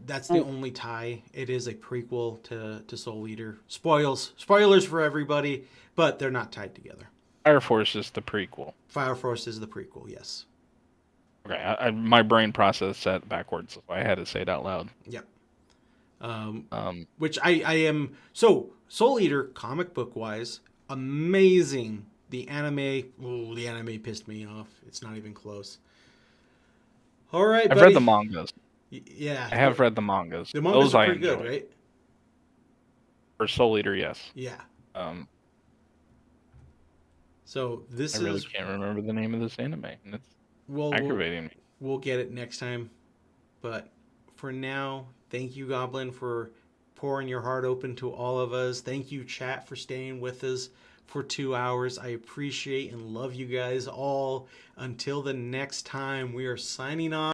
[SPEAKER 2] that's the
[SPEAKER 3] Well,
[SPEAKER 2] only tie. It is a prequel to Soul Eater. Spoilers for everybody, but they're not tied together.
[SPEAKER 3] Fire Force is the prequel.
[SPEAKER 2] Fire Force is the prequel, yes.
[SPEAKER 3] Okay, my brain processed that backwards, so I had to say it out loud.
[SPEAKER 2] Yep.
[SPEAKER 3] Um,
[SPEAKER 2] Which I am so Soul Eater comic book wise, amazing. The anime pissed me off. It's not even close. All right,
[SPEAKER 3] I've
[SPEAKER 2] buddy.
[SPEAKER 3] read the mangas.
[SPEAKER 2] Yeah,
[SPEAKER 3] I have read the mangas.
[SPEAKER 2] the mangas
[SPEAKER 3] Those
[SPEAKER 2] are
[SPEAKER 3] I
[SPEAKER 2] pretty good,
[SPEAKER 3] enjoy.
[SPEAKER 2] right?
[SPEAKER 3] For Soul Eater, yes.
[SPEAKER 2] Yeah.
[SPEAKER 3] Um,
[SPEAKER 2] So
[SPEAKER 3] I
[SPEAKER 2] this
[SPEAKER 3] really
[SPEAKER 2] is
[SPEAKER 3] can't remember the name of this anime, and it's
[SPEAKER 2] we'll
[SPEAKER 3] aggravating me.
[SPEAKER 2] we'll get it next time. But for now, thank you, Goblin, for pouring your heart open to all of us. Thank you, chat, for staying with us for 2 hours. I appreciate and love you guys all. Until the next time, we are signing off.